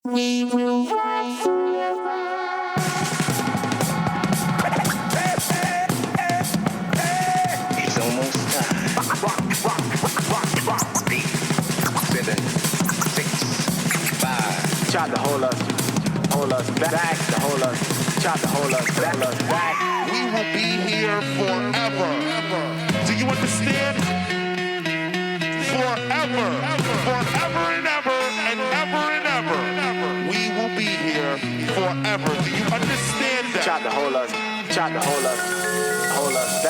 We will rise forever. It's almost time. Rock. 8, 7, 6, 5. Tried to hold us back, to hold us, tried to hold us back. We will be here forever. Do you understand? Forever and ever and ever and ever. We will be here forever. Do you understand that? Tried to hold us back, to hold us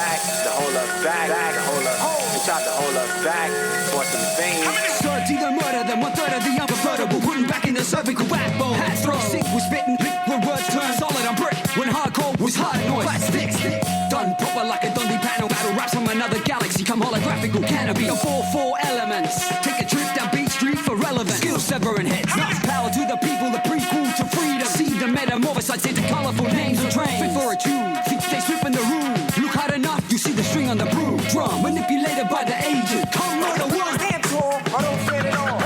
back, to hold us. They tried to hold us back for some things. Dirty the murder, then 1/3 of the unconvertible. Putting back in the cervical backbone. Hats throw, sick, we're spitting. When words turn solid on brick. When hardcore was hard noise. Plastic stick. Done proper like a Dundee panel. Battle raps from another galaxy. Come holographical canopy. The 4 elements. Take a trip down Beach Street for relevance. Skill severing heads. Not power to the people. The prequel to freedom. See the metamorphosites into colorful names and trains. Fit for a tune. Feet they sweep in the room. Look hard enough. You see the string on the broom. Drum manipulated by the agent. Come murder one. Stand tall, I don't fit it all.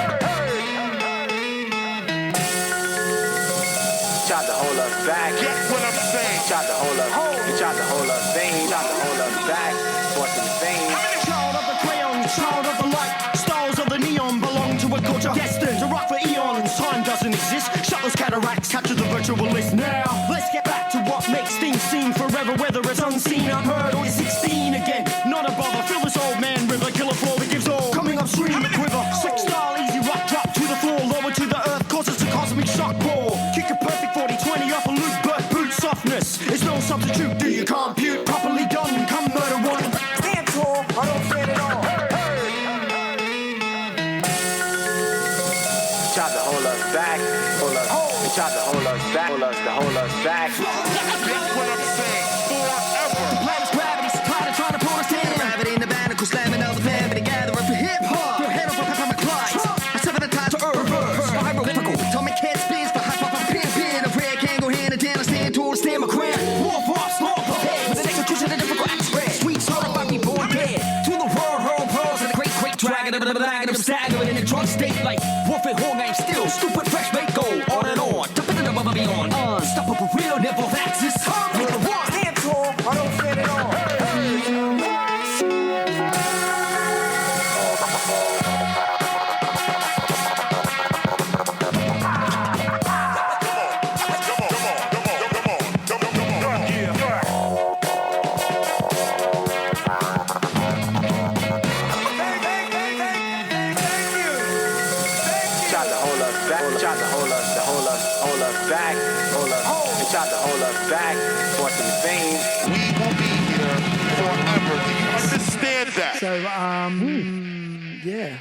Tried to hold us back. Get what I'm saying? Tried to hold us. They tried to hold us vain. Tried to hold us back for some things. Child of the crayon, child of the light. Styles of the neon belong to a culture destined to rock for eons. Time doesn't exist. Shut those cataracts, capture the virtualist. Now, let's get back to what makes things seem forever, whether it's unseen, unheard, or it's 16 again. Not a bother, fill this old man river, kill a floor that gives all. Coming upstream, quiver. Slick style, easy rock, drop to the floor, lower to the earth, causes a cosmic shock ball. Kick a perfect 40-20 off a loop, but boot softness is no substitute. Do you compute? Properly done, come murder one. Stand tall, I don't fit it all. Tried to hold us back, They tried to hold us back, hold us back. Get what I'm saying? Forever. The planet's gravity's tired of trying to pull us down. Gravity in the banacle, slamming all the family gathering for hip-hop. Your head over Pepper McClyde. I sever the tide to reverse. The hieroglyphical, atomic head spins for high-pop, pin. A prayer can't go hand in hand. I stand tall to stand my ground. War for small prepared. With an execution of difficult acts spread. Sweet soul about me born dead. To the world, hurl pearls and the great dragon of the dragon of staggering in a drunk state like warfare whole name still. Stupid fresh make go on and on. Jumping in above and beyond. Unstoppable real never axis. With the one. Stand tall, I don't fit it all. Tried to hold us back for some things. We will be here forever. Do you understand that? So, yeah.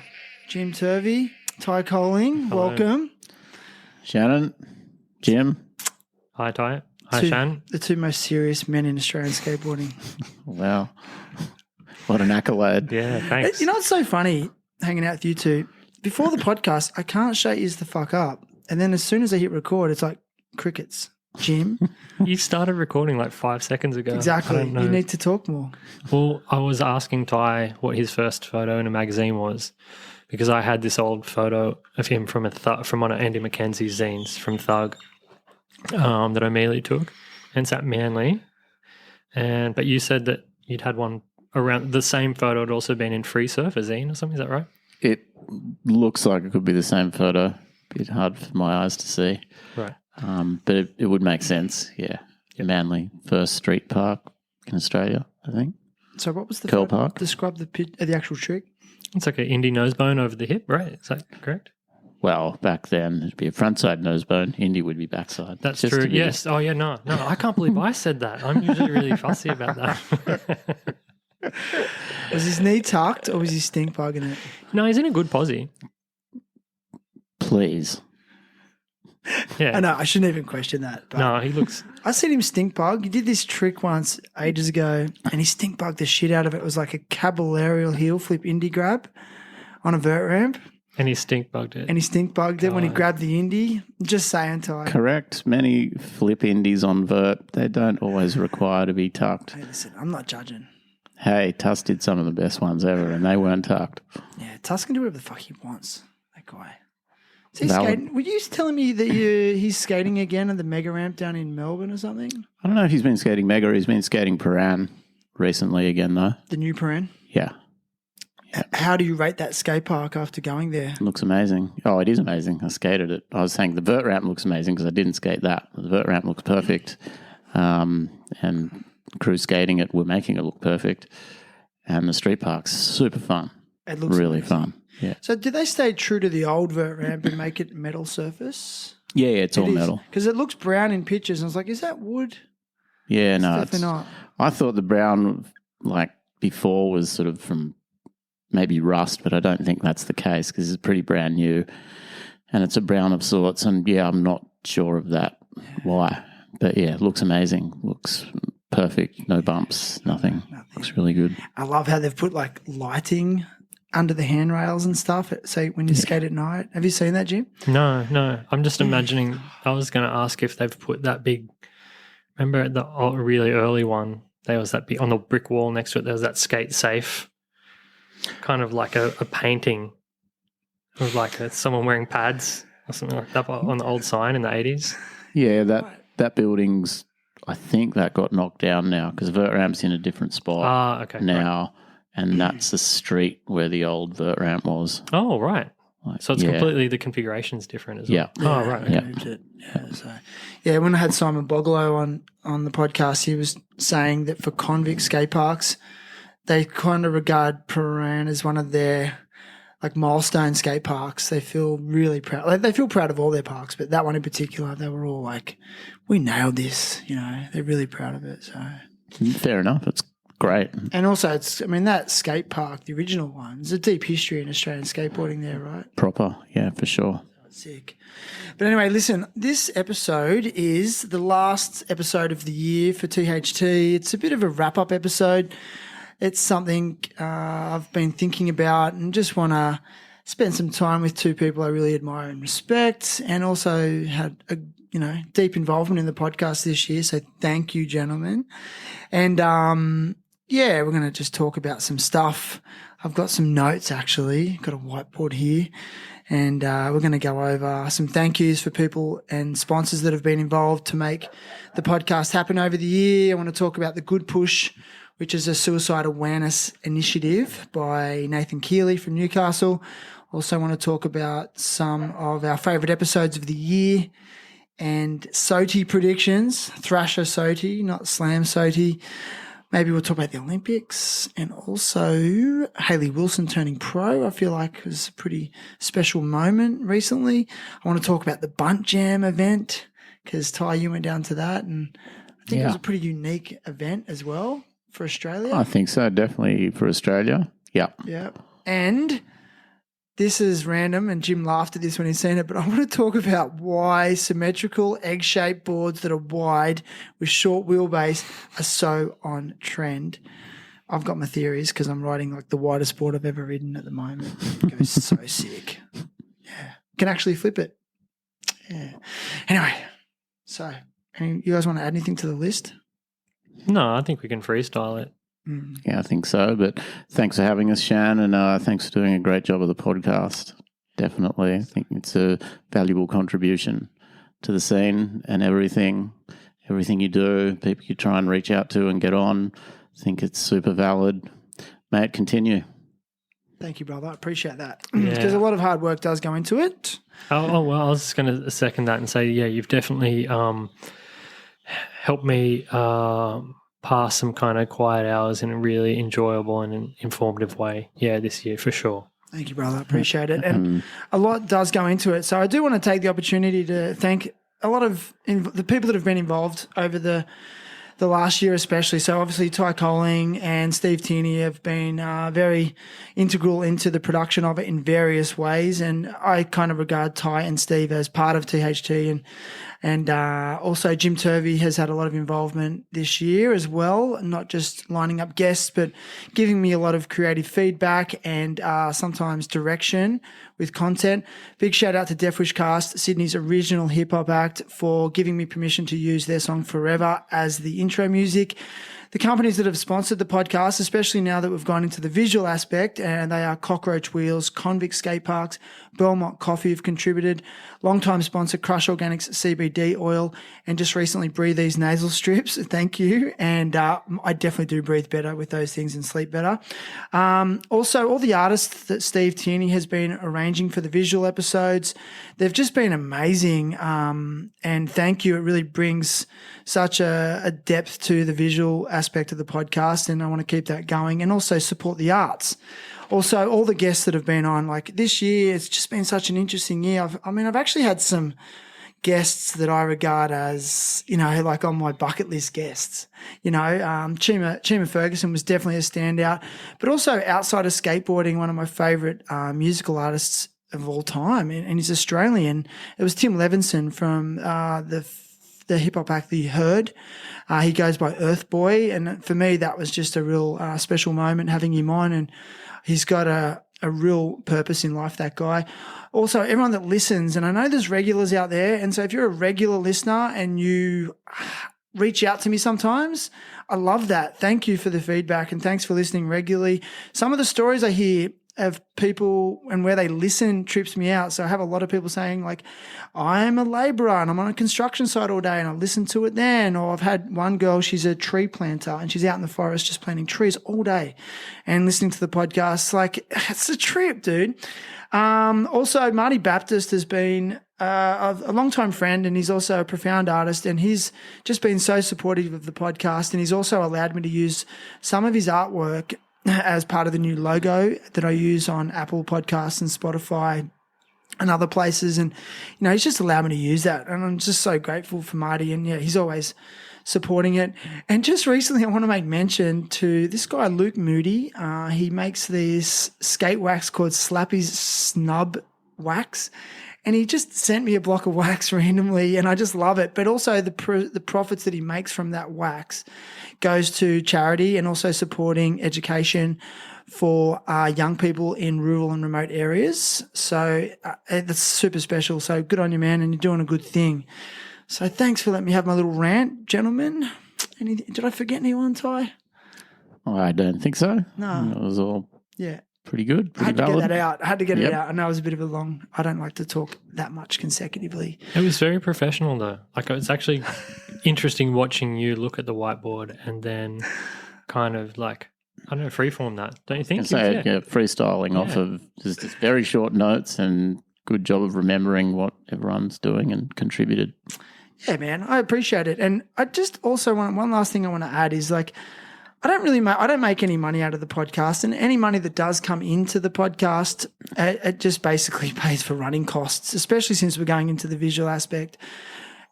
Jim Turvey, Ty Coling, welcome. Shannon, Jim. Hi, Ty. Hi, Shan. The two most serious men in Australian skateboarding. Wow. What an accolade. Yeah, thanks. You know what's so funny hanging out with you two? Before the podcast, I can't shut you the fuck up. And then as soon as I hit record, it's like crickets. Jim. You started recording like 5 seconds ago. Exactly. I don't know. You need to talk more. Well, I was asking Ty what his first photo in a magazine was because I had this old photo of him from from one of Andy Mackenzie's zines from Thug that I immediately took, and it's at Manly. But you said that you'd had one around the same photo had also been in Free Surf, a zine or something. Is that right? It looks like it could be the same photo. A bit hard for my eyes to see. Right. But it would make sense, yeah. Yep. Manly, first street park in Australia, I think. So what was the Curl photo? Park. Describe the actual trick. It's like an indie nose bone over the hip, right? Is that correct? Well, back then it'd be a frontside nose bone. Indie would be backside. That's true. Yes. Oh, yeah. No. I can't believe I said that. I'm usually really fussy about that. Was his knee tucked or was he stink bugging it? No, he's in a good posy. Please. Yeah. I know, I shouldn't even question that. But No, he looks. I seen him stink bug. He did this trick once ages ago and he stink bugged the shit out of it. It was like a caballerial heel flip indie grab on a vert ramp. And he stink bugged it. And he stink bugged it when he grabbed the indie. Just saying, Ty. Correct. Many flip indies on vert, they don't always require to be tucked. Hey, listen, I'm not judging. Hey, Tuss did some of the best ones ever and they weren't tucked. Yeah, Tuss can do whatever the fuck he wants. That guy. Is he valid. skating? Were you telling me that he's skating again at the mega ramp down in Melbourne or something? I don't know if he's been skating Mega or he's been skating Paran recently again, though. The new Paran? Yeah. How do you rate that skate park after going there? It looks amazing. Oh, it is amazing. I skated it. I was saying the vert ramp looks amazing because I didn't skate that. The vert ramp looks perfect. And crew skating it, we're making it look perfect. And the street park's super fun. It looks really amazing. fun. Yeah. So did they stay true to the old vert ramp and make it metal surface? Yeah, it's all metal. Because it looks brown in pictures. And I was like, is that wood? Yeah, no. Definitely not. I thought the brown, like before, was sort of from maybe rust, but I don't think that's the case because it's pretty brand new and it's a brown of sorts. And yeah, I'm not sure of that. Why? But yeah, it looks amazing. Looks perfect. No bumps, nothing. Looks really good. I love how they've put like lighting under the handrails and stuff. So when you skate at night, have you seen that, Jim? No. I'm just imagining. I was going to ask if they've put that big. Remember the really early one? There was that big on the brick wall next to it. There was that skate safe, kind of like a painting of like someone wearing pads or something like that on the old sign in the 80s. Yeah, that building's. I think that got knocked down now because Vert Ramp's in a different spot Okay. now, and that's the street where the old Vert Ramp was. Oh, right. Like, So it's completely, the configuration's different as well. Yeah. Oh, right. Okay. Yeah. Moved it. Yeah, when I had Simon Bogolo on the podcast, he was saying that for convict skate parks, they kind of regard Paran as one of their like milestone skate parks. They feel really proud. Like, they feel proud of all their parks, but that one in particular, they were all like, "We nailed this." You know, they're really proud of it. So Fair enough. It's great. and also, that skate park, the original one, there's a deep history in Australian skateboarding there, right? Proper. Yeah, for sure. Sick. But anyway, listen, this episode is the last episode of the year for THT. It's a bit of a wrap-up episode. It's something I've been thinking about and just want to spend some time with two people I really admire and respect, and also had a deep involvement in the podcast this year. So thank you, gentlemen. And we're going to just talk about some stuff. I've got some notes actually. Got a whiteboard here. And we're going to go over some thank yous for people and sponsors that have been involved to make the podcast happen over the year. I want to talk about the Good Push, which is a suicide awareness initiative by Nathan Keeley from Newcastle. Also want to talk about some of our favourite episodes of the year and SOTY predictions, Thrasher SOTY, not Slam SOTY. Maybe we'll talk about the Olympics and also Hayley Wilson turning pro. I feel like it was a pretty special moment recently. I want to talk about the Bunt Jam event because Ty, you went down to that, and I think it was a pretty unique event as well for Australia. I think so. Definitely for Australia. Yeah. Yeah. And this is random, and Jim laughed at this when he's seen it, but I want to talk about why symmetrical egg-shaped boards that are wide with short wheelbase are so on trend. I've got my theories because I'm riding like the widest board I've ever ridden at the moment. It goes so sick. Yeah. Can actually flip it. Yeah. Anyway, so you guys want to add anything to the list? No, I think we can freestyle it. Yeah, I think so. But thanks for having us, Shan, and thanks for doing a great job of the podcast. Definitely. I think it's a valuable contribution to the scene and everything you do, people you try and reach out to and get on. I think it's super valid. May it continue. Thank you, brother. I appreciate that. Because a lot of hard work does go into it. Oh, well, I was just going to second that and say, yeah, you've definitely helped me pass some kind of quiet hours in a really enjoyable and an informative way. Yeah, this year for sure. Thank you, brother. I appreciate it. And a lot does go into it. So I do want to take the opportunity to thank a lot of the people that have been involved over the last year especially. So obviously Ty Coling and Steve Tierney have been very integral into the production of it in various ways. And I kind of regard Ty and Steve as part of THT, and also Jim Turvey has had a lot of involvement this year as well, not just lining up guests, but giving me a lot of creative feedback and sometimes direction with content. Big shout out to Deaf Wish Cast, Sydney's original hip hop act, for giving me permission to use their song Forever as the intro music. the companies that have sponsored the podcast, especially now that we've gone into the visual aspect, and they are Cockroach Wheels, Convict Skate Parks, Belmont Coffee have contributed, longtime sponsor Crush Organics CBD oil, and just recently BREATHEEZE nasal strips. Thank you. And I definitely do breathe better with those things and sleep better. Also, all the artists that Steve Tierney has been arranging for the visual episodes, they've just been amazing. And thank you. It really brings such a depth to the visual aspect of the podcast, and I want to keep that going, and also support the arts. Also, all the guests that have been on, like this year, it's just been such an interesting year. I've actually had some guests that I regard as, like on my bucket list guests. Chima Ferguson was definitely a standout, but also outside of skateboarding, one of my favourite musical artists of all time, and he's Australian. It was Tim Levinson from the hip hop act The Herd. He goes by Earth Boy, and for me that was just a real special moment having him on, and he's got a real purpose in life, that guy. Also, everyone that listens, and I know there's regulars out there, and so if you're a regular listener and you reach out to me sometimes, I love that. Thank you for the feedback, and thanks for listening regularly. Some of the stories I hear of people and where they listen trips me out. So I have a lot of people saying, like, I'm a labourer and I'm on a construction site all day and I listen to it then. Or I've had one girl, she's a tree planter and she's out in the forest just planting trees all day and listening to the podcast. Like, it's a trip, dude. Also, Marty Baptist has been a long-time friend, and he's also a profound artist, and he's just been so supportive of the podcast, and he's also allowed me to use some of his artwork as part of the new logo that I use on Apple Podcasts and Spotify and other places. And, he's just allowed me to use that. And I'm just so grateful for Marty. And, he's always supporting it. And just recently I want to make mention to this guy, Luke Moody. He makes this skate wax called Slappy's Snub Wax. And he just sent me a block of wax randomly, and I just love it. But also the profits that he makes from that wax goes to charity and also supporting education for young people in rural and remote areas. So that's super special. So good on you, man, and you're doing a good thing. So thanks for letting me have my little rant, gentlemen. Did I forget anyone, Ty? I don't think so. No. It was all pretty good. I had to valid. get that out. I had to get it out. I know it was a bit of a long. I don't like to talk that much consecutively. It was very professional, though. Like, it's actually interesting watching you look at the whiteboard and then kind of like, I don't know, freeform that. Don't you think? Freestyling off of just very short notes, and good job of remembering what everyone's doing and contributed. Yeah, man, I appreciate it. And I just also want one last thing I want to add is, like, I don't make any money out of the podcast, and any money that does come into the podcast, it just basically pays for running costs, especially since we're going into the visual aspect.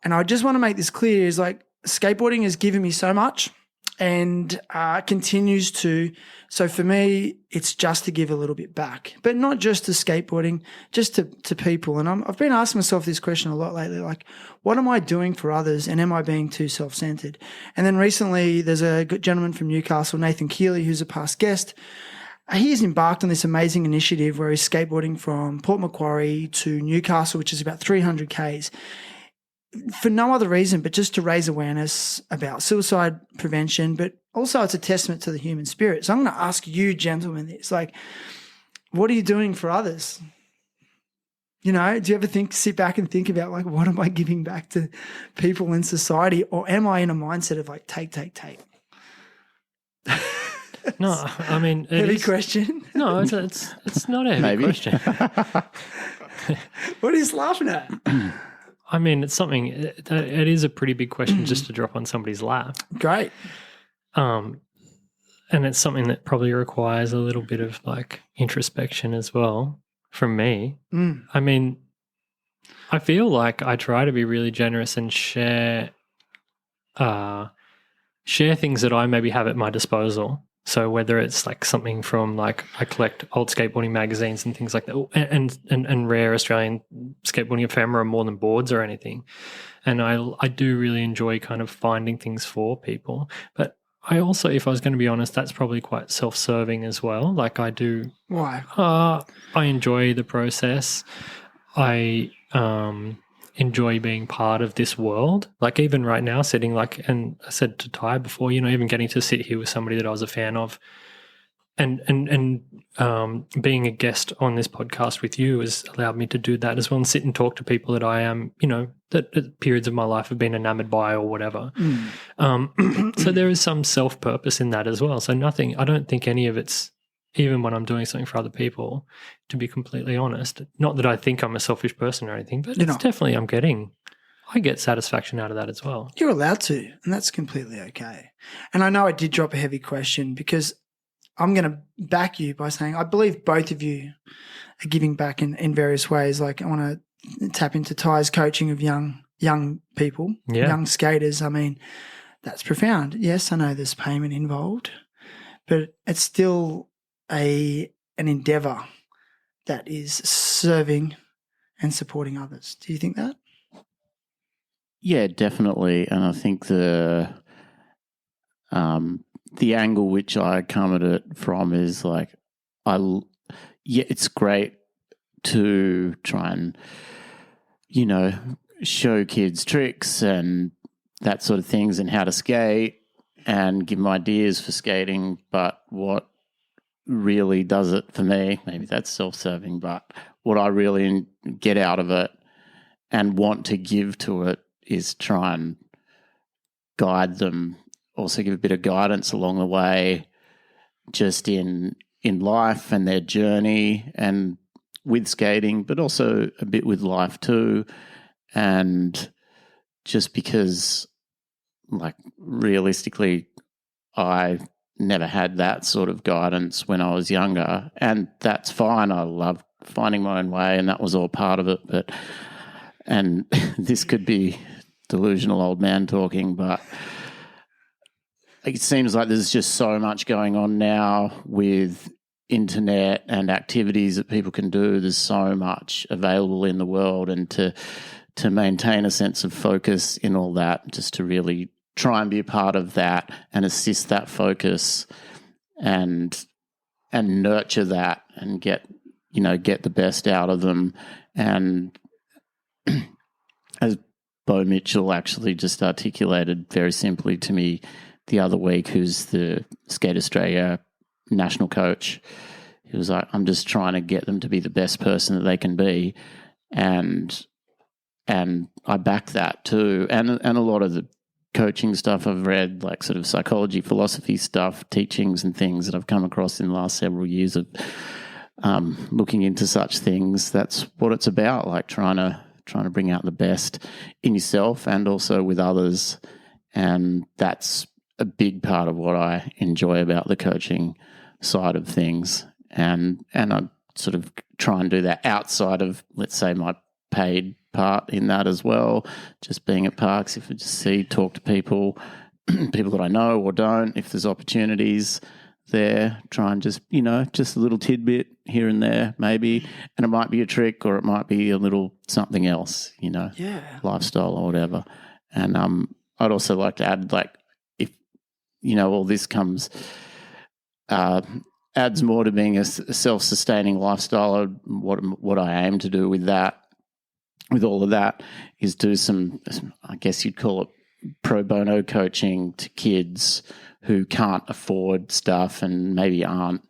And I just want to make this clear is, like, skateboarding has given me so much and continues to. So for me, it's just to give a little bit back, but not just to skateboarding, just to people. And I've been asking myself this question a lot lately, like, what am I doing for others, and am I being too self-centered? And then recently there's a good gentleman from Newcastle, Nathan Keeley, who's a past guest. He has embarked on this amazing initiative where he's skateboarding from Port Macquarie to Newcastle, which is about 300 Ks. For no other reason but just to raise awareness about suicide prevention, but also it's a testament to the human spirit. So I'm going to ask you, gentlemen, this, like, what are you doing for others? Do you ever sit back and think about, like, what am I giving back to people in society, or am I in a mindset of, like, take? No, I mean, heavy question. No, it's not a heavy question. What are you laughing at? I mean, it's something. It is a pretty big question just to drop on somebody's lap. Great. And it's something that probably requires a little bit of, like, introspection as well from me. I mean, I feel like I try to be really generous and share things that I maybe have at my disposal. So whether it's, like, something from, like, I collect old skateboarding magazines and things like that, and rare Australian skateboarding ephemera more than boards or anything. And I do really enjoy kind of finding things for people. But I also, if I was going to be honest, that's probably quite self-serving as well. Like, I do. Why? I enjoy the process. I enjoy being part of this world. Like even right now, sitting and I said to Ty before, even getting to sit here with somebody that I was a fan of, and being a guest on this podcast with you has allowed me to do that as well, and sit and talk to people that I am, that at periods of my life have been enamored by or whatever. So there is some self-purpose in that as well. So I don't think any of it's, even when I'm doing something for other people, to be completely honest, not that I think I'm a selfish person or anything, but it's definitely I get satisfaction out of that as well. You're allowed to, and that's completely okay. And I know I did drop a heavy question because I'm going to back you by saying I believe both of you are giving back in various ways. Like I want to tap into Tyres coaching of young people, young skaters. I mean, that's profound. Yes, I know there's payment involved, but it's still an endeavour that is serving and supporting others. Do you think that? Yeah, definitely. And I think the angle which I come at it from is like, it's great to try and, show kids tricks and that sort of things and how to skate and give them ideas for skating. But what really does it for me, maybe that's self-serving, but what I really get out of it and want to give to it is try and guide them, also give a bit of guidance along the way, just in life and their journey and with skating, but also a bit with life too. And just because, like, realistically, I never had that sort of guidance when I was younger, and that's fine. I love finding my own way, and that was all part of it. And this could be delusional old man talking, but it seems like there's just so much going on now with internet and activities that people can do. There's so much available in the world, and to maintain a sense of focus in all that, just to really try and be a part of that and assist that focus and nurture that and get the best out of them. And as Bo Mitchell actually just articulated very simply to me the other week, who's the Skate Australia national coach, he was like, I'm just trying to get them to be the best person that they can be. And I back that too. And a lot of the coaching stuff I've read, like sort of psychology, philosophy stuff, teachings and things that I've come across in the last several years of looking into such things, that's what it's about, like trying to bring out the best in yourself and also with others. And that's a big part of what I enjoy about the coaching side of things. And I sort of try and do that outside of, let's say, my paid part in that as well. Just being at parks, if I just talk to people that I know or don't, if there's opportunities there, try and just a little tidbit here and there maybe, and it might be a trick or it might be a little something else, lifestyle or whatever. And I'd also like to add, like, if all this comes adds more to being a self-sustaining lifestyle, what I aim to do with that, with all of that, is do some, I guess you'd call it pro bono coaching to kids who can't afford stuff and maybe don't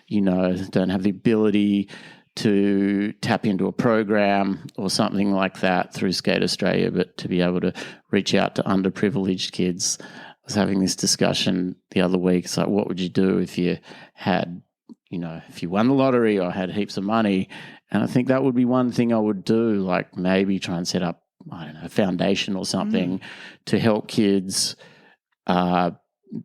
have the ability to tap into a program or something like that through Skate Australia, but to be able to reach out to underprivileged kids. I was having this discussion the other week. It's like, what would you do if you had, if you won the lottery or had heaps of money? And I think that would be one thing I would do, like maybe try and set up, a foundation or something to help kids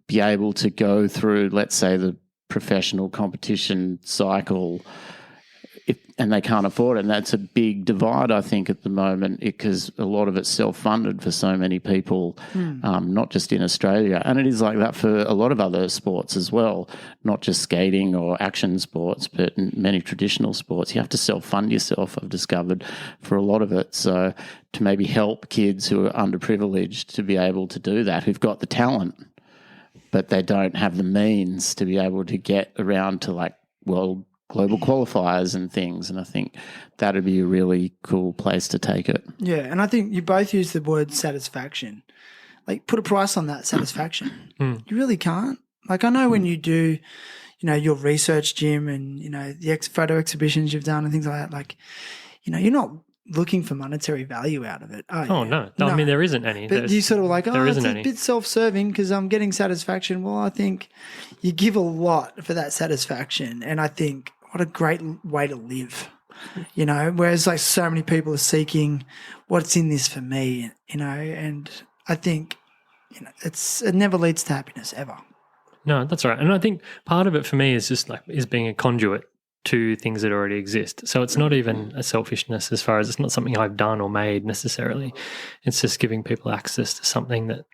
be able to go through, let's say, the professional competition cycle, and they can't afford it. And that's a big divide, I think, at the moment, because a lot of it's self-funded for so many people, not just in Australia. And it is like that for a lot of other sports as well, not just skating or action sports, but in many traditional sports. You have to self-fund yourself, I've discovered, for a lot of it. So to maybe help kids who are underprivileged to be able to do that, who've got the talent, but they don't have the means to be able to get around to, like, world global qualifiers and things. And I think that'd be a really cool place to take it. Yeah, and I think you both use the word satisfaction. Like, put a price on that satisfaction. You really can't. Like, I know when you do, your research, Jim, and, the photo exhibitions you've done and things like that, like, you're not looking for monetary value out of it, are you? Oh, no. I mean, there isn't any. But you sort of like, there it's isn't a any. bit self-serving because I'm getting satisfaction. Well, I think you give a lot for that satisfaction, and I think what a great way to live, whereas like so many people are seeking what's in this for me, and I think, it never leads to happiness ever. No, that's right. And I think part of it for me is just is being a conduit to things that already exist. So it's not even a selfishness as far as it's not something I've done or made necessarily. It's just giving people access to something that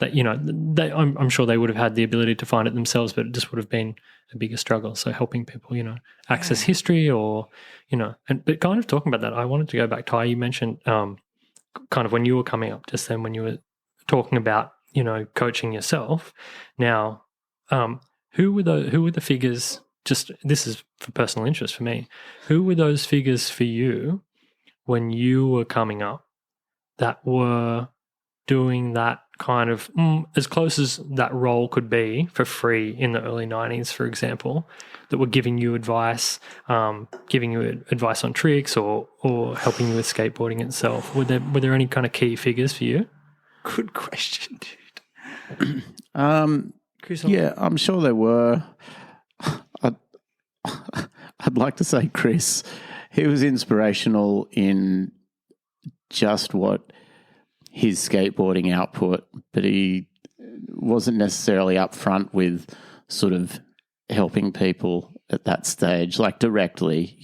I'm sure they would have had the ability to find it themselves, but it just would have been a bigger struggle. So helping people, access history or, but kind of talking about that, I wanted to go back, Ty, you mentioned kind of when you were coming up just then when you were talking about, coaching yourself. Now, who were the figures, just this is for personal interest for me, who were those figures for you when you were coming up that were doing that kind of as close as that role could be for free in the early 90s, for example, that were giving you advice on tricks or helping you with skateboarding itself? Were there any kind of key figures for you? Good question, dude. Chris, Yeah, I'm sure there were. I'd like to say Chris. He was inspirational in just what his skateboarding output, but he wasn't necessarily upfront with sort of helping people at that stage, like directly,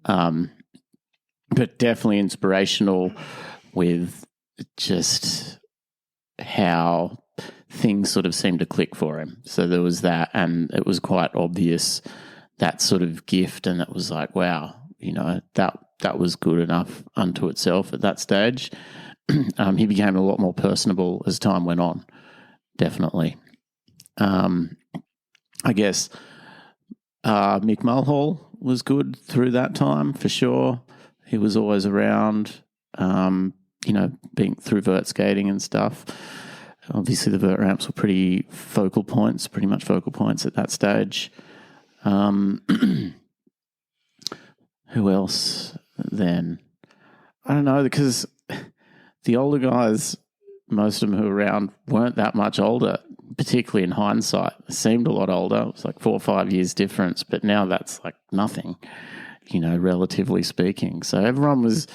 but definitely inspirational with just how things sort of seemed to click for him. So there was that, and it was quite obvious, that sort of gift, and it was like, wow, that was good enough unto itself at that stage. He became a lot more personable as time went on, definitely. I guess Mick Mulhall was good through that time for sure. He was always around, being through vert skating and stuff. Obviously, the vert ramps were pretty much focal points at that stage. Who else then? I don't know, because the older guys, most of them who were around, weren't that much older, particularly in hindsight. They seemed a lot older. It was like 4 or 5 years difference, but now that's like nothing, relatively speaking. So everyone was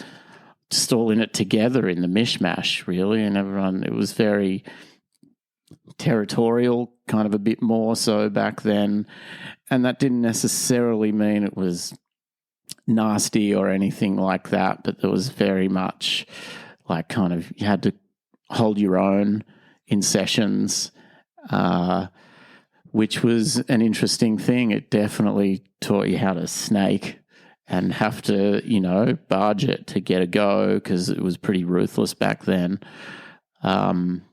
just all in it together in the mishmash, really, and it was very territorial, kind of a bit more so back then, and that didn't necessarily mean it was nasty or anything like that, but there was very much like kind of you had to hold your own in sessions, which was an interesting thing. It definitely taught you how to snake and have to, barge it to get a go, because it was pretty ruthless back then. And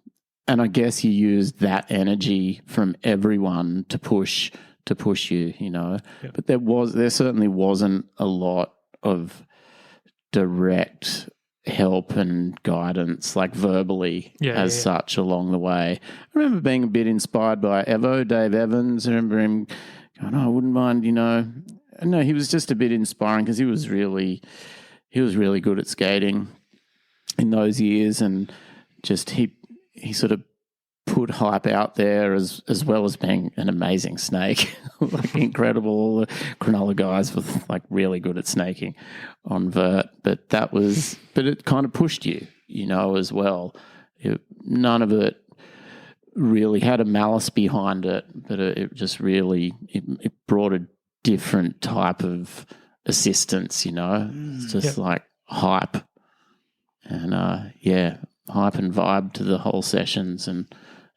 I guess you used that energy from everyone to push you, Yeah. But there certainly wasn't a lot of direct help and guidance, like verbally such along the way. I remember being a bit inspired by Dave Evans. I remember him going, I wouldn't mind, No, he was just a bit inspiring because he was really good at skating in those years, and just he sort of put hype out there as well as being an amazing snake, like incredible. All the Cronulla guys were like really good at snaking on vert, but it kind of pushed you, as well. None of it really had a malice behind it, but it just really it brought a different type of assistance, It's just like hype and hype and vibe to the whole sessions, and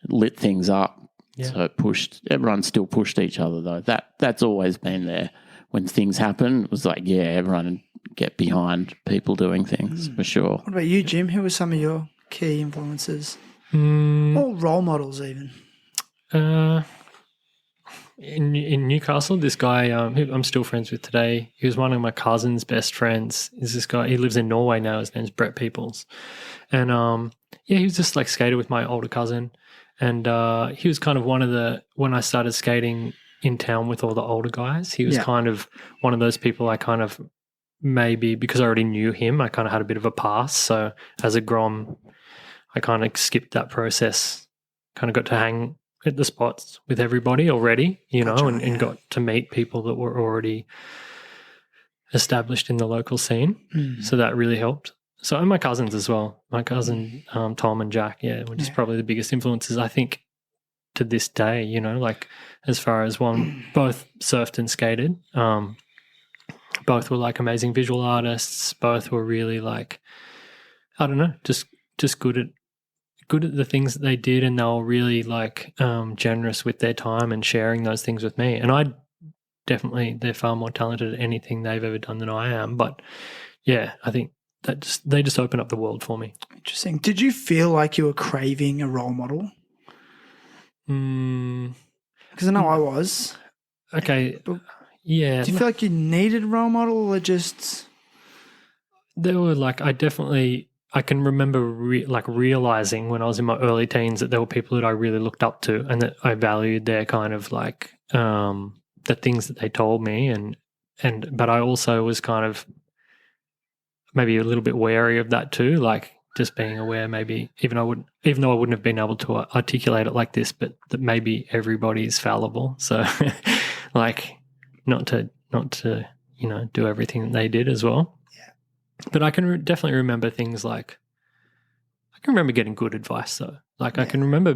it lit things up. Yeah. So everyone still pushed each other though. That's always been there. When things happen, it was like, everyone get behind people doing things for sure. What about you, Jim? Who were some of your key influences? Or role models even? in Newcastle, this guy who I'm still friends with today, he was one of my cousin's best friends. Is this guy? He lives in Norway now. His name's Brett Peoples, and he was just like skated with my older cousin, and he was kind of when I started skating in town with all the older guys, he was kind of one of those people I kind of maybe because I already knew him, I kind of had a bit of a pass. So as a Grom, I kind of skipped that process, kind of got to hang at the spots with everybody already, and got to meet people that were already established in the local scene. So that really helped. So, and my cousins as well. My cousin Tom and Jack, which is probably the biggest influences, I think, to this day, like as far as both surfed and skated. Both were like amazing visual artists. Both were really like, I don't know, just good at the things that they did, and they were really like generous with their time and sharing those things with me. And they're far more talented at anything they've ever done than I am. But yeah, I think they just open up the world for me. Interesting. Did you feel like you were craving a role model? Because I know I was. Okay. Yeah. Do you feel like you needed a role model, or just? There were like, I can remember realizing when I was in my early teens that there were people that I really looked up to and that I valued their kind of like the things that they told me, but I also was kind of maybe a little bit wary of that too, like just being aware maybe even though I wouldn't have been able to articulate it like this, but that maybe everybody's fallible. So like not to do everything that they did as well. But I can definitely remember things like I can remember getting good advice though. Like I can remember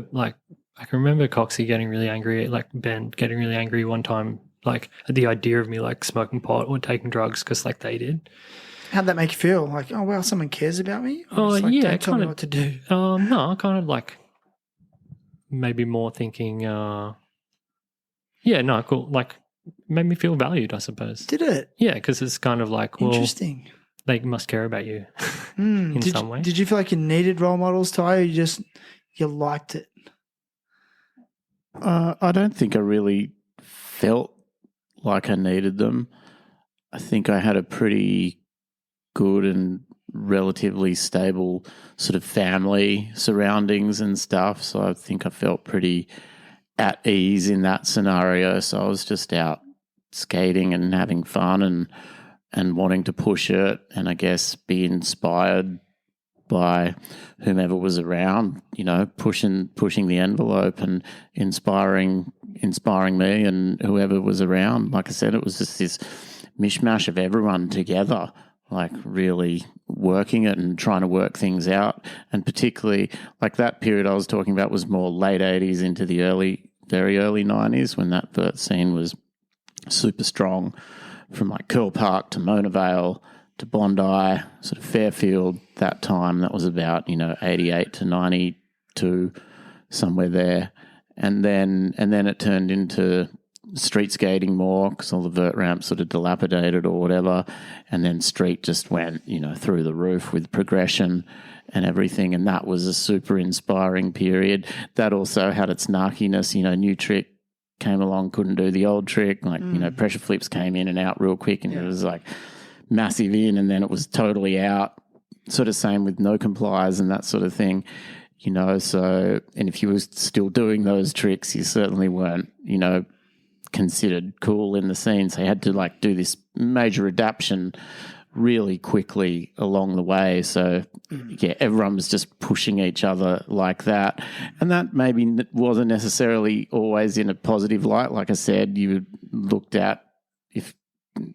Coxie getting really angry, like Ben getting really angry one time, like at the idea of me like smoking pot or taking drugs because like they did. How'd that make you feel? Like, oh wow, someone cares about me? Oh like, yeah, don't tell me what to do. No, kind of like maybe more thinking. Cool. Like made me feel valued, I suppose. Did it? Yeah, because it's kind of like interesting. They must care about you in some way. Did you feel like you needed role models, Ty, or you liked it? I don't think I really felt like I needed them. I think I had a pretty good and relatively stable sort of family surroundings and stuff, so I think I felt pretty at ease in that scenario. So I was just out skating and having fun and wanting to push it, and I guess be inspired by whomever was around, pushing the envelope and inspiring me and whoever was around. Like I said, it was just this mishmash of everyone together, like really working it and trying to work things out. And particularly like that period I was talking about was more late 80s into the very early 90s, when that vert scene was super strong, from like Curl Park to Mona Vale to Bondi, sort of Fairfield. That time, that was about 88 to 92, somewhere there, and then it turned into street skating more because all the vert ramps sort of dilapidated or whatever, and then street just went through the roof with progression and everything, and that was a super inspiring period. That also had its narkiness. New trick came along, couldn't do the old trick, like pressure flips came in and out real quick, and it was like massive in and then it was totally out. Sort of same with no complies and that sort of thing, so, and if you were still doing those tricks, you certainly weren't considered cool in the scene, so you had to like do this major adaptation really quickly along the way. So yeah, everyone was just pushing each other like that, and that maybe wasn't necessarily always in a positive light. Like I said, you looked at if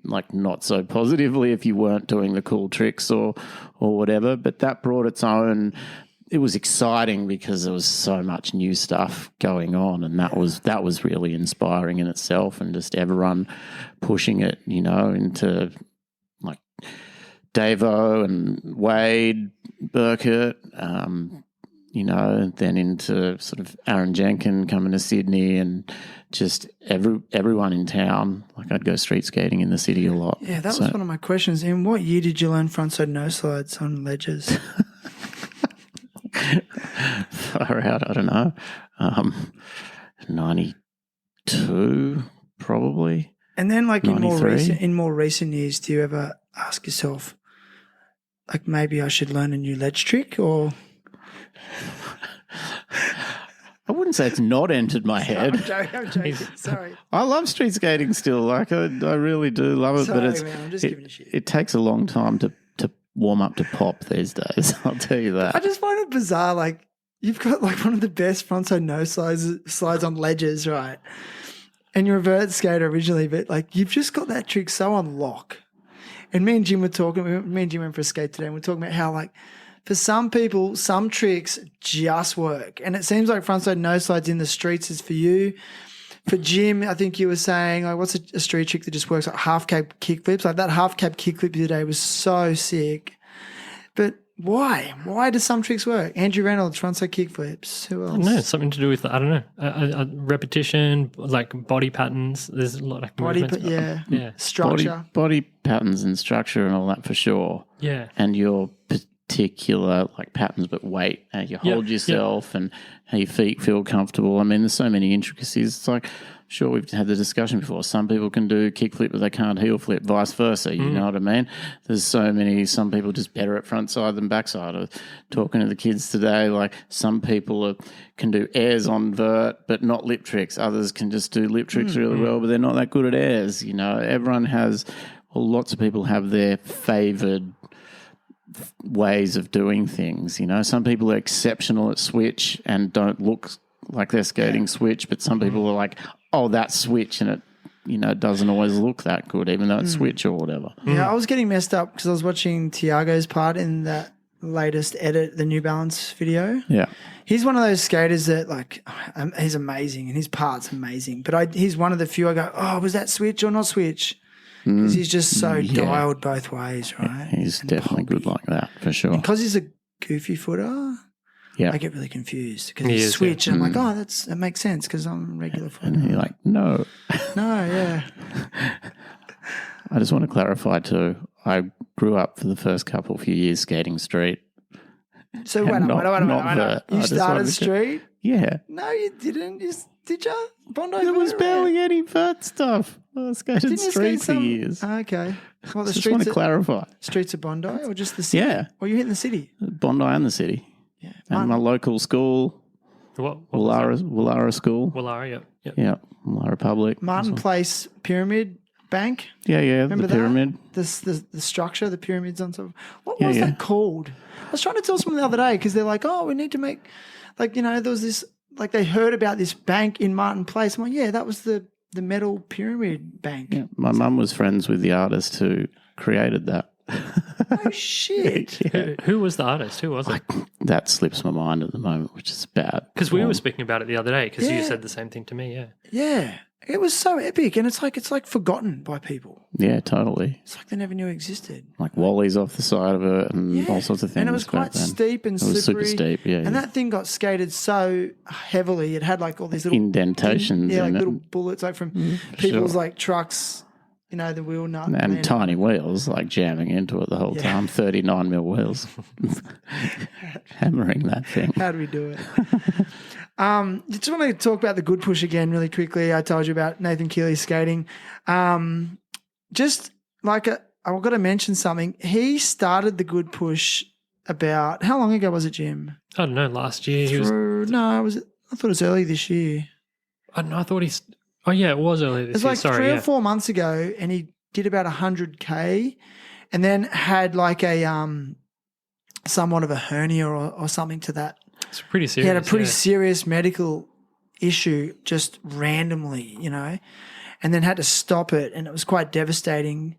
like not so positively if you weren't doing the cool tricks or whatever, but that brought its own. It was exciting because there was so much new stuff going on, and that was really inspiring in itself, and just everyone pushing it into like Davo and Wade, Burkett, and then into sort of Aaron Jenkin coming to Sydney, and just everyone in town. Like I'd go street skating in the city a lot. Yeah, that was one of my questions. In what year did you learn frontside no slides on ledges? Far out, I don't know. 92, 92, probably. And then, like in 93. more recent years, do you ever ask yourself, like, maybe I should learn a new ledge trick? Or I wouldn't say it's not entered my head. I'm joking. Sorry. I love street skating still. Like I really do love it, Sorry, but it's man, I'm just giving you shit. it takes a long time to warm up to pop these days. I'll tell you that. I just find it bizarre. Like, you've got like one of the best frontside no slides on ledges, right? And you're a vert skater originally, but like you've just got that trick so on lock. And me and Jim went for a skate today, and we're talking about how, like, for some people, some tricks just work. And it seems like frontside no slides in the streets is for you. For Jim, I think you were saying, like, what's a street trick that just works? Like half cab kickflips. Like that half cab kickflip today was so sick. But why? Why do some tricks work? Andrew Reynolds, frontside kickflips. Who else? No, it's something to do with, I don't know, repetition, like body patterns. There's a lot of movements. Yeah. Structure. Body patterns and structure and all that for sure. Yeah. And your particular like patterns, but weight, how you hold yourself and how your feet feel comfortable. I mean, there's so many intricacies. It's like, sure, we've had the discussion before. Some people can do kickflip, but they can't heel flip, vice versa. You know what I mean? There's some people just better at front side than backside. I was talking to the kids today, like some people can do airs on vert, but not lip tricks. Others can just do lip tricks really well, but they're not that good at airs. You know, everyone has, lots of people have their favoured ways of doing things. You know, some people are exceptional at switch and don't look like they're skating switch, but some people are like, oh, that's switch, and it, you know, doesn't always look that good, even though it's switch or whatever. Yeah, I was getting messed up because I was watching Tiago's part in that latest edit, the New Balance video. Yeah. He's one of those skaters that, like, he's amazing and his part's amazing, but he's one of the few I go, oh, was that switch or not switch? Because he's just so dialed both ways, right? He's definitely good like that, for sure. Because he's a goofy footer, yeah. I get really confused because he's switch and I'm like, oh, that makes sense because I'm a regular footer. And you're like, no. No, yeah. I just want to clarify too, I grew up for the first few years skating street. So wait. You started street? Yeah. No, you didn't. Did you? Bondi? There was barely any vert stuff. I skated street for years. Okay. Well, the just want to clarify. Streets of Bondi or just the city? Yeah. Or you hit in the city? Bondi and the city. Yeah. And my local school, What Wallara School. Wallara, yeah. Yeah, Wallara Public. Martin Place Pyramid Bank. Yeah, Remember the pyramid. The structure, the pyramids on top. What was that called? I was trying to tell someone the other day because they're like, oh, we need to make, like, you know, there was this, like they heard about this bank in Martin Place. I'm like, yeah, that was the metal pyramid bank. Yeah, my mum was friends with the artist who created that. Oh, shit. Yeah. Who was the artist? Who was it? That slips my mind at the moment, which is bad. Because we were speaking about it the other day because Yeah. you said the same thing to me, yeah. Yeah. It was so epic, and it's like forgotten by people. Yeah, totally. It's like they never knew it existed. Like Wally's off the side of it and all sorts of things. And it was quite steep and slippery. It was super steep, yeah. And that thing got skated so heavily. It had like all these little indentations like in little it. bullets, like from people's sure. like trucks, you know, the wheel nut. And tiny wheels, like jamming into it the whole time. 39 mil wheels. Hammering that thing. How do we do it? Just want to talk about the good push again really quickly. I told you about Nathan Keeley's skating. Just like I've got to mention something. He started the good push about, how long ago was it, Jim? I don't know, last year he was... I thought it was early this year. I don't know, I thought he's... Oh, yeah, it was early this year, It was like 3 or 4 months ago, and he did about 100K and then had like a somewhat of a hernia or something to that. It's pretty serious. He had a pretty serious medical issue just randomly, you know, and then had to stop it, and it was quite devastating.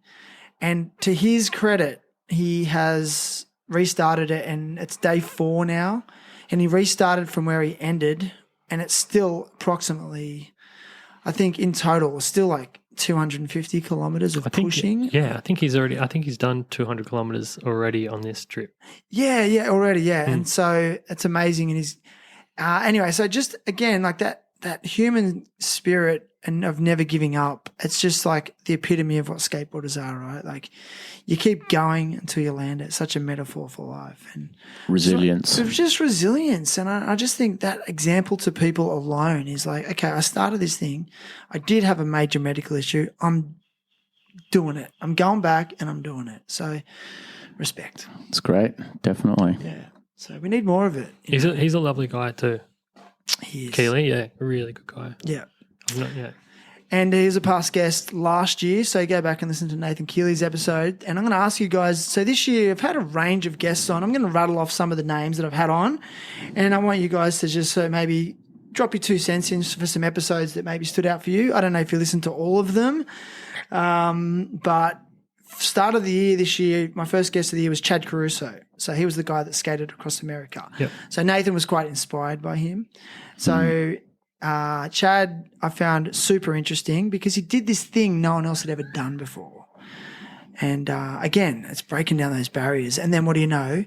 And to his credit, he has restarted it, and it's day 4 now, and he restarted from where he ended, and it's still approximately, I think in total, it's still like 250 kilometers of pushing. Yeah, I think he's done 200 kilometers already on this trip. Yeah, already, yeah. And so it's amazing. And he's, anyway, so just again, like that human spirit and of never giving up. It's just like the epitome of what skateboarders are, right? Like you keep going until you land. It's such a metaphor for life and Resilience. So, just resilience. And I just think that example to people alone is like, okay, I started this thing. I did have a major medical issue. I'm doing it. I'm going back and I'm doing it. So respect. It's great. Definitely. Yeah. So we need more of it. He's a lovely guy too. He is. Keely, yeah, a really good guy. Yeah. Yeah. And he was a past guest last year, so go back and listen to Nathan Keely's episode. And I'm going to ask you guys, so this year I've had a range of guests on. I'm going to rattle off some of the names that I've had on, and I want you guys to just maybe drop your 2 cents in for some episodes that maybe stood out for you. I don't know if you listened to all of them, but start of the year this year, my first guest of the year was Chad Caruso. So he was the guy that skated across America. Yep. So Nathan was quite inspired by him. So Chad I found super interesting because he did this thing no one else had ever done before. And again, it's breaking down those barriers. And then what do you know?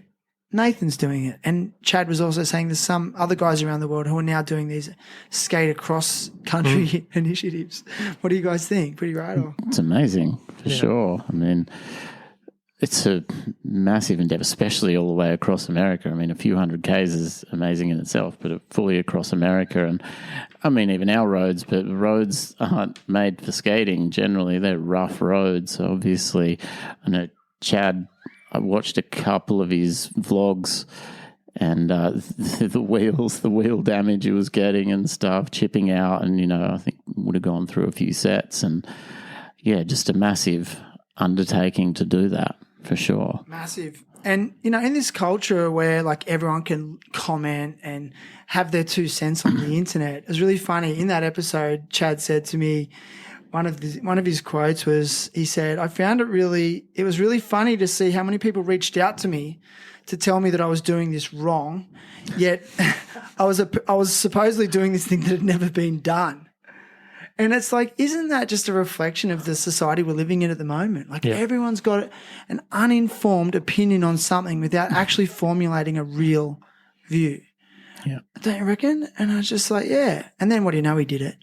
Nathan's doing it. And Chad was also saying there's some other guys around the world who are now doing these skate across country initiatives. What do you guys think? Pretty right? Or? It's amazing, for sure. I mean, it's a massive endeavor, especially all the way across America. I mean, a few hundred Ks is amazing in itself, but fully across America. And I mean, even our roads, but roads aren't made for skating generally. They're rough roads. So obviously, I know Chad, I watched a couple of his vlogs and the wheel damage he was getting and stuff, chipping out. And, you know, I think would have gone through a few sets. And, yeah, just a massive undertaking to do that. For sure. Massive. And, you know, in this culture where, like, everyone can comment and have their 2 cents on the internet, it was really funny. In that episode, Chad said to me, one of his quotes was, he said, I found it was really funny to see how many people reached out to me to tell me that I was doing this wrong, yet I was supposedly doing this thing that had never been done. And it's like, isn't that just a reflection of the society we're living in at the moment? Like everyone's got an uninformed opinion on something without actually formulating a real view. Yeah. Don't you reckon? And I was just like, yeah. And then what do you know? He did it.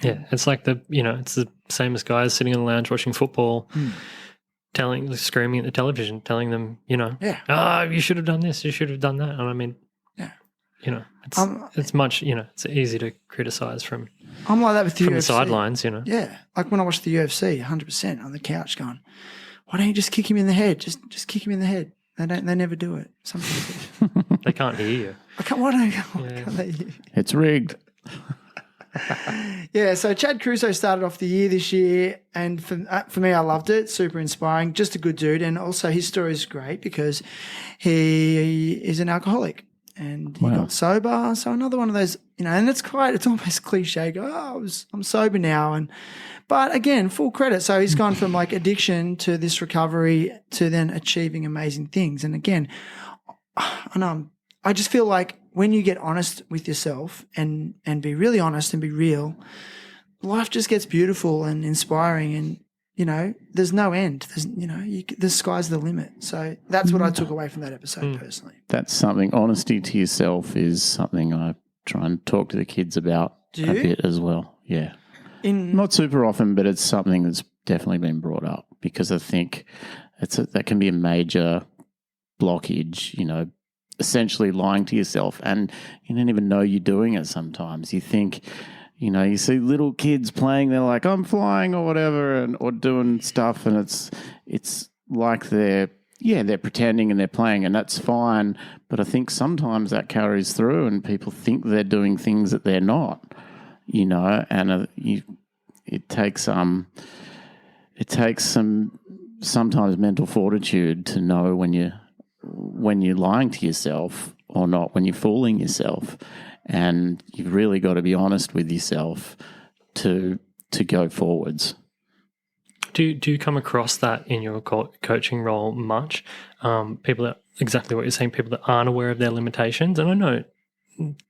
Yeah. It's like it's the same as guys sitting in the lounge watching football, screaming at the television, telling them, you should have done this, you should have done that. And I mean, it's much, it's easy to criticize from I'm like that with the UFC. The sidelines, Yeah. Like when I watch the UFC, 100% on the couch going, why don't you just kick him in the head? Just kick him in the head. They never do it. Some people do. They can't hear you. Why can't they hear you? It's rigged. Yeah, so Chad Caruso started off the year this year, and for me, I loved it. Super inspiring. Just a good dude. And also his story is great because he is an alcoholic. And he got sober. So another one of those, and it's almost cliche. I'm sober now. But again, full credit. So he's gone from like addiction to this recovery to then achieving amazing things. And again, I just feel like when you get honest with yourself and be really honest and be real, life just gets beautiful and inspiring. And, there's no end. The sky's the limit. So that's what I took away from that episode personally. That's something, honesty to yourself is something I try and talk to the kids about a bit as well. Yeah. Not super often, but it's something that's definitely been brought up because I think that can be a major blockage, essentially lying to yourself, and you don't even know you're doing it sometimes. You think, you see little kids playing, they're like, I'm flying or whatever, or doing stuff, and it's like they're pretending and they're playing, and that's fine. But I think sometimes that carries through and people think they're doing things that they're not, and it takes some sometimes mental fortitude to know when you're lying to yourself or not, when you're fooling yourself. And you've really got to be honest with yourself to go forwards. Do you come across that in your coaching role much? People that, exactly what you're saying, people that aren't aware of their limitations. And I know,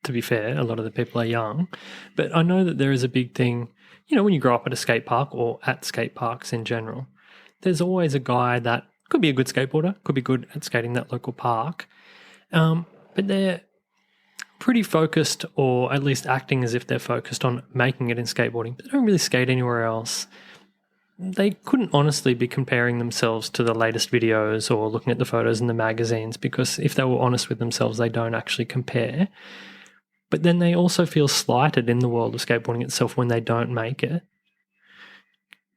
to be fair, a lot of the people are young, but I know that there is a big thing, when you grow up at a skate park or at skate parks in general, there's always a guy that could be a good skateboarder, could be good at skating that local park, but they're pretty focused, or at least acting as if they're focused on making it in skateboarding, but they don't really skate anywhere else. They couldn't honestly be comparing themselves to the latest videos or looking at the photos in the magazines, because if they were honest with themselves, they don't actually compare. But then they also feel slighted in the world of skateboarding itself when they don't make it.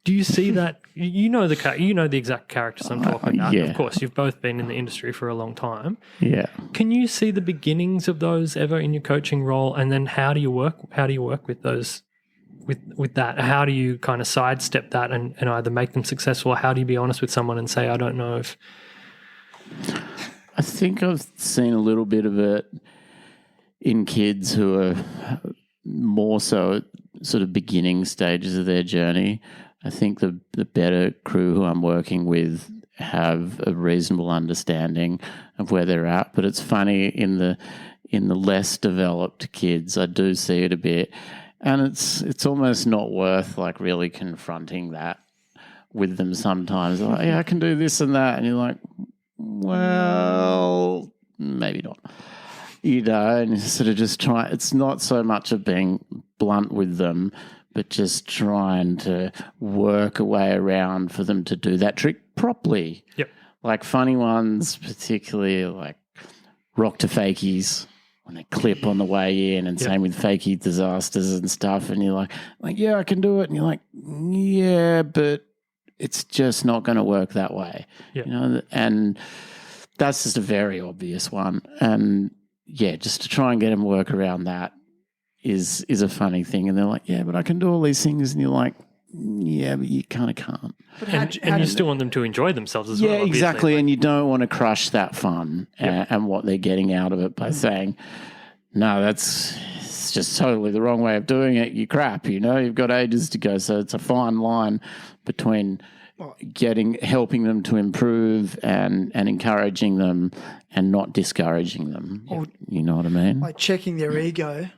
Do you see that? You know the exact characters I'm talking about. Yeah. Of course, you've both been in the industry for a long time. Yeah. Can you see the beginnings of those ever in your coaching role? And then how do you work with those, with that? How do you kind of sidestep that and either make them successful, or how do you be honest with someone and say, I don't know if... I think I've seen a little bit of it in kids who are more so at sort of beginning stages of their journey. I think the better crew who I'm working with have a reasonable understanding of where they're at. But it's funny, in the less developed kids, I do see it a bit, and it's almost not worth like really confronting that with them sometimes. Like, yeah, I can do this and that, and you're like, well, maybe not. You know, and sort of just try. It's not so much of being blunt with them, but just trying to work a way around for them to do that trick properly. Yep. Like funny ones, particularly like rock to fakies when they clip on the way in, and same with fakie disasters and stuff. And you're like, yeah, I can do it. And you're like, yeah, but it's just not going to work that way. Yep. You know, and that's just a very obvious one. And yeah, just to try and get them to work around that is a funny thing. And they're like, yeah, but I can do all these things. And you're like, yeah, but you kind of can't. And you still want them to enjoy themselves as well. Yeah, obviously. exactly. And you don't want to crush that fun and what they're getting out of it by saying, no, it's just totally the wrong way of doing it. You crap, you know, you've got ages to go. So it's a fine line between helping them to improve and encouraging them and not discouraging them. Or, you know what I mean? Like checking their ego.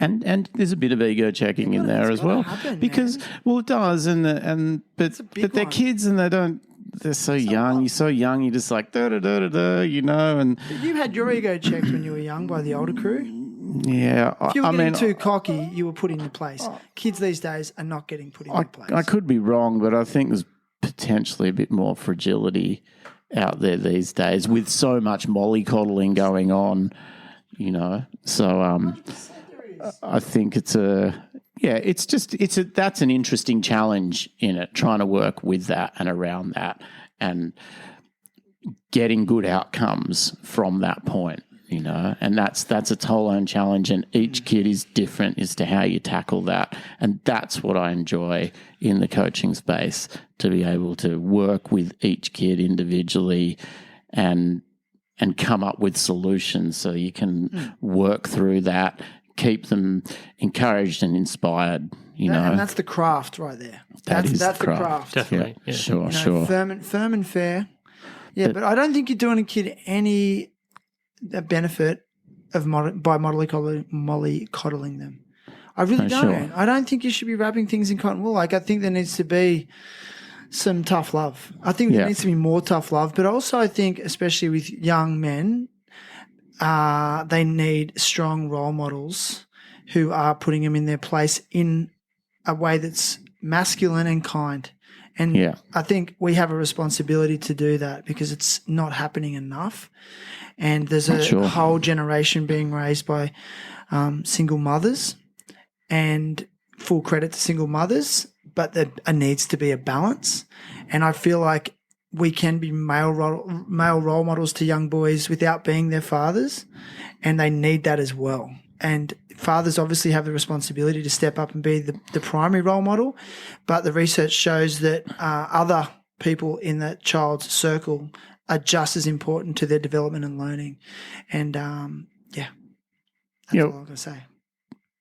And there's a bit of ego checking in there as well, happen, because it does, but they're kids and they're so young. You're so young, you're just like da da da da da, you know. And you had your ego checked when you were young by the older crew. Yeah, if you were getting too cocky, you were put in your place. Kids these days are not getting put in their place. I could be wrong, but I think there's potentially a bit more fragility out there these days with so much mollycoddling going on, you know. So I think that's an interesting challenge in it, trying to work with that and around that and getting good outcomes from that point, you know. And that's its whole own challenge, and each kid is different as to how you tackle that. And that's what I enjoy in the coaching space, to be able to work with each kid individually and come up with solutions so you can work through that, keep them encouraged and inspired, you know. And that's the craft right there. That's the craft. Definitely. Yeah. Sure, sure. Firm and fair. Yeah, but I don't think you're doing a kid any benefit of by mollycoddling them. I really don't. Sure. I don't think you should be wrapping things in cotton wool. Like, I think there needs to be some tough love. I think there needs to be more tough love. But also I think, especially with young men, they need strong role models who are putting them in their place in a way that's masculine and kind. And I think we have a responsibility to do that, because it's not happening enough. And there's a whole generation being raised by single mothers, and full credit to single mothers, but there needs to be a balance. And I feel like we can be male role models to young boys without being their fathers, and they need that as well. And fathers obviously have the responsibility to step up and be the primary role model, but the research shows that other people in that child's circle are just as important to their development and learning. And that's all I'm going to say.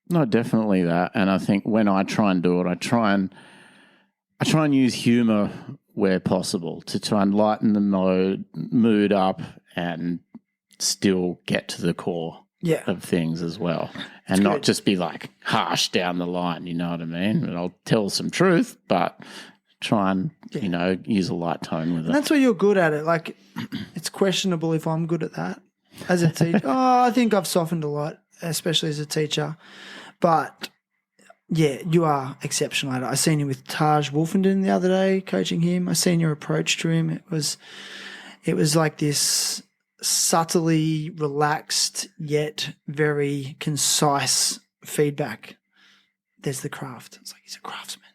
No, definitely that. And I think when I try and do it, I try and use humour where possible to try and lighten the mood up and still get to the core of things as well. And not just be like harsh down the line, you know what I mean? And I'll tell some truth, but try and, you know, use a light tone with it. And that's where you're good at it. Like, it's questionable if I'm good at that as a teacher. I think I've softened a lot especially as a teacher. But yeah, you are exceptional at it. I seen you with Taj Wolfenden the other day, coaching him. I seen your approach to him. It was like this subtly relaxed yet very concise feedback. There's the craft. It's like he's a craftsman.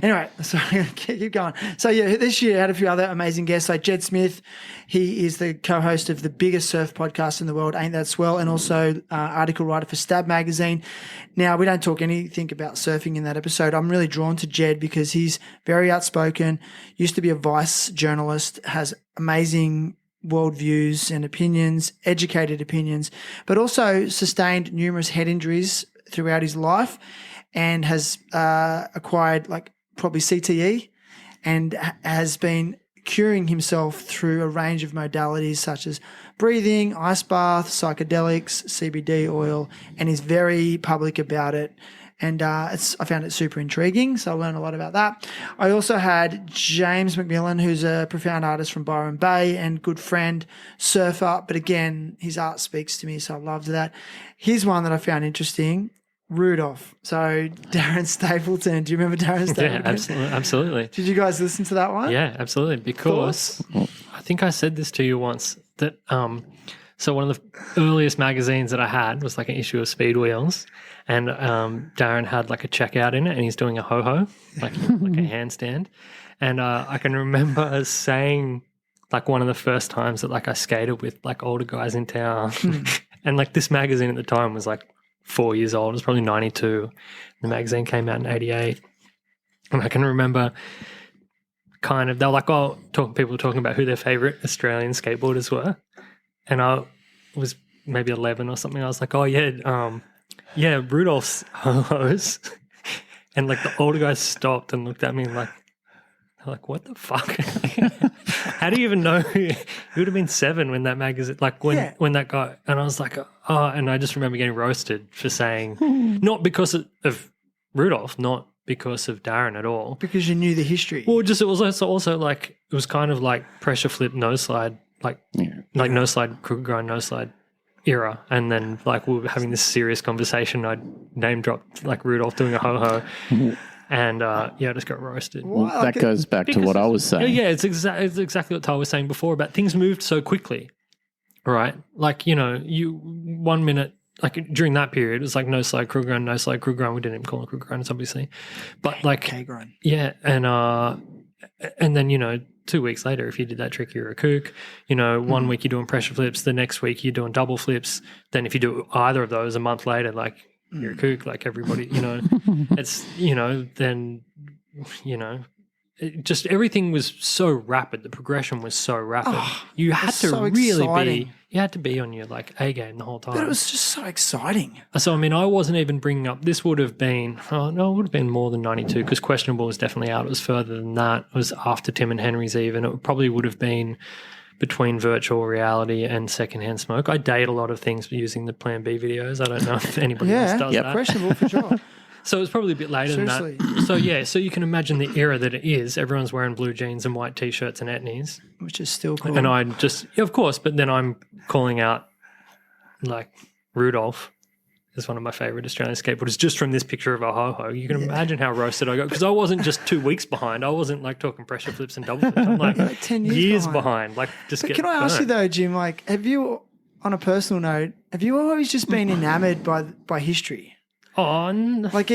Anyway, sorry, keep going. So yeah, this year I had a few other amazing guests like Jed Smith. He is the co-host of the biggest surf podcast in the world, Ain't That Swell, and also article writer for Stab magazine. Now, we don't talk anything about surfing in that episode. I'm really drawn to Jed because he's very outspoken, used to be a Vice journalist, has amazing worldviews and opinions, educated opinions, but also sustained numerous head injuries throughout his life, and has acquired like probably CTE, and has been curing himself through a range of modalities such as breathing, ice bath, psychedelics, CBD oil, and is very public about it. And I found it super intriguing, so I learned a lot about that. I also had James McMillan, who's a profound artist from Byron Bay and good friend, surfer, but again, his art speaks to me, so I loved that. Here's one that I found interesting. Rudolph. So Darren Stapleton. Do you remember Darren Stapleton? Yeah, absolutely. Did you guys listen to that one? Yeah, absolutely. Because I think I said this to you once that so one of the earliest magazines that I had was like an issue of Speed Wheels, and Darren had like a checkout in it, and he's doing a ho-ho, like a handstand. And I can remember saying like one of the first times that like I skated with like older guys in town, and like this magazine at the time was like 4 years old. It was probably 92. The magazine came out in 88. And I can remember kind of, they were like, people were talking about who their favourite Australian skateboarders were. And I was maybe 11 or something. I was like, Rudolph's ho-hos. And like the older guys stopped and looked at me and like, what the fuck? How do you even know? He would have been 7 when that magazine, like when that guy, and I was like, and I just remember getting roasted for saying, not because of Rudolph, not because of Darren at all. Because you knew the history. Well, just it was also like, it was kind of like pressure flip, no slide, like no slide, crooked grind, no slide era. And then like we were having this serious conversation. I name dropped like Rudolph doing a ho-ho. And I just got roasted. Well, that goes back to what I was saying. Yeah, it's exactly what Ty was saying before about things moved so quickly, right? Like, you 1 minute, like during that period, it was like no slide, crooked grind, no slide, crooked grind. We didn't even call it crooked grind, obviously. But like, K-grind. Yeah, and then, 2 weeks later, if you did that trick, you're a kook. 1 week you're doing pressure flips, the next week you're doing double flips. Then if you do either of those a month later, like, you're a kook, like everybody, it's, then, just everything was so rapid. The progression was so rapid. You had to really be on your like A game the whole time. But it was just so exciting. So, I mean, I wasn't even bringing up, this would have been, it would have been more than 92 because Questionable was definitely out. It was further than that. It was after Tim and Henry's Eve, and it probably would have been between virtual reality and secondhand smoke. I date a lot of things using the Plan B videos. I don't know if anybody else does that. Questionable for sure. So it was probably a bit later than that. So you can imagine the era that it is. Everyone's wearing blue jeans and white T-shirts and etnies. Which is still cool. And I just, of course, but then I'm calling out like Rudolph is one of my favourite Australian skateboarders just from this picture of a ho-ho. You can imagine how roasted I got because I wasn't just 2 weeks behind. I wasn't like talking pressure flips and double flips. I'm like 10 years behind. Like just but get can I ask you burnt. though, Jim, like have you, on a personal note, have you always just been enamoured by history? Like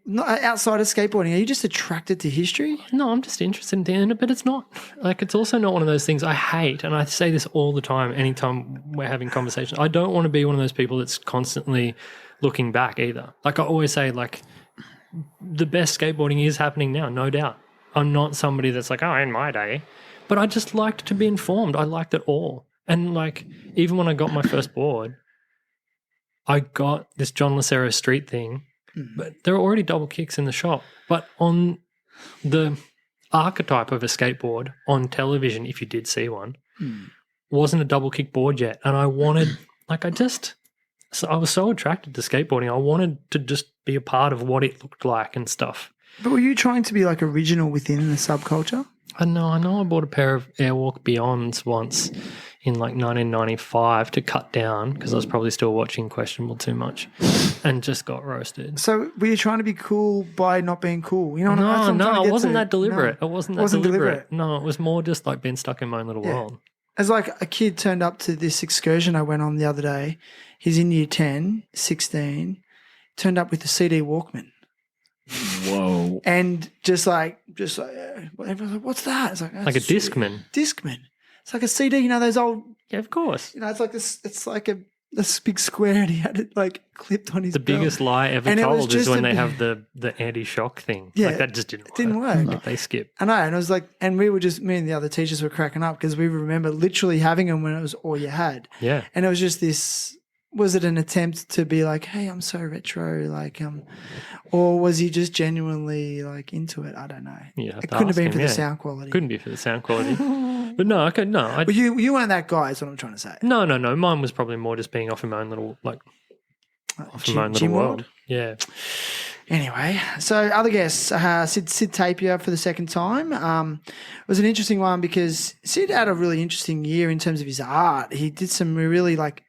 not outside of skateboarding, are you just attracted to history? No, I'm just interested in it, but it's not like it's also not one of those things I hate. And I say this all the time, anytime we're having conversations. I don't want to be one of those people that's constantly looking back either. Like I always say, like the best skateboarding is happening now, no doubt. I'm not somebody that's like, in my day, but I just liked to be informed. I liked it all, and like even when I got my first board. I got this John Lucero street thing, but there are already double kicks in the shop. But on the archetype of a skateboard on television, if you did see one, wasn't a double kick board yet. And I wanted, I was so attracted to skateboarding. I wanted to just be a part of what it looked like and stuff. But were you trying to be like original within the subculture? I know I bought a pair of Airwalk Beyonds once in like 1995 to cut down because I was probably still watching Questionable too much and just got roasted. So were you trying to be cool by not being cool? You know what I mean? No, it wasn't that deliberate. No. It wasn't that deliberate. No, it was more just like being stuck in my own little world. As like a kid turned up to this excursion I went on the other day. He's in year 10, 16, turned up with a CD Walkman. Whoa. And just like everyone's like, what's that? It's like a Discman. Discman. It's like a CD, you know, those old, Yeah, of course. you know, it's like this big square, and he had it like clipped on his The belt. biggest lie ever And it was told is just when a they big- have the anti-shock thing. Yeah, Like that just didn't work. it didn't work. Like they skip. I know, and it was like, and we were just, me and the other teachers were cracking up because we remember literally having them when it was all you had. Yeah. And it was just this, was it an attempt to be like, hey, I'm so retro, like, or was he just genuinely like into it? I don't know. You have It to couldn't have ask been him, for the yeah. sound quality. Couldn't be for the sound quality. But no, I could no. But you weren't that guy, is what I'm trying to say. No. Mine was probably more just being off in my own little off in my own little Gym world. world? Yeah. Anyway, so other guests, Sid Tapia for the second time. It was an interesting one because Sid had a really interesting year in terms of his art. He did some really like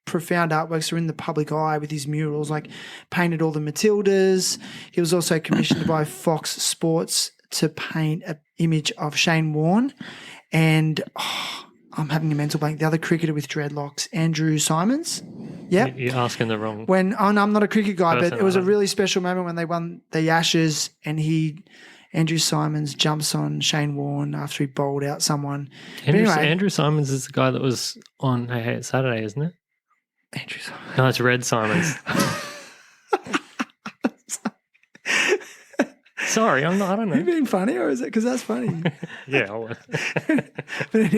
profound artworks that are in the public eye with his murals, like painted all the Matildas. He was also commissioned by Fox Sports to paint an image of Shane Warne and I'm having a mental blank. The other cricketer with dreadlocks, Andrew Simons. Yep. You're asking the wrong. I'm not a cricket guy, but person, it was a right? really special moment when they won the Ashes and Andrew Simons jumps on Shane Warne after he bowled out someone. But anyway, Andrew Simons is the guy that was on Hey It's Saturday, isn't it? Andrew Simons. No, it's Red Simons. Sorry, I don't Are you know. being funny or is it because that's funny? Yeah, I was. But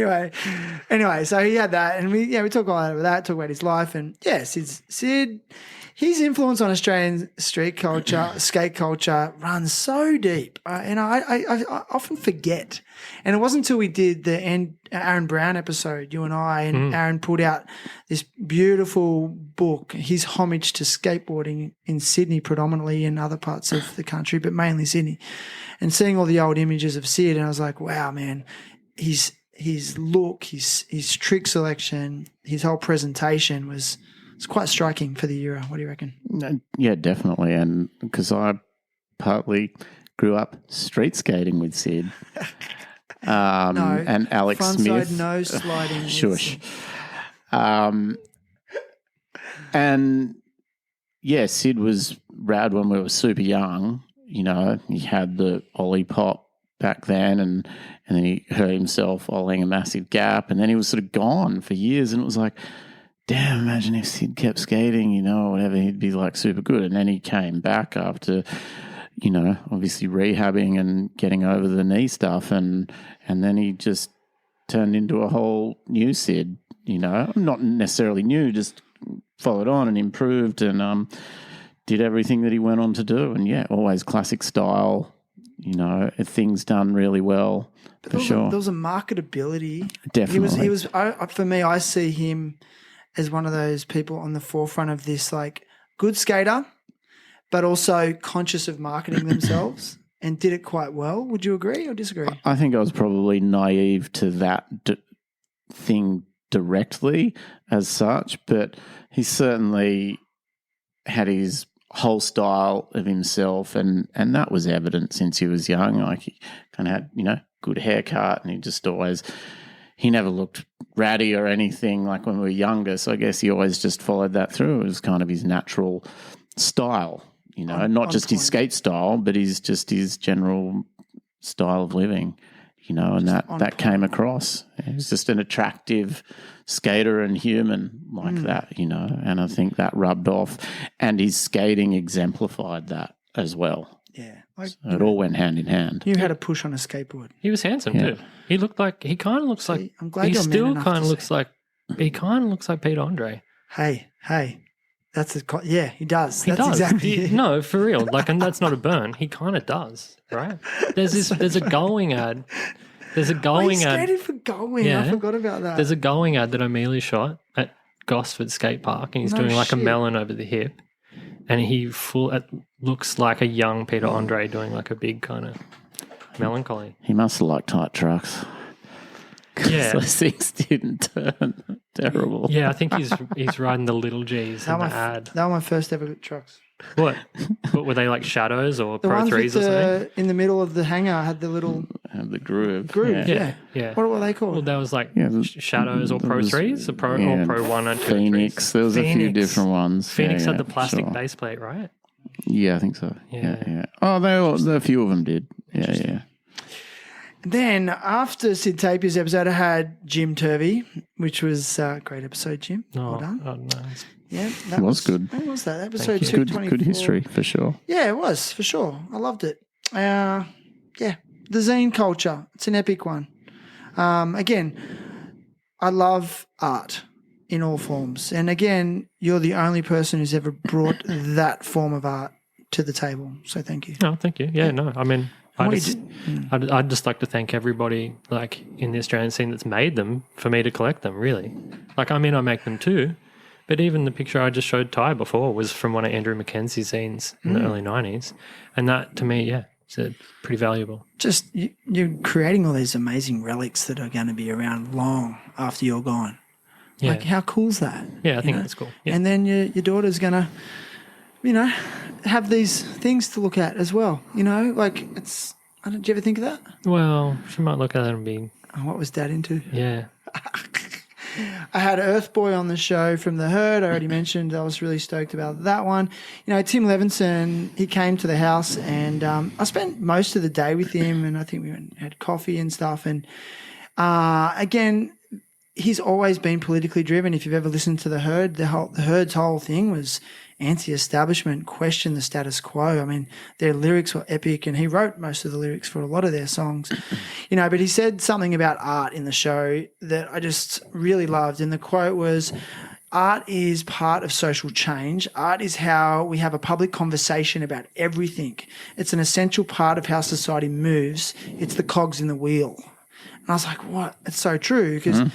anyway, so he had that, and we talk all about that, talk about his life, and Sid, his influence on Australian street culture, skate culture, runs so deep, and I often forget. And it wasn't until we did the Aaron Brown episode, you and I, and Aaron put out this beautiful book, his homage to skateboarding in Sydney, predominantly in other parts of the country, but mainly Sydney, and seeing all the old images of Sid, and I was like, wow, man, his look, his trick selection, his whole presentation was quite striking for the era. What do you reckon? Yeah, definitely. And because I partly grew up street skating with Sid. No, and Alex front Smith. side nose sliding. Shush. And yeah, Sid was rad when we were super young. You know, he had the ollie pop back then, and then he hurt himself ollieing a massive gap, and then he was sort of gone for years, and it was like, damn, imagine if Sid kept skating, you know, or whatever, he'd be like super good. And then he came back after, you know, obviously rehabbing and getting over the knee stuff, and then he just turned into a whole new Sid, you know, not necessarily new, just followed on and improved and did everything that he went on to do. And yeah, always classic style, you know, things done really well, for sure. There was a marketability. Definitely. He was. For me, I see him as one of those people on the forefront of this, like, good skater, but also conscious of marketing themselves, and did it quite well. Would you agree or disagree? I think I was probably naive to that thing directly as such, but he certainly had his whole style of himself, and that was evident since he was young. Like, he kind of had, you know, good haircut, and he just always, he never looked ratty or anything like when we were younger, so I guess he always just followed that through. It was kind of his natural style, you know, not just his skate style, but his general style of living, you know, and that came across. He was just an attractive skater and human like that, you know, and I think that rubbed off, and his skating exemplified that as well. Yeah. So it all went hand in hand. You had a push on a skateboard. He was handsome too. He kind of looks like. I'm glad he you're man still enough kind to of looks say. like. He kind of looks like Peter Andre. Hey, that's yeah, he does. He That's does. exactly it. No, for real. Like, and that's not a burn. He kind of does, right? There's a going ad. There's a Oh, going he ad. skated for going. Yeah. I forgot about that. There's a going ad that Amelia shot at Gosford Skate Park, and he's No doing like a shit. melon over the hip, and it looks like a young Peter Andre doing like a big kind of melancholy. He must have liked tight trucks. Yeah. Those things didn't turn terrible. Yeah, I think he's riding the little G's in the That ad. were my first ever trucks. What were they like shadows or The Pro ones 3s with or something? in the middle of the hangar had the little Have the groove. groove. Yeah. Yeah. What were they called? Well, that was like Yeah, shadows or Pro 3s or Pro, Yeah, or Pro 1 and 2 Phoenix. There was a few Phoenix. different ones. Phoenix Yeah, had the plastic sure. base plate, right? Yeah, I think so. Yeah. Yeah. Oh, a few of them did. Yeah. Then after Sid Tapier's episode, I had Jim Turvey, which was a great episode, Jim. Well done. Oh, no. Yeah, It was good. When was that? Episode you. Good 224. history for sure. Yeah, it was, for sure. I loved it. Yeah, the zine culture. It's an epic one. Again, I love art in all forms. And again, you're the only person who's ever brought that form of art to the table. So thank you. No, thank you. Yeah, no, I mean, What I'd just like to thank everybody like in the Australian scene that's made them for me to collect them, really. Like, I mean, I make them too, but even the picture I just showed Ty before was from one of Andrew Mackenzie's zines in the early 90s. And that, to me, it's pretty valuable. Just you're creating all these amazing relics that are going to be around long after you're gone. Yeah. Like, how cool's that? Yeah, I think that's cool. Yeah. And then your daughter's going to, have these things to look at as well. Like it's, did you ever think of that? Well, she might look at it and be, Oh, what was Dad into? yeah. I had Earth Boy on the show from The Herd. I already mentioned I was really stoked about that one. Tim Levinson, he came to the house and I spent most of the day with him and I think we went and had coffee and stuff. And again, he's always been politically driven. If you've ever listened to The Herd, the Herd's whole thing was anti-establishment, question the status quo. I mean, their lyrics were epic and he wrote most of the lyrics for a lot of their songs. But he said something about art in the show that I just really loved. And the quote was, art is part of social change. Art is how we have a public conversation about everything. It's an essential part of how society moves. It's the cogs in the wheel. And I was like, what? It's so true because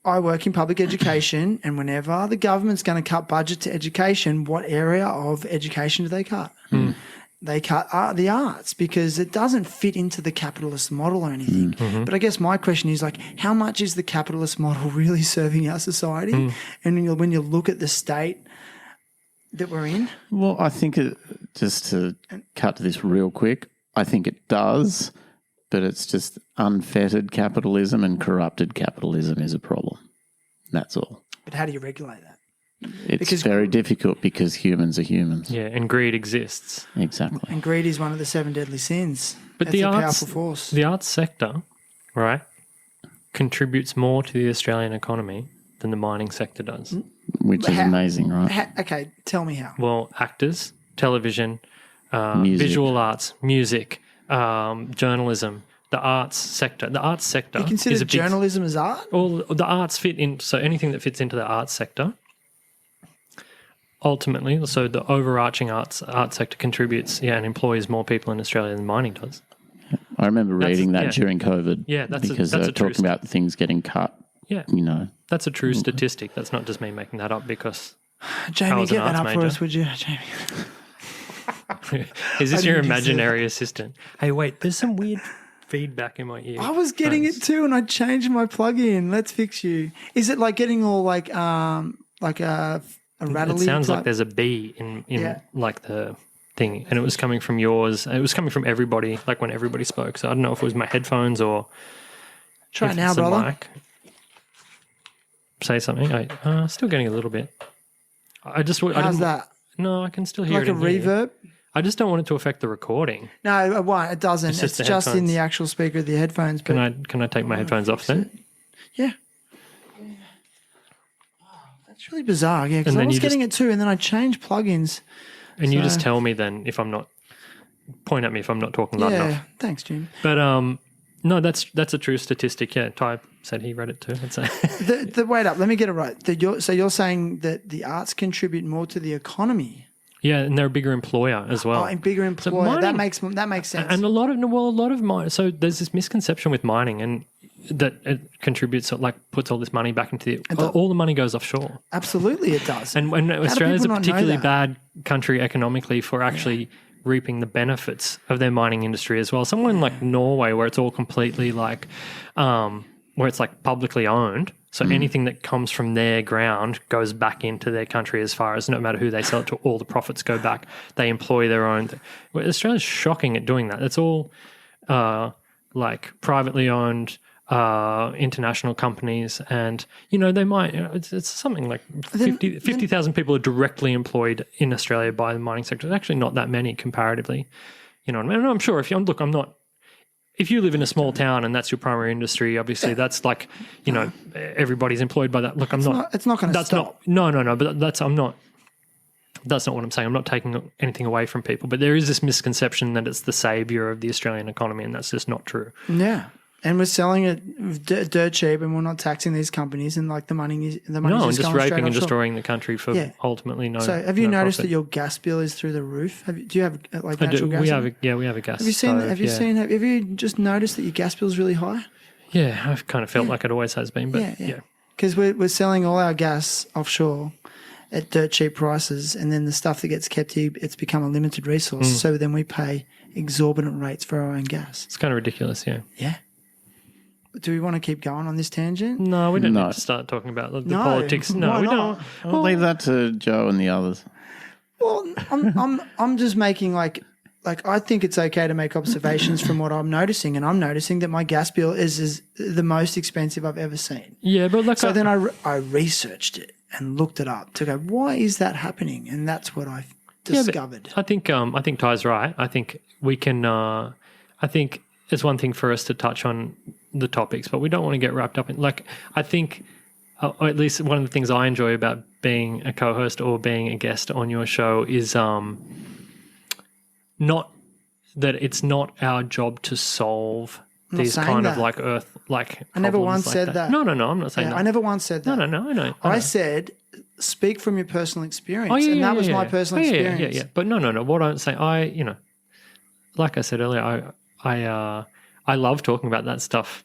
I work in public education, and whenever the government's going to cut budget to education, what area of education do they cut? They cut the arts because it doesn't fit into the capitalist model or anything. But I guess my question is like, how much is the capitalist model really serving our society? And when you look at the state that we're in? Well, I think just to cut to this real quick, I think it does, but it's just unfettered capitalism and corrupted capitalism is a problem. That's all. But how do you regulate that? It's very difficult because humans are humans. Yeah, and greed exists. Exactly. And greed is one of the 7 deadly sins. But That's the a arts, powerful force. The arts sector, right, contributes more to the Australian economy than the mining sector does. Which is amazing, right? Okay, tell me how. Well, actors, television, Music. visual arts, music, journalism, the arts sector. The arts sector You consider is a big, journalism as art? all the arts fit in. So anything that fits into the arts sector, ultimately, so the overarching arts sector contributes, and employs more people in Australia than mining does. I remember reading that yeah. during COVID. Yeah, because that's they're a true talking about things getting cut. Yeah, that's a true statistic. That's not just me making that up because. Jamie, was an get that arts up for major. us, would you? Jamie. Is this I your didn't just say imaginary assistant? Hey, wait, there's some weird feedback in my ear. I was getting it too, and I changed my plug-in. Let's fix you. Is it like getting all like a rattly? It sounds type? like there's a bee in Yeah. like the thing, and it was coming from yours. It was coming from everybody, like when everybody spoke. So I don't know if it was my headphones or Try if it now, it's the brother. mic. Say something. Still getting a little bit. I How's didn't, that? No, I can still hear Like it. a in here. reverb? I just don't want it to affect the recording. No, it won't. It doesn't. It's It's just just, the in the headphones. actual speaker of the headphones. But Can I take my headphones off then? yeah. That's really bizarre. Yeah, because And I then was you getting it too, and then I changed plugins. And you So- just tell me then if I'm not. Point at me if I'm not talking loud Yeah. enough. Thanks, Jim. But no, that's a true statistic. Yeah, Ty said he read it too. It's Wait up. Let me get it right. So you're saying that the arts contribute more to the economy? yeah, and they're a bigger employer as well. Oh, and bigger So employer. that mining- makes sense. And a lot of mine. So there's this misconception with mining, and that it contributes, like puts all this money back into all the money goes offshore. Absolutely, it does. And when do Australia's a people not know particularly that? bad country economically for actually reaping the benefits of their mining industry as well. Somewhere like Norway, where it's all completely like where it's like publicly owned. So anything that comes from their ground goes back into their country as far as no matter who they sell it to, all the profits go back. They employ their own. Well, Australia's shocking at doing that. It's all like privately owned international companies, and they might. It's something like 50,000 people are directly employed in Australia by the mining sector. It's actually not that many comparatively. You know what I mean? And I'm sure I'm not. If you live in a small town and that's your primary industry, obviously that's like, everybody's employed by that. Look, it's not going to stop. No. But that's not what I'm saying. I'm not taking anything away from people. But there is this misconception that it's the savior of the Australian economy, and that's just not true. Yeah. And we're selling it dirt cheap, and we're not taxing these companies, and like the money is and just raping and destroying the country for ultimately no. So have you noticed that your gas bill is through the roof? Do you have like natural gas? We have a gas. Have you seen? Have you just noticed that your gas bill is really high? Yeah, I've kind of felt like it always has been, but yeah. Because we're selling all our gas offshore at dirt cheap prices, and then the stuff that gets kept here, it's become a limited resource. So then we pay exorbitant rates for our own gas. It's kind of ridiculous, yeah. Yeah. Do we want to keep going on this tangent? No, we don't need to start talking about the politics. No, we don't. We'll leave that to Joe and the others. Well, I'm just making like I think it's okay to make observations from what I'm noticing, and I'm noticing that my gas bill is the most expensive I've ever seen. Yeah, but so then I researched it and looked it up to go, why is that happening? And that's what I discovered. I think Ty's right. I think we can. I think it's one thing for us to touch on the topics, but we don't want to get wrapped up in I think or at least one of the things I enjoy about being a co-host or being a guest on your show is not that it's not our job to solve these kind of like earth like I never once said that. No, I'm not saying that. I never once said that. No, I know. I said speak from your personal experience, and that was my personal experience. Yeah. But no. What I'm saying, like I said earlier, I love talking about that stuff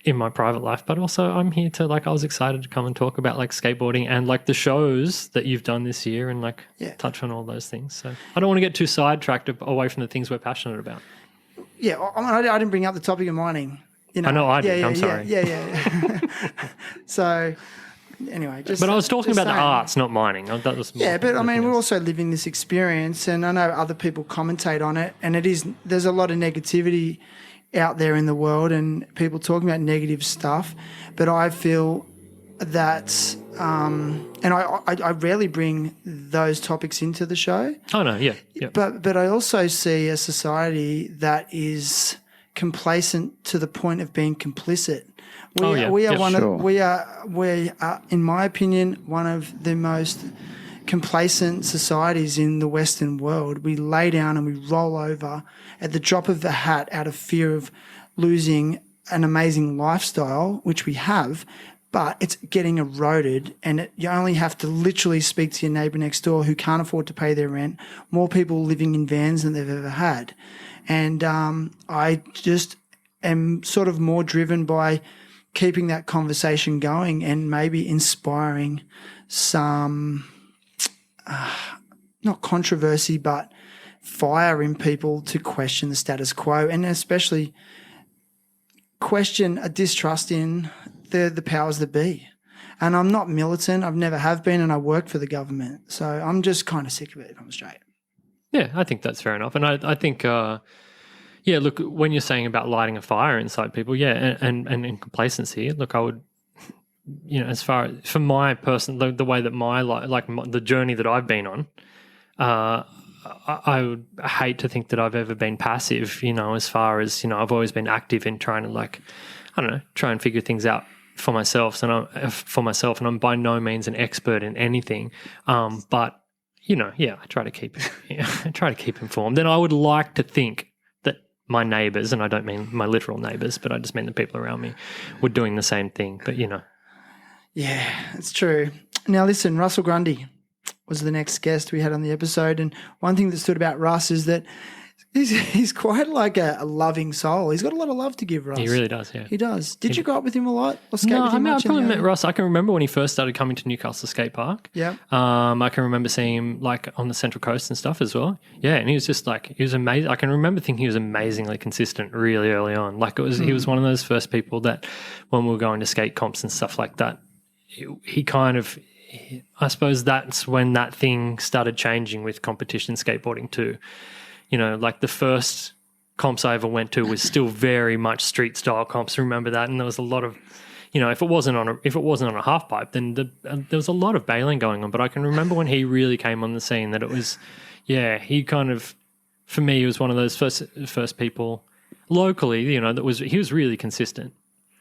in my private life, but also I'm here to I was excited to come and talk about skateboarding and the shows that you've done this year and touch on all those things. So I don't want to get too sidetracked away from the things we're passionate about. Yeah, I didn't bring up the topic of mining. I know I did. I'm sorry. Yeah. So anyway, but I was talking about the arts, not mining. That was but I mean, we're also living this experience, and I know other people commentate on it, and there's a lot of negativity out there in the world, and people talking about negative stuff. But I feel that, and I rarely bring those topics into the show. Oh no, yeah. But I also see a society that is complacent to the point of being complicit. We are, in my opinion, one of the most complacent societies in the Western world. We lay down and we roll over at the drop of a hat out of fear of losing an amazing lifestyle, which we have, but it's getting eroded, and you only have to literally speak to your neighbour next door who can't afford to pay their rent, more people living in vans than they've ever had. And I just am sort of more driven by keeping that conversation going and maybe inspiring some, not controversy, but fire in people to question the status quo, and especially question a distrust in the powers that be. And I'm not militant. I've never have been, and I work for the government. So I'm just kind of sick of it, if I'm straight. Yeah, I think that's fair enough. And I think, look, when you're saying about lighting a fire inside people, and in complacency, look, I would, as far as for my person, the way that the journey that I've been on, I would hate to think that I've ever been passive, as far as, I've always been active in trying to try and figure things out for myself. And I'm by no means an expert in anything. But, I try to keep informed. And I would like to think that my neighbours, and I don't mean my literal neighbours, but I just mean the people around me, were doing the same thing. But, Yeah, it's true. Now listen, Russell Grundy was the next guest we had on the episode, and one thing that stood about Russ is that He's quite like a loving soul. He's got a lot of love to give, Ross. He really does, yeah. He does. Did you go up with him a lot or skate No, with I him mean, I much? probably met Ross. I can remember when he first started coming to Newcastle Skate Park. Yeah. I can remember seeing him like on the Central Coast and stuff as well. Yeah, and he was just like, he was amazing. I can remember thinking he was amazingly consistent really early on. Like he was one of those first people that when we were going to skate comps and stuff like that, he kind of, I suppose that's when that thing started changing with competition skateboarding too. You know, like the first comps I ever went to was still very much street style comps. Remember that? And there was a lot of, you know, if it wasn't on a half pipe, then there was a lot of bailing going on. But I can remember when he really came on the scene that it was, yeah, he kind of, for me, he was one of those first people locally, you know, he was really consistent.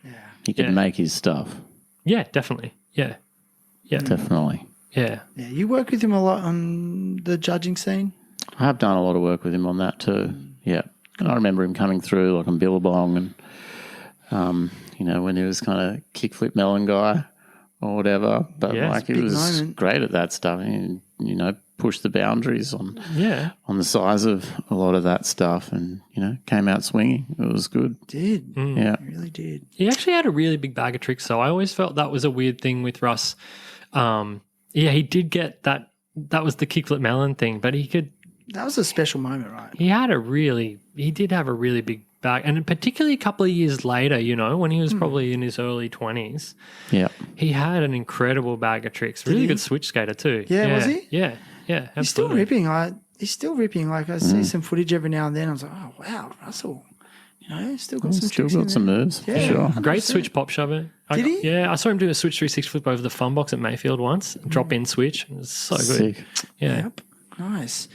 Yeah. He could make his stuff. Yeah, definitely. Yeah. Yeah. Definitely. Yeah. Yeah. You work with him a lot on the judging scene? I have done a lot of work with him on that too. Yeah. And I remember him coming through like on Billabong and, you know, when he was kind of kickflip melon guy or whatever. But Yeah, like he big was moment. great at that stuff. And, you know, pushed the boundaries on the size of a lot of that stuff and, you know, came out swinging. It was good. Did. Yeah. He really did. He actually had a really big bag of tricks, so I always felt that was a weird thing with Russ. He did get that. That was the kickflip melon thing, but That was a special moment, right? he did have a really big bag, and particularly a couple of years later, you know, when he was probably in his early 20s, Yeah. he had an incredible bag of tricks. Really good switch skater too. Yeah, was he? Yeah, He's still absolutely. ripping. He's still ripping. Like I see some footage every now and then. I was like, oh wow, Russell. You know, still got some Still tricks got in some there. moves, for Yeah. sure. Great switch pop shover. Did he? Yeah, I saw him do a switch 360 flip over the fun box at Mayfield once. Drop in switch. It was so good. Sick. Yeah. Yep. Nice.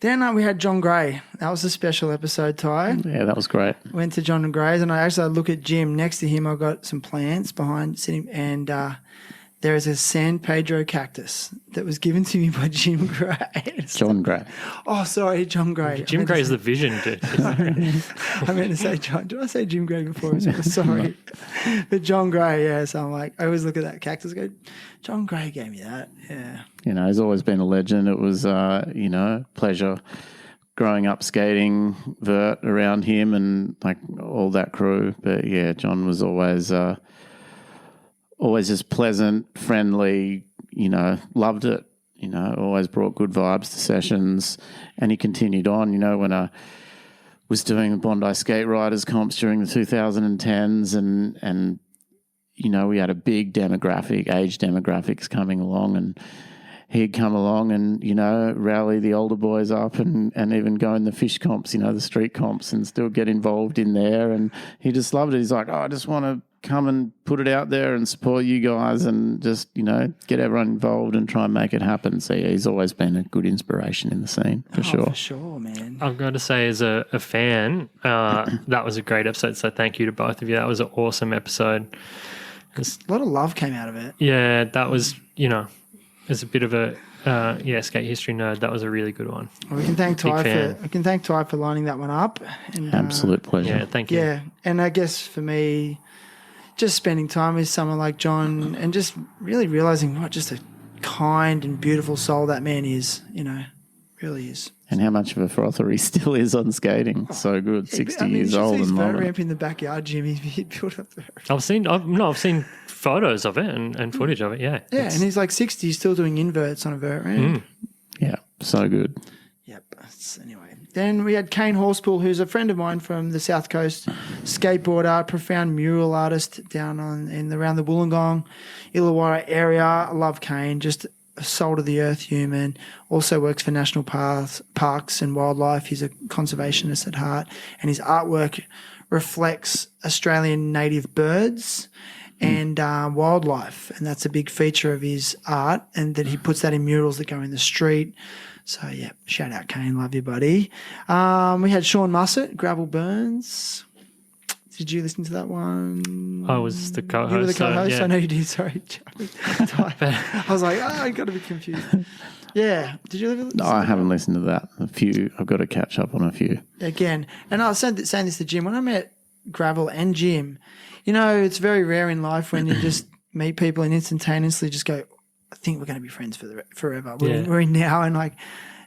Then we had John Gray. That was a special episode, Ty. Yeah, that was great. Went to John and Gray's, and I look at Jim. Next to him, I got some plants behind sitting, and there is a San Pedro cactus that was given to me by Jim Gray. John Gray. Oh, sorry, John Gray. Jim Gray's the vision, dude. I meant to say John. Did I say Jim Gray before? Sorry. But John Gray, yeah. So I'm like, I always look at that cactus and go, John Gray gave me that. Yeah. You know, he's always been a legend. It was, you know, pleasure growing up skating vert around him and like all that crew. But yeah, John was always just pleasant, friendly, you know, loved it, you know, always brought good vibes to sessions. And he continued on, you know, when I was doing the Bondi Skate Riders comps during the 2010s and you know, we had a big age demographics coming along, and he'd come along and, you know, rally the older boys up and even go in the fish comps, you know, the street comps, and still get involved in there. And he just loved it. He's like, oh, I just want to come and put it out there and support you guys and just, you know, get everyone involved and try and make it happen. So yeah, he's always been a good inspiration in the scene, for sure. For sure, man. I've got to say, as a fan, that was a great episode. So thank you to both of you. That was an awesome episode. A lot of love came out of it. Yeah, that was, you know, as a bit of a skate history nerd, that was a really good one. Well, we can thank Big Ty fan. for lining that one up. And, Absolute pleasure. Yeah, thank you. Yeah, and I guess for me, just spending time with someone like John and just really realizing what just a kind and beautiful soul that man is, you know, really is. And how much of a frother he still is on skating. So good, 60 years old He's and vert modern. ramp in the backyard, Jim. He built up there. I've seen photos of it and footage of it. Yeah, Yeah, and he's like 60, he's still doing inverts on a vert ramp. Yeah, so good. Yep. Anyway, then we had Kane Horspool, who's a friend of mine from the South Coast, skateboarder, profound mural artist down around the Wollongong, Illawarra area. I love Kane, just a soul to the earth human. Also works for national parks and wildlife. He's a conservationist at heart, and his artwork reflects Australian native birds and wildlife, and that's a big feature of his art, and that he puts that in murals that go in the street. So, yeah, shout out, Kane. Love you, buddy. We had Sean Mussett, Gravel Burns. Did you listen to that one? I was the co-host. You were the co-host? So, yeah. I know you did. Sorry. I was like, I got a bit confused. Yeah. Did you listen to No, that? I haven't listened to that. I've got to catch up on a few. Again. And I was saying this to Jim. When I met Gravel and Jim, you know, it's very rare in life when you just meet people and instantaneously just go, I think we're going to be friends forever. We're in now. And like,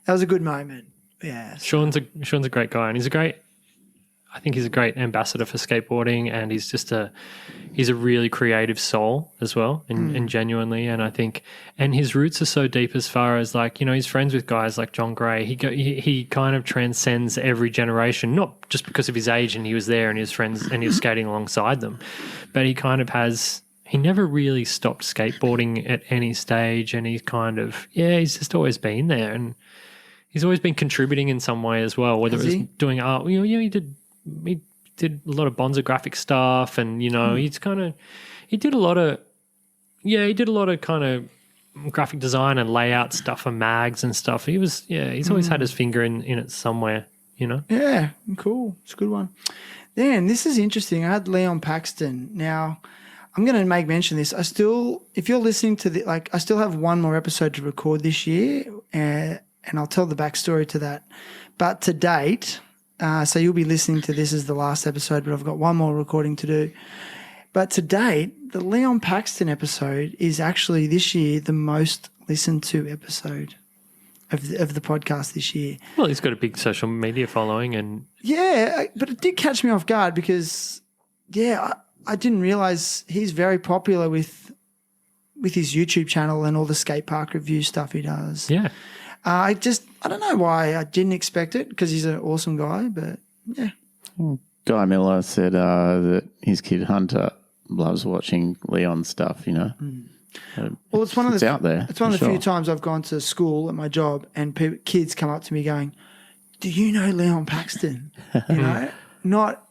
that was a good moment. Yeah. Sean's a great guy, and I think he's a great ambassador for skateboarding, and he's a really creative soul as well, and genuinely. And I think, and his roots are so deep as far as like, you know, he's friends with guys like John Gray. He kind of transcends every generation, not just because of his age and he was there and his friends and he was skating alongside them, but he kind of he never really stopped skateboarding at any stage, and he's he's just always been there, and he's always been contributing in some way as well, whether it was doing art. You know, he did a lot of Bonza graphic stuff, and you know, he did a lot of kind of graphic design and layout stuff for mags and stuff. He's always had his finger in it somewhere, you know. Yeah, cool. It's a good one. Then this is interesting. I had Leon Paxton. Now I'm going to make mention of this. If you're listening to I still have one more episode to record this year, and I'll tell the backstory to that. But to date, so you'll be listening to this as the last episode, but I've got one more recording to do. But to date, the Leon Paxton episode is actually this year the most listened to episode of the podcast this year. Well, he's got a big social media following, and yeah, but it did catch me off guard because, I didn't realize he's very popular with his YouTube channel and all the skate park review stuff he does. Yeah. I don't know why I didn't expect it, because he's an awesome guy, but yeah. Guy Miller said that his kid Hunter loves watching Leon stuff, you know. Well, it's out there. It's one of the few times I've gone to school at my job and kids come up to me going, "Do you know Leon Paxton?" You know, not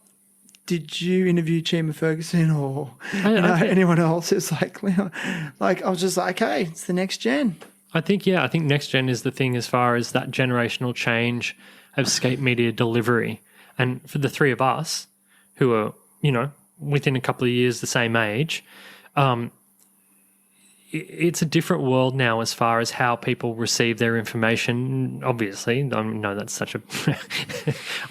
did you interview Chima Ferguson or anyone else? It's like Leon. Like I was just like, okay, it's the next gen. I think next gen is the thing as far as that generational change of skate media delivery. And for the three of us who are, you know, within a couple of years the same age, it's a different world now as far as how people receive their information. Obviously, I know that's such a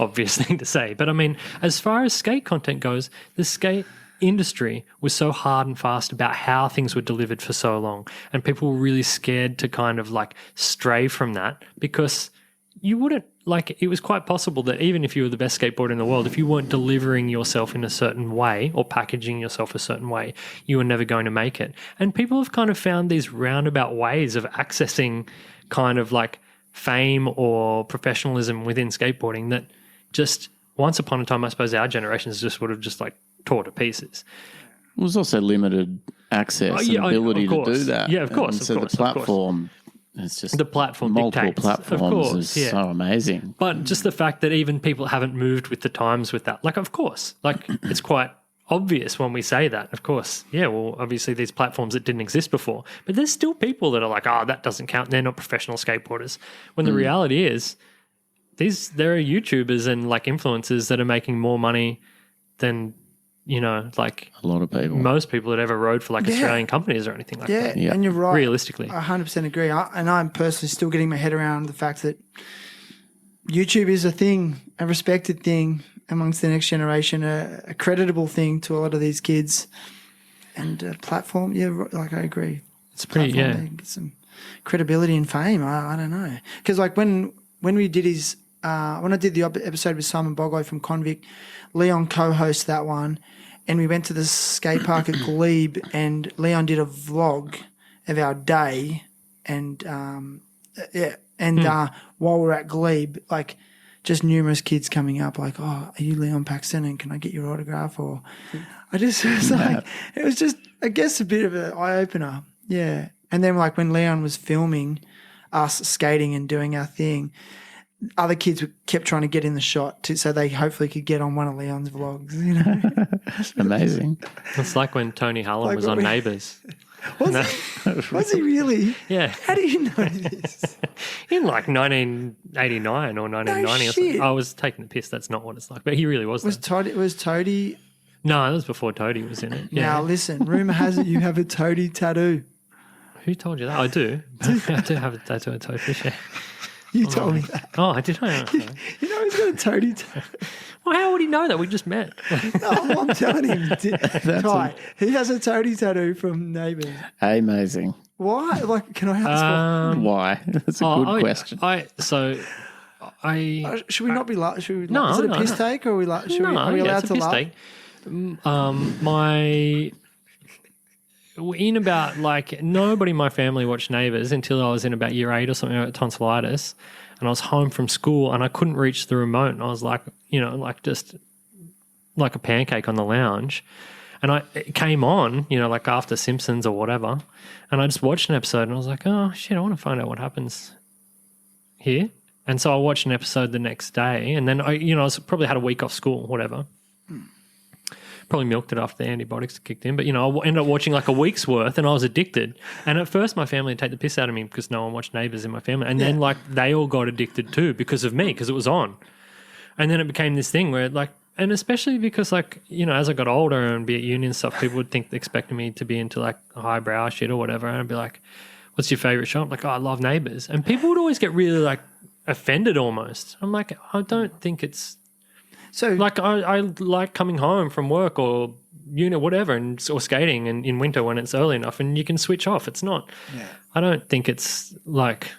obvious thing to say. But I mean, as far as skate content goes, the skate industry was so hard and fast about how things were delivered for so long, and people were really scared to kind of like stray from that, because you wouldn't, like, it was quite possible that even if you were the best skateboarder in the world, if you weren't delivering yourself in a certain way or packaging yourself a certain way, you were never going to make it. And people have kind of found these roundabout ways of accessing kind of like fame or professionalism within skateboarding that just once upon a time, I suppose our generations just would have just like tore to pieces. It was also limited access and ability to do that. Yeah, of course. And so the platform, it's just the platform multiple dictates, platforms is so amazing. But just the fact that even people haven't moved with the times with that, like, of course, like it's quite obvious when we say that, of course. Yeah, well, obviously these platforms that didn't exist before, but there's still people that are like, that doesn't count. They're not professional skateboarders. When the reality is, there are YouTubers and like influencers that are making more money than, you know, like a lot of people, most people that ever rode for like Australian companies or anything like that. Yeah, and you're right. Realistically. I 100% agree. And I'm personally still getting my head around the fact that YouTube is a thing, a respected thing amongst the next generation, a creditable thing to a lot of these kids. And a platform, like I agree. It's pretty, get some credibility and fame. I don't know. Because like when we did when I did the episode with Simon Boglow from Convict, Leon co-hosts that one, and we went to the skate park at Glebe, and Leon did a vlog of our day, and while we're at Glebe, like just numerous kids coming up, like, "Oh, are you Leon Paxton? And can I get your autograph?" Or I just was like, it was just, I guess, a bit of an eye opener, yeah. And then like when Leon was filming us skating and doing our thing, other kids kept trying to get in the shot so they hopefully could get on one of Leon's vlogs, you know. Amazing. It's like when Tony Hallam was on Neighbours. Was he really? Yeah. How do you know this? In like 1989 or 1990 or something. I was taking the piss. That's not what it's like. But he really was. Was Toady? No, that was before Toady was in it. Yeah. Now listen, rumour has it you have a Toady tattoo. Who told you that? I do. I do have a tattoo of Toadfish, yeah. You told me that. Oh, I did. You know he's got a Toady tattoo. Well, how would he know that? We just met. No, I'm telling him. Ty, he has a Toady tattoo from Neighbours. Amazing. Why? Like, can I ask why? That's a good question. Should we not be laughing? Should we? No, Is it a no, piss no. take, or are we like? Are we allowed it's a to laugh? mistake. In about like nobody in my family watched Neighbours until I was in about year 8 or something with tonsillitis, and I was home from school and I couldn't reach the remote, and I was like, like just like a pancake on the lounge, and it came on, like after Simpsons or whatever, and I just watched an episode and I was like, oh shit, I want to find out what happens here, and so I watched an episode the next day, and then I probably had a week off school, whatever. Probably milked it after the antibiotics kicked in. But, I ended up watching like a week's worth and I was addicted. And at first my family would take the piss out of me because no one watched Neighbours in my family. And then like they all got addicted too because of me, because it was on. And then it became this thing where like, and especially because like, as I got older and be at uni and stuff, people would expecting me to be into like highbrow shit or whatever. And I'd be like, what's your favourite show? I'm like, oh, I love Neighbours. And people would always get really like offended almost. I'm like, I don't think it's... So, like I like coming home from work or whatever, or skating in winter when it's early enough and you can switch off. It's not. Yeah. I don't think it's like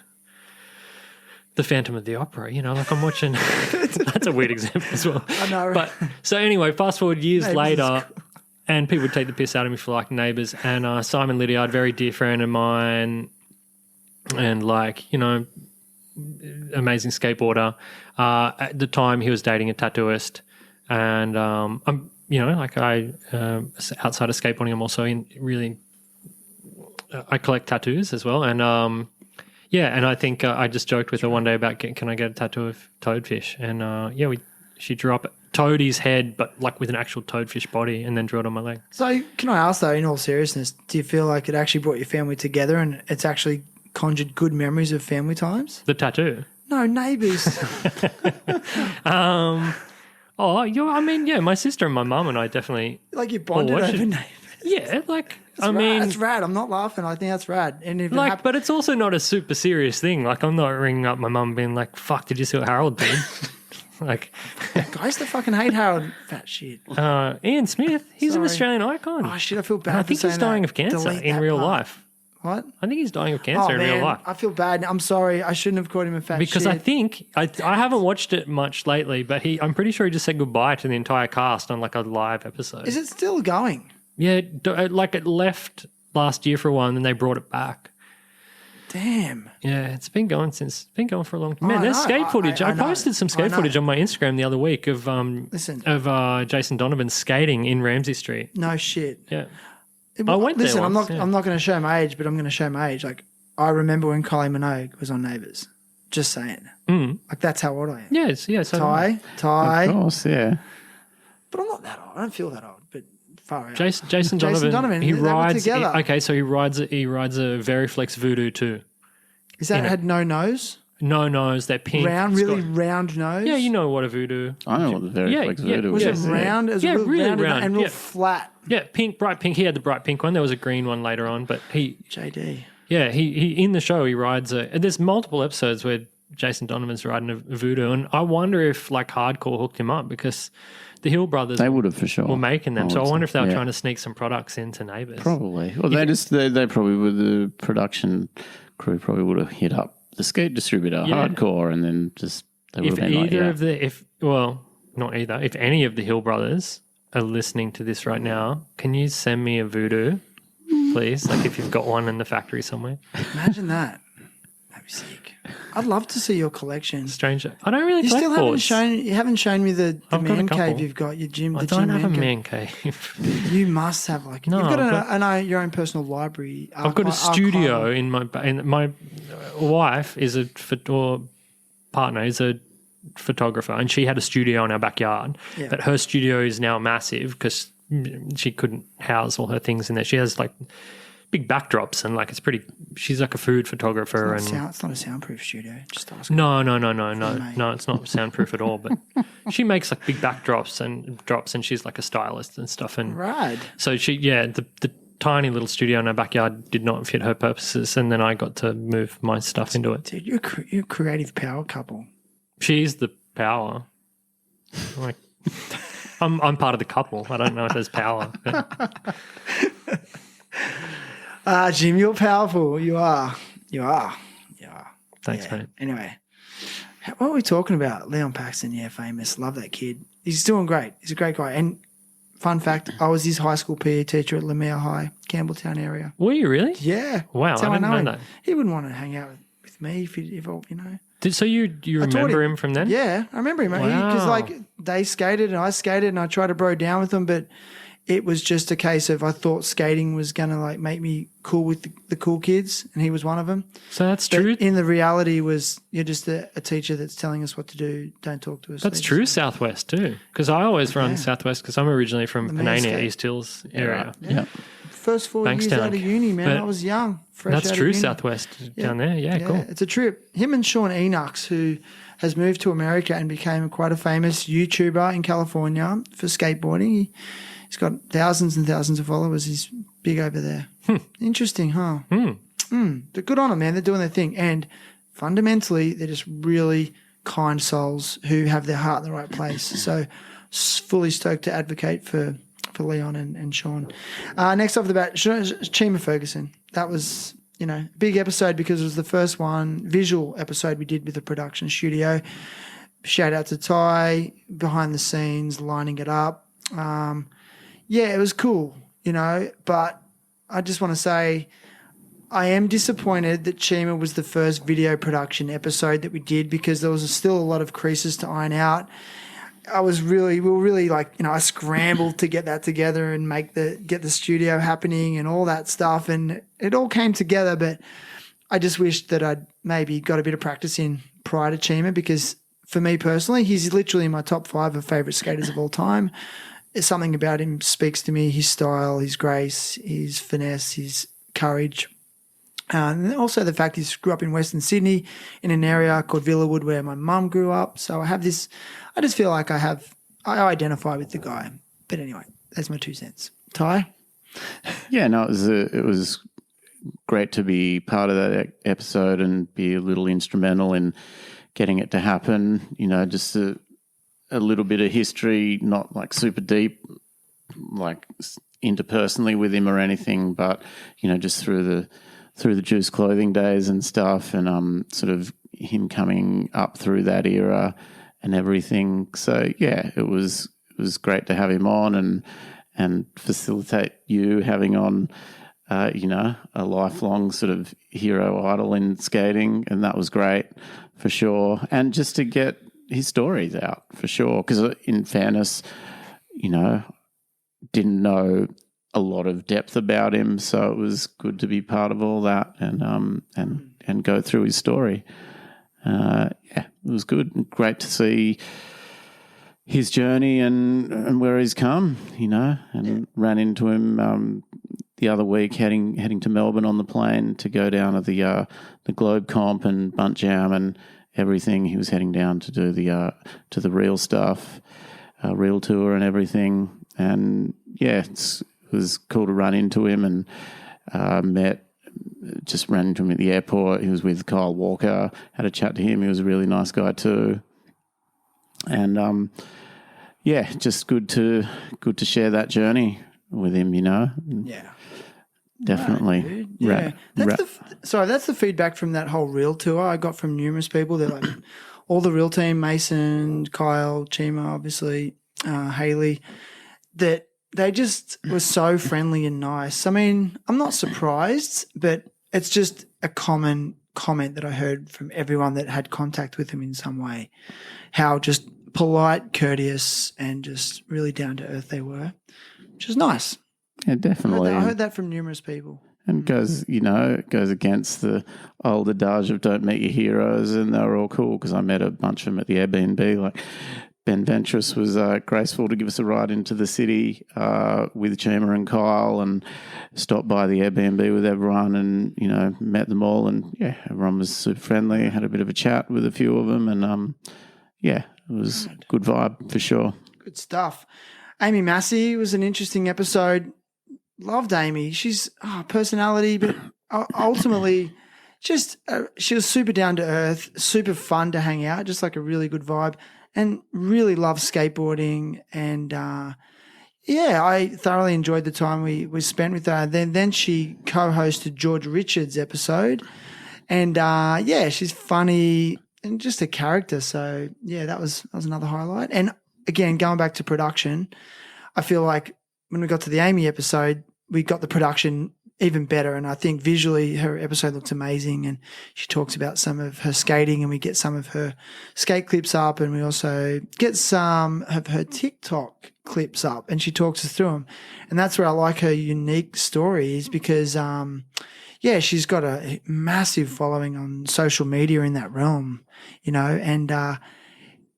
the Phantom of the Opera. Like I'm watching. That's a weird example as well. I know. But so anyway, fast forward years later, and people would take the piss out of me for like Neighbours, and Simon Lydiard, very dear friend of mine, and like amazing skateboarder. At the time, he was dating a tattooist, and I'm, outside of skateboarding, I'm also I collect tattoos as well, and and I think I just joked with her one day about can I get a tattoo of toadfish, and she drew up Toadie's head, but like with an actual toadfish body, and then drew it on my leg. So, can I ask though, in all seriousness, do you feel like it actually brought your family together, and it's actually conjured good memories of family times? The tattoo? No, Neighbours. My sister and my mum and I definitely... Like you bonded over Neighbours. Yeah, like, that's rad. I'm not laughing. I think that's rad. And if but it's also not a super serious thing. Like, I'm not ringing up my mum being like, fuck, did you see what Harold did? Like... I used to fucking hate Harold. Fat shit. Ian Smith, he's an Australian icon. Oh, shit, I feel bad. I think he's dying of cancer in real life. What? I think he's dying of cancer in real life. I feel bad. I'm sorry. I shouldn't have called him a fat because shit. I think I haven't watched it much lately, but I'm pretty sure he just said goodbye to the entire cast on like a live episode. Is it still going? Yeah, like it left last year for a while, and then they brought it back. Damn. Yeah, it's been going for a long time. Man, there's skate footage. I posted some skate footage on my Instagram the other week of Jason Donovan skating in Ramsey Street. No shit. Yeah. I went there once, I'm not going to show my age, but I'm going to show my age. Like, I remember when Kylie Minogue was on Neighbours. Just saying. Like, that's how old I am. Yes. Ty. Of course, yeah. But I'm not that old. I don't feel that old, but far out. Jason Donovan. He rides. He rides a Veriflex Voodoo too. Is that had no nose? No nose. They're pink. Round nose. Yeah, you know what a Voodoo. I know what the Veriflex Voodoo was. Was it round? It was really round and real flat. Yeah, pink, bright pink. He had the bright pink one. There was a green one later on, but JD. Yeah, he in the show he rides there's multiple episodes where Jason Donovan's riding a Voodoo, and I wonder if like hardcore hooked him up because the Hill Brothers they would have for sure were making them. So I wonder if they were trying to sneak some products into Neighbours. Probably. Well, they probably with the production crew probably would have hit up the skate distributor hardcore, and then just they would have been not either. If any of the Hill Brothers are listening to this right now, can you send me a Voodoo, please? Like if you've got one in the factory somewhere. Imagine that. That'd be sick. I'd love to see your collection. Strange. I don't really. You haven't shown me the man cave you've got. Your gym. I don't have a man cave. You must have like. No, you've got your own personal library. I've got a studio in my wife is partner is a photographer, and she had a studio in our backyard. Yeah. But her studio is now massive because she couldn't house all her things in there. She has like big backdrops and like it's pretty. She's like a food photographer, it's not a soundproof studio. Just ask no, it's not soundproof at all. But she makes like big backdrops and she's like a stylist and stuff. And right. So the tiny little studio in her backyard did not fit her purposes, and then I got to move my stuff into it. Dude, you're a creative power couple. She's the power. Like, I'm part of the couple. I don't know if there's power. Jim, you're powerful. You are. Thanks, mate. Anyway, What are we talking about? Leon Paxton, yeah, famous. Love that kid. He's doing great. He's a great guy. And fun fact, I was his high school PE teacher at Lemire High, Campbelltown area. Were you really? Yeah. Wow, That's I how didn't know him. that. He wouldn't want to hang out with me if you know. So you I taught remember him from then? Yeah, I remember him. Because Wow. they skated and I skated and I tried to bro down with them, but it was just a case of I thought skating was going to make me cool with the cool kids, and he was one of them. So that's But true. in the reality was you're just a teacher that's telling us what to do. Don't talk to us. That's true Southwest too. Because I always run Southwest because I'm originally from The Penania, Manscape. East Hills area. Yeah. First 4 years Bankstown. out of uni, man. But I was young. Fresh That's out of true, uni. Southwest down there. Yeah, cool. It's a trip. Him and Sean Enochs, who has moved to America and became quite a famous YouTuber in California for skateboarding. He's got thousands and thousands of followers. He's big over there. Interesting, huh? But good on them, man. They're doing their thing. And fundamentally, they're just really kind souls who have their heart in the right place. So fully stoked to advocate for Leon and Sean. Next off the bat, Chima Ferguson. That was, a big episode because it was the first visual episode we did with the production studio. Shout out to Ty, behind the scenes, lining it up. It was cool, but I just want to say I am disappointed that Chima was the first video production episode that we did because there was still a lot of creases to iron out. I scrambled to get that together and get the studio happening and all that stuff, and it all came together. But I just wished that I'd maybe got a bit of practice in prior to Chima, because for me personally, he's literally in my top 5 of favourite skaters of all time. Something about him speaks to me: his style, his grace, his finesse, his courage. And also the fact he grew up in Western Sydney in an area called Villawood where my mum grew up. So I just feel like I identify with the guy. But anyway, that's my 2 cents. Ty? Yeah, no, it was great to be part of that episode and be a little instrumental in getting it to happen. Just a little bit of history, not like super deep, like interpersonally with him or anything, but, just through the Juice Clothing days and stuff, and sort of him coming up through that era and everything. So yeah, it was great to have him on and facilitate you having on a lifelong sort of hero idol in skating, and that was great for sure. And just to get his stories out for sure, because in fairness, didn't know a lot of depth about him, so it was good to be part of all that and go through his story. It was good. Great to see his journey and where he's come, and ran into him the other week heading to Melbourne on the plane to go down to the Globe Comp and Bunt Jam and everything. He was heading down to do to the real stuff, real tour and everything. And yeah, it was cool to run into him and ran into him at the airport. He was with Kyle Walker, had a chat to him. He was a really nice guy too. And just good to share that journey with him, Yeah. Definitely. Right, yeah. That's the feedback from that whole reel tour I got from numerous people. They're like, all the reel team, Mason, Kyle, Chima, obviously, Haley, that they just were so friendly and nice. I mean, I'm not surprised, but it's just a common comment that I heard from everyone that had contact with him in some way, how just polite, courteous, and just really down to earth they were, which is nice. Yeah, definitely. I heard that from numerous people. And goes against the old adage of don't meet your heroes, and they were all cool because I met a bunch of them at the Airbnb. Like Ben Ventress was graceful to give us a ride into the city with Chima and Kyle, and stopped by the Airbnb with everyone and, met them all. And, yeah, everyone was super friendly, had a bit of a chat with a few of them. And, it was a good vibe for sure. Good stuff. Amy Massey was an interesting episode. Loved Amy. She's personality, but ultimately just she was super down to earth, super fun to hang out, just like a really good vibe, and really loved skateboarding. And I thoroughly enjoyed the time we spent with her. Then she co-hosted George Richards' episode, and she's funny. and just a character. So yeah, that was another highlight. And again, going back to production, I feel like when we got to the Amy episode, we got the production even better. And I think visually her episode looks amazing. And she talks about some of her skating, and we get some of her skate clips up, and we also get some of her TikTok clips up, and she talks us through them. And that's where I like her unique stories because, she's got a massive following on social media in that realm, and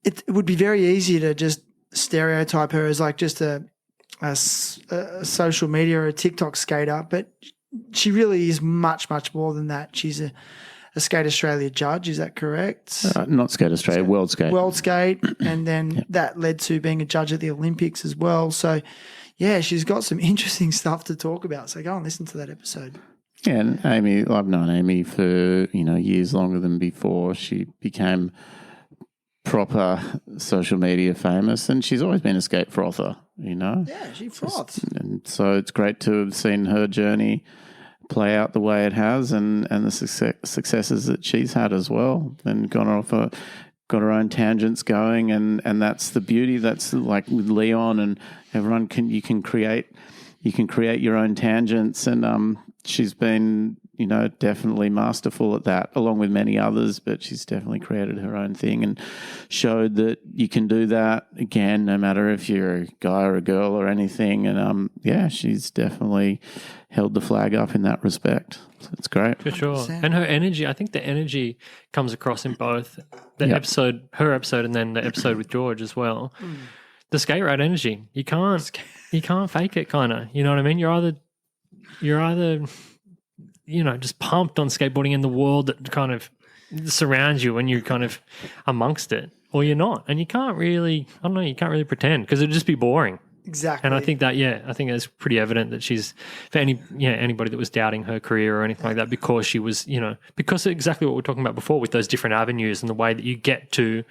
it would be very easy to just stereotype her as like just a social media or a TikTok skater, but she really is much, much more than that. She's a Skate Australia judge, is that correct? Not Skate Australia, World Skate. World Skate, and then that led to being a judge at the Olympics as well. So, yeah, she's got some interesting stuff to talk about. So go and listen to that episode. Yeah, and Amy, I've known Amy for, years longer than before she became proper social media famous, and she's always been a skate frother, Yeah, she froths. And so it's great to have seen her journey play out the way it has, and the successes that she's had as well, and got her own tangents going, and that's the beauty. That's like with Leon, and everyone you can create your own tangents, and she's been definitely masterful at that, along with many others, but she's definitely created her own thing and showed that you can do that, again, no matter if you're a guy or a girl or anything. And she's definitely held the flag up in that respect. So it's great. For sure. And her energy, I think the energy comes across in both her episode and then the episode with George as well. The skate ride energy. You can't fake it, kind of. You know what I mean? You're either just pumped on skateboarding and the world that kind of surrounds you when you're kind of amongst it, or you're not. And you can't really, you can't really pretend because it'd just be boring. Exactly. And I think it's pretty evident that she's, for anybody that was doubting her career or anything like that, because she was, because of exactly what we were talking about before with those different avenues and the way that you get to,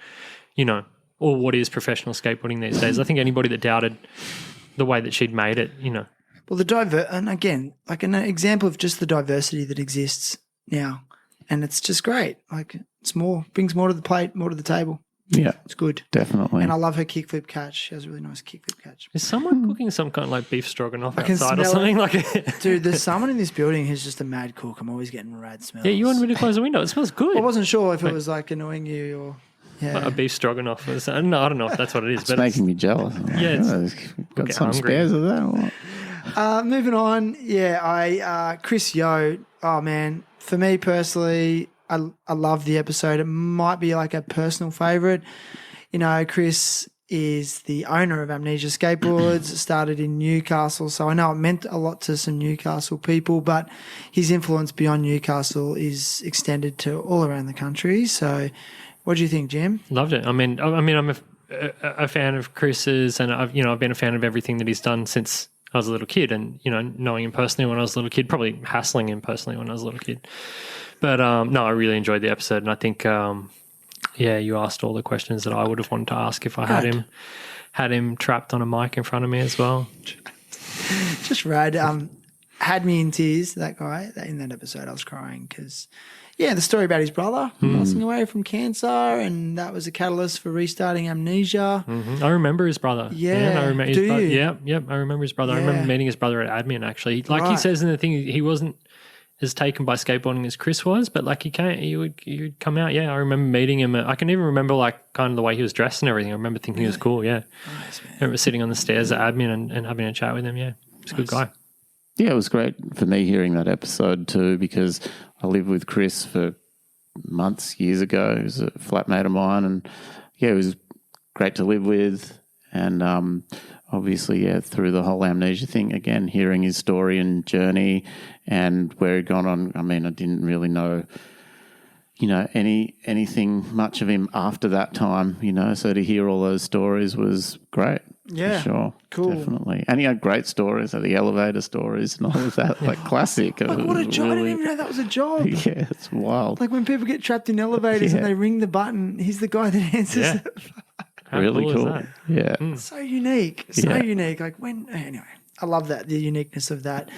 or what is professional skateboarding these days. I think anybody that doubted the way that she'd made it, Well, and again, like an example of just the diversity that exists now, and it's just great. Like brings more to the plate, more to the table. Yeah, it's good, definitely. And I love her kickflip catch. She has a really nice kickflip catch. Is someone cooking some kind of like beef stroganoff I can outside or smell something? it. Like, Dude, there's someone in this building who's just a mad cook. I'm always getting rad smells. Yeah, you wanted me to close the window. It smells good. I wasn't sure if it was like annoying you or. Yeah. A beef stroganoff. I don't know if that's what it is. It's making me jealous. Got some spares of that. Or what? Moving on. Yeah, Chris Yo. Oh, man. For me personally, I love the episode. It might be like a personal favourite. Chris is the owner of Amnesia Skateboards. It started in Newcastle, so I know it meant a lot to some Newcastle people, but his influence beyond Newcastle is extended to all around the country. So what do you think, Jim? Loved it. I mean, I'm a fan of Chris's, and I've been a fan of everything that he's done since I was a little kid, and knowing him personally when I was a little kid, probably hassling him personally when I was a little kid. But no, I really enjoyed the episode, and I think you asked all the questions that I would have wanted to ask if I had him trapped on a mic in front of me as well. Just rad. Had me in tears. That guy in that episode, I was crying because. Yeah, the story about his brother passing away from cancer, and that was a catalyst for restarting Amnesia. Mm-hmm. I remember his brother. Yeah, I remember his do brother. you? Yep. I remember his brother. Yeah. I remember meeting his brother at admin, actually. Like he says in the thing, he wasn't as taken by skateboarding as Chris was, but like he would come out. Yeah, I remember meeting him. I can even remember like kind of the way he was dressed and everything. I remember thinking he was cool. Yeah, nice, man. I remember sitting on the stairs at admin and having a chat with him. Yeah, he's a good guy. Yeah, it was great for me hearing that episode too, because I lived with Chris for months, years ago. He was a flatmate of mine, and it was great to live with. And obviously, through the whole Amnesia thing, again, hearing his story and journey and where he'd gone on. I mean, I didn't really know, anything much of him after that time, so to hear all those stories was great. Yeah. For sure. Cool. Definitely. And he had great stories, the elevator stories and all of that, like classic. Like, what a job. I didn't even know that was a job. Yeah, it's wild. Like when people get trapped in elevators and they ring the button, he's the guy that answers it. Really cool. Is that? Yeah. So unique. So unique. Like anyway, I love that, the uniqueness of that.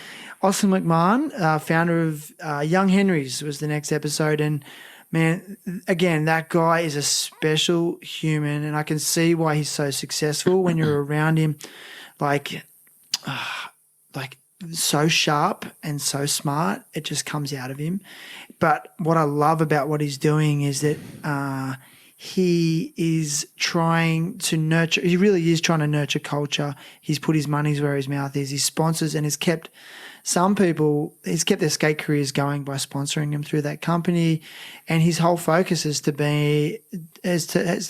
Austin McMahon, founder of Young Henry's, was the next episode. And man, again, that guy is a special human, and I can see why he's so successful when you're around him. Like so sharp and so smart, it just comes out of him. But what I love about what he's doing is that he is trying to nurture. He really is trying to nurture culture. He's put his money where his mouth is. He sponsors and has kept some people. He's kept their skate careers going by sponsoring them through that company. And his whole focus is to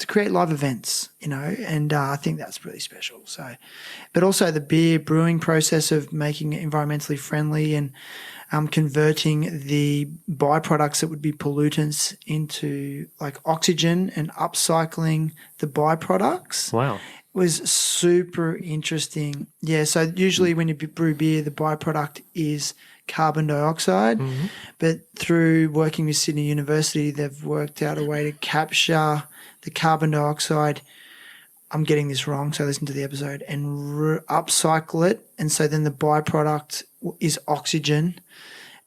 create live events, you know. And I think that's really special. So, but also the beer brewing process of making it environmentally friendly and converting the byproducts that would be pollutants into like oxygen and upcycling the byproducts. Wow. Was super interesting. Yeah, so usually when you brew beer, the byproduct is carbon dioxide. Mm-hmm. But through working with Sydney University, they've worked out a way to capture the carbon dioxide. I'm getting this wrong, so listen to the episode, and upcycle it. And so then the byproduct is oxygen,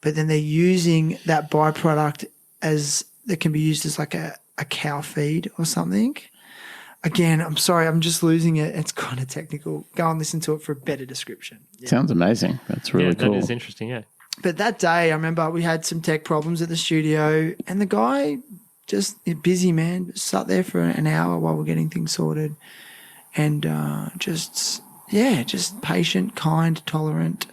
but then they're using that byproduct that can be used as like a cow feed or something. Again, I'm sorry, I'm just losing it. It's kind of technical. Go and listen to it for a better description. Yeah. Sounds amazing. That's really cool. That is interesting, yeah. But that day, I remember we had some tech problems at the studio, and the guy just busy, man, sat there for an hour while we're getting things sorted, and just patient, kind, tolerant.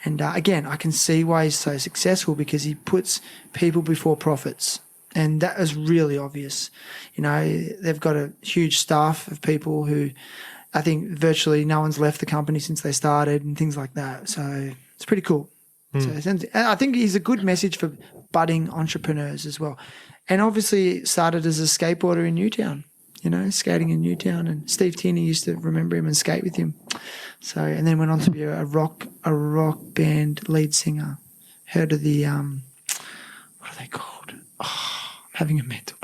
And again, I can see why he's so successful, because he puts people before profits. And that is really obvious. You know, they've got a huge staff of people who I think virtually no one's left the company since they started and things like that. So it's pretty cool. So I think he's a good message for budding entrepreneurs as well. And obviously started as a skateboarder in Newtown, you know, skating in Newtown. And Steve Tierney used to remember him and skate with him. So, and then went on to be a rock band lead singer. Heard of the, what are they called? Having a mental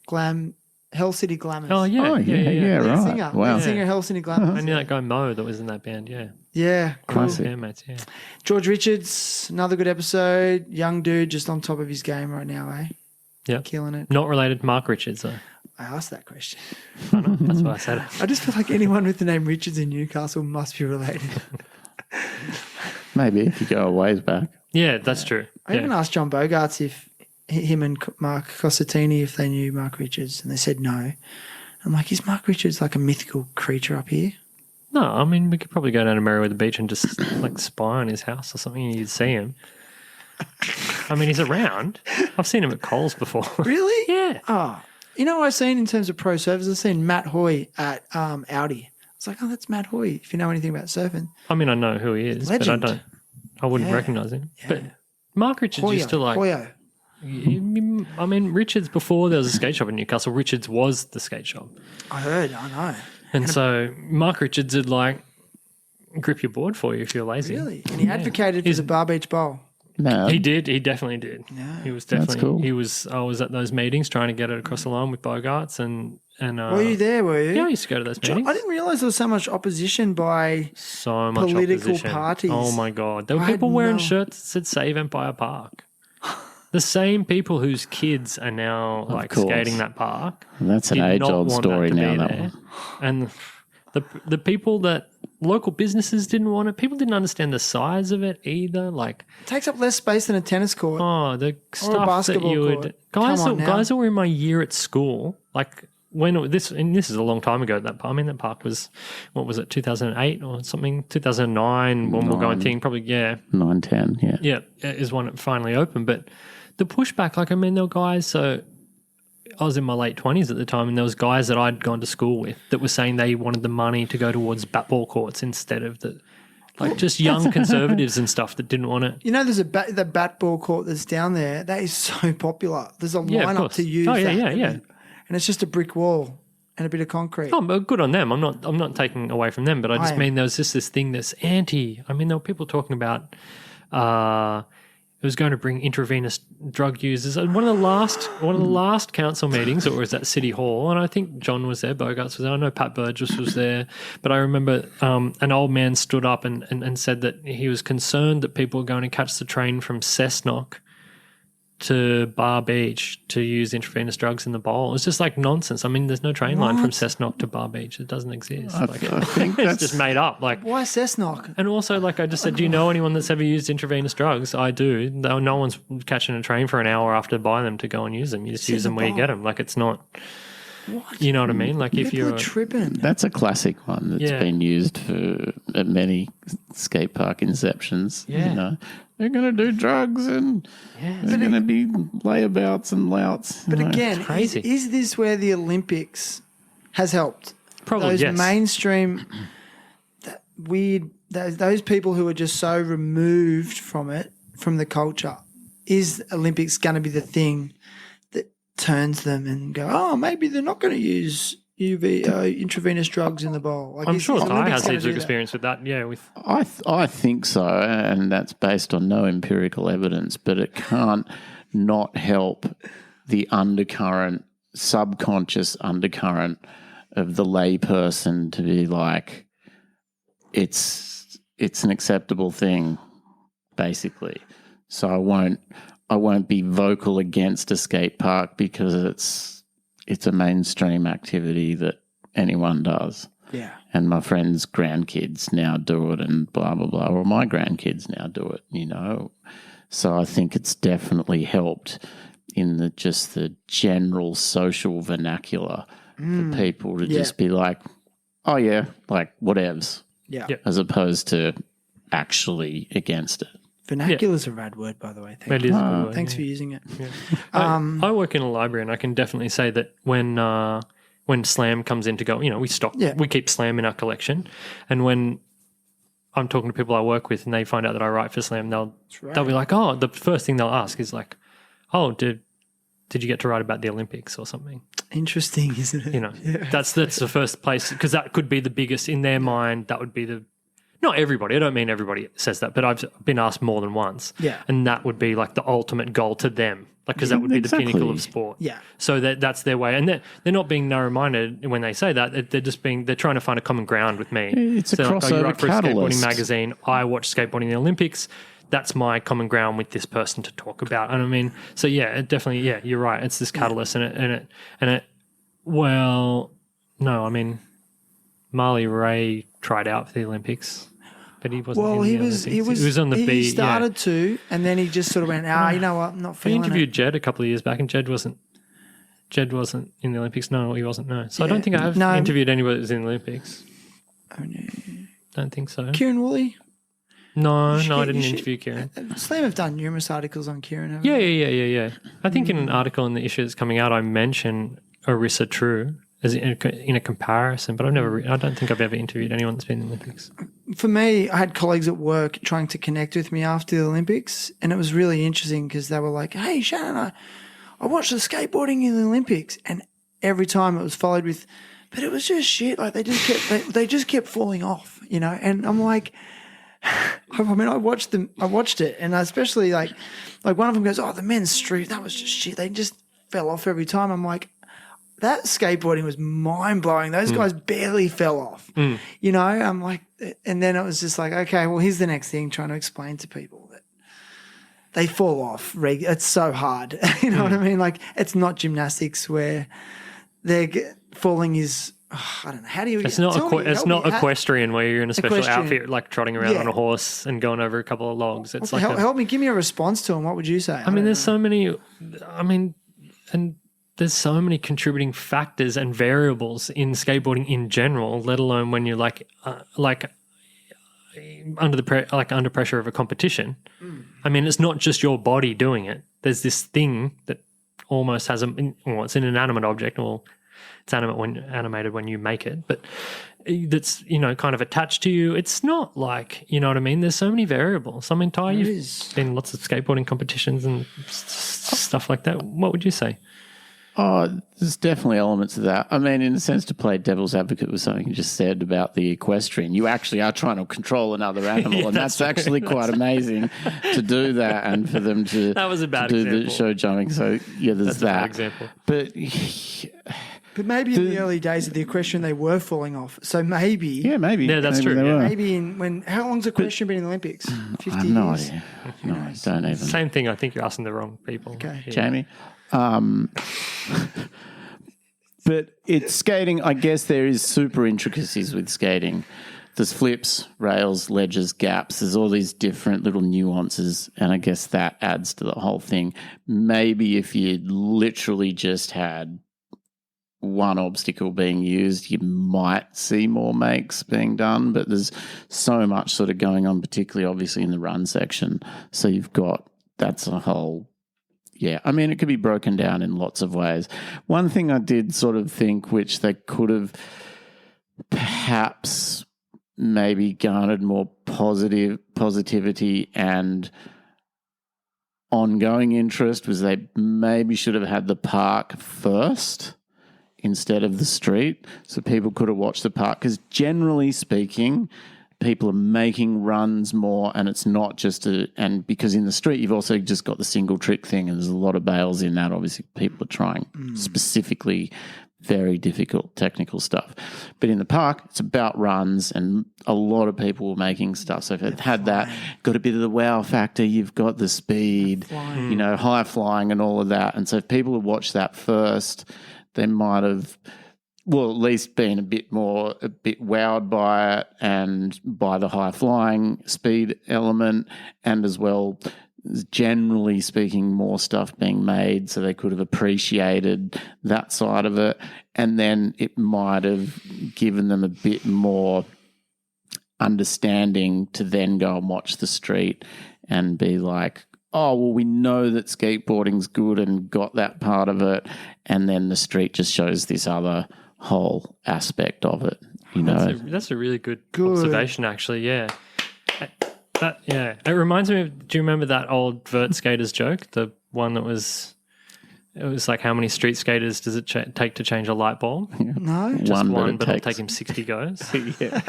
blank. Hell City Glamours. Oh, yeah. Yeah, Lead right. singer. Wow. Lead singer, Hell City Glamours. I knew that guy Mo that was in that band, yeah. Yeah, cool. Classic. Yeah, mates, yeah. George Richards, another good episode. Young dude, just on top of his game right now, eh? Yeah. Killing it. Not related to Mark Richards, though. I asked that question. I know, that's why I said it. I just feel like anyone with the name Richards in Newcastle must be related. Maybe if you go a ways back. Yeah, that's true. I even asked John Bogarts if him and Mark Cossettini, if they knew Mark Richards, and they said no. I'm like, is Mark Richards like a mythical creature up here? No, I mean, we could probably go down to Merriweather Beach and just like spy on his house or something and you'd see him. I mean, he's around. I've seen him at Coles before. Really? Yeah. Oh, you know what I've seen in terms of pro surfers? I've seen Matt Hoy at Audi. It's like, oh, that's Matt Hoy, if you know anything about surfing. I mean, I know who he is, Legend. but I wouldn't recognise him. Yeah. But Mark Richards used to like... Hoyo. I mean, Richards, before there was a skate shop in Newcastle, Richards was the skate shop. I know. And so Mark Richards would like grip your board for you if you're lazy. Really? And he advocated for the Bar Beach Bowl. No. He did. He definitely did. Yeah. He was definitely. cool. I was at those meetings trying to get it across the line with Bogarts and. Were you there? Were you? Yeah, I used to go to those meetings. I didn't realise there was so much opposition by So much political opposition. parties. Oh my god, there were I had people wearing no- shirts that said "Save Empire Park." The same people whose kids are now like course. skating that park. That's an did not age-old want story that to now, be that there. one. And the people that local businesses didn't want it. People didn't understand the size of it either. Like, It takes up less space than a tennis court. oh, the stuff that basketball you would court. guys Come on that, now. guys that were in my year at school, like this is a long time ago. That park, I mean, that park was, what was it, 2008 or something, 2009 when we we're going thing, probably 9-10, yeah. is when it finally opened. But the pushback, like, I mean, there were guys, so I was in my late 20s at the time, and there was guys that I'd gone to school with that were saying they wanted the money to go towards batball courts instead of the, like, just young conservatives and stuff that didn't want it. You know, there's the bat ball court that's down there. That is so popular. There's a Yeah, of lineup course. to use. Oh, yeah, that. yeah. And it's just a brick wall and a bit of concrete. Oh, but good on them. I'm not taking away from them, but I just mean there was just this thing that's anti. I mean, there were people talking about it was going to bring intravenous drug users. And one of the last council meetings, it was at City Hall, and I think John was there, Bogarts was there. I know Pat Burgess was there, but I remember an old man stood up and said that he was concerned that people were going to catch the train from Cessnock to Bar Beach to use intravenous drugs in the bowl. It's just like nonsense. I mean, there's no train line from Cessnock to Bar Beach. It doesn't exist. I think It's that's just made up. Like, Why Cessnock? and also, like I just said, do you know anyone that's ever used intravenous drugs? I do. No one's catching a train for an hour after buy them to go and use them. You just use them where you get them. Like, it's not. What? You know what I mean? Like, if People you're are tripping. That's a classic one that's been used for at many skate park inceptions. Yeah. You know, they're going to do drugs and they're going to be layabouts and louts. But you know. again, crazy. Is this where the Olympics has helped? Probably, those yes. mainstream, that weird, those people who are just so removed from it, from the culture. Is Olympics going to be the thing that turns them and go, oh, maybe they're not going to use intravenous drugs in the bowl? Like, I'm sure is Ty Olympics has gonna heaps do of that? experience with that. Yeah, with I think so, and that's based on no empirical evidence, but it can't not help the undercurrent, subconscious undercurrent of the layperson to be like, it's an acceptable thing, basically. So I won't be vocal against a skate park because it's a mainstream activity that anyone does. Yeah. And my friends' grandkids now do it and blah, blah, blah, or my grandkids now do it, you know. So I think it's definitely helped in the general social vernacular for people to just be like, oh, yeah, like whatevs, Yeah. Yeah. as opposed to actually against it. Vernacular's a rad word, by the way. Thank it you. is a good word, Thanks yeah. for using it. I work in a library, and I can definitely say that when Slam comes in to go, you know, we keep Slam in our collection, and when I'm talking to people I work with and they find out that I write for Slam, they'll be like, oh, the first thing they'll ask is like, oh, did you get to write about the Olympics or something? Interesting, isn't it? You know, that's the first place, because that could be the biggest in their mind. That would be not everybody. I don't mean everybody says that, but I've been asked more than once. Yeah. And that would be like the ultimate goal to them, like, because that would be the pinnacle of sport. Yeah. So that's their way, and they're not being narrow-minded when they say that. They're trying to find a common ground with me. It's a So like, you crossover write for a catalyst. skateboarding magazine. I watch skateboarding in the Olympics. That's my common ground with this person to talk about. And I mean, so yeah, it definitely, yeah, you're right. It's this catalyst, and it. Well, no, I mean, Marley Ray tried out for the Olympics, but he wasn't. Well, in he the was Olympics. On the he B. started to, and then he just sort of went, you know what, I'm not We feeling interviewed it. Jed a couple of years back, and Jed wasn't in the Olympics. No, he wasn't. No, so I don't think I've interviewed anybody that was in the Olympics. Oh, no. Don't think so. Kieran Woolley? No, You should I get- didn't you should- interview Kieran. Slam have done numerous articles on Kieran, haven't Yeah. they? I think in an article in the issue that's coming out, I mention Arissa True as in a comparison, but I don't think I've ever interviewed anyone that's been in the Olympics. For me, I had colleagues at work trying to connect with me after the Olympics, and it was really interesting because they were like, hey, Shannon, I watched the skateboarding in the Olympics, and every time it was followed with, but it was just shit. Like they just kept falling off, you know. And I'm like, I mean, I watched it, and especially like one of them goes, oh, the men's street, that was just shit. They just fell off every time. I'm like, that skateboarding was mind blowing. Those guys barely fell off, you know. I'm like, and then it was just like, okay, well, here's the next thing, trying to explain to people that they fall off. It's so hard, you know what I mean? Like, it's not gymnastics where they're falling is. I don't know. How do you? It's not equestrian where you're in a special Equestrian. outfit, like trotting around Yeah. on a horse and going over a couple of logs. It's like help me. Give me a response to them. What would you say? I mean, there's so many. I mean, and there's so many contributing factors and variables in skateboarding in general. Let alone when you're like under pressure of a competition. I mean, it's not just your body doing it. There's this thing that almost has it's an inanimate object, or it's animated when you make it, but that's, you know, kind of attached to you. It's not like, you know what I mean? There's so many variables. I mean, Ty, you've been in lots of skateboarding competitions and stuff like that. What would you say? Oh, there's definitely elements of that. I mean, in a sense, to play devil's advocate with something you just said about the equestrian, you actually are trying to control another animal, and that's actually quite amazing to do that, and for them to That was a bad do example. the show jumping. So yeah, there's That's a bad that example. But But maybe in the early days of the equestrian, they were falling off. So maybe. Yeah, maybe. Yeah, that's maybe true, they yeah. were. Maybe how long's equestrian been in the Olympics? 50 I have no years? idea. No, I don't even. Same thing. I think you're asking the wrong people. Okay. Yeah. Jamie. But it's skating. I guess there is super intricacies with skating. There's flips, rails, ledges, gaps. There's all these different little nuances, and I guess that adds to the whole thing. Maybe if you literally just had one obstacle being used, you might see more makes being done, but there's so much sort of going on, particularly obviously in the run section. So you've got, that's a whole, yeah. I mean, it could be broken down in lots of ways. One thing I did sort of think, which they could have perhaps maybe garnered more positivity and ongoing interest, was they maybe should have had the park first instead of the street, so people could have watched the park, because generally speaking, people are making runs more, and it's not just and because in the street you've also just got the single trick thing, and there's a lot of bails in that. Obviously people are trying specifically very difficult technical stuff. But in the park, it's about runs, and a lot of people were making stuff. So if it had that, got a bit of the wow factor, you've got the speed, you know, high flying and all of that. And so if people had watched that first, they might have, well, at least been a bit wowed by it and by the high flying speed element, and as well, generally speaking, more stuff being made, so they could have appreciated that side of it, and then it might have given them a bit more understanding to then go and watch the street and be like, oh, well, we know that skateboarding's good and got that part of it, and then the street just shows this other whole aspect of it, you know. That's a really good observation, actually, yeah. It reminds me of, do you remember that old vert skaters joke? The one that was, it was like, how many street skaters does it take to change a light bulb? No. Just one, but but it'll take him 60 goes. Yeah.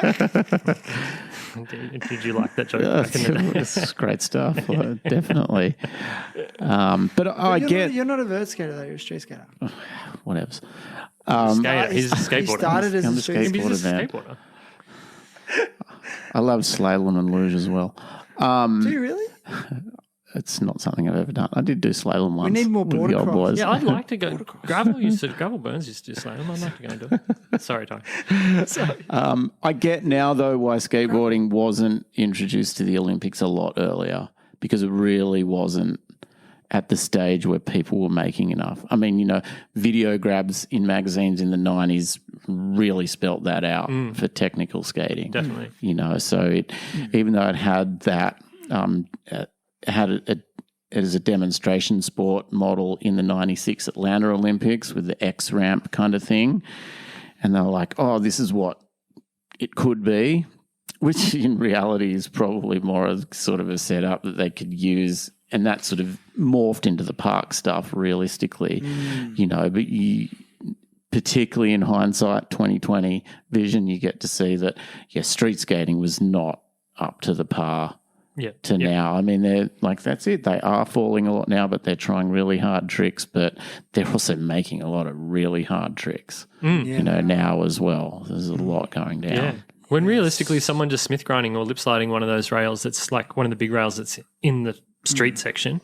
Did you like that joke back in the day? It's great stuff, definitely. But You're not a vert skater, though. You're a street skater. whatevs. He's a skateboarder. He started as I'm a a street skater. He's a man. skateboarder. I love slalom and luge as well. Do you really? It's not something I've ever done. I did do slalom once. need more with the border old cross. boys. Yeah, I'd like to go. Gravel burns used to do slalom. I'd like to go and do it. Sorry, Ty. I get now, though, why skateboarding wasn't introduced to the Olympics a lot earlier, because it really wasn't at the stage where people were making enough. I mean, you know, video grabs in magazines in the 90s really spelt that out for technical skating. Definitely. You know, so it, even though it had that, had it as a demonstration sport model in the 96 Atlanta Olympics with the X ramp kind of thing. And they were like, oh, this is what it could be, which in reality is probably more of sort of a setup that they could use. And that sort of morphed into the park stuff realistically, you know, but particularly in hindsight, 2020 vision, you get to see that, street skating was not up to the par now. I mean, they're like, that's it. They are falling a lot now, but they're trying really hard tricks, but they're also making a lot of really hard tricks, you know, now as well. There's a lot going down. Yeah. When realistically someone just smith grinding or lip sliding one of those rails that's like one of the big rails that's in the street section,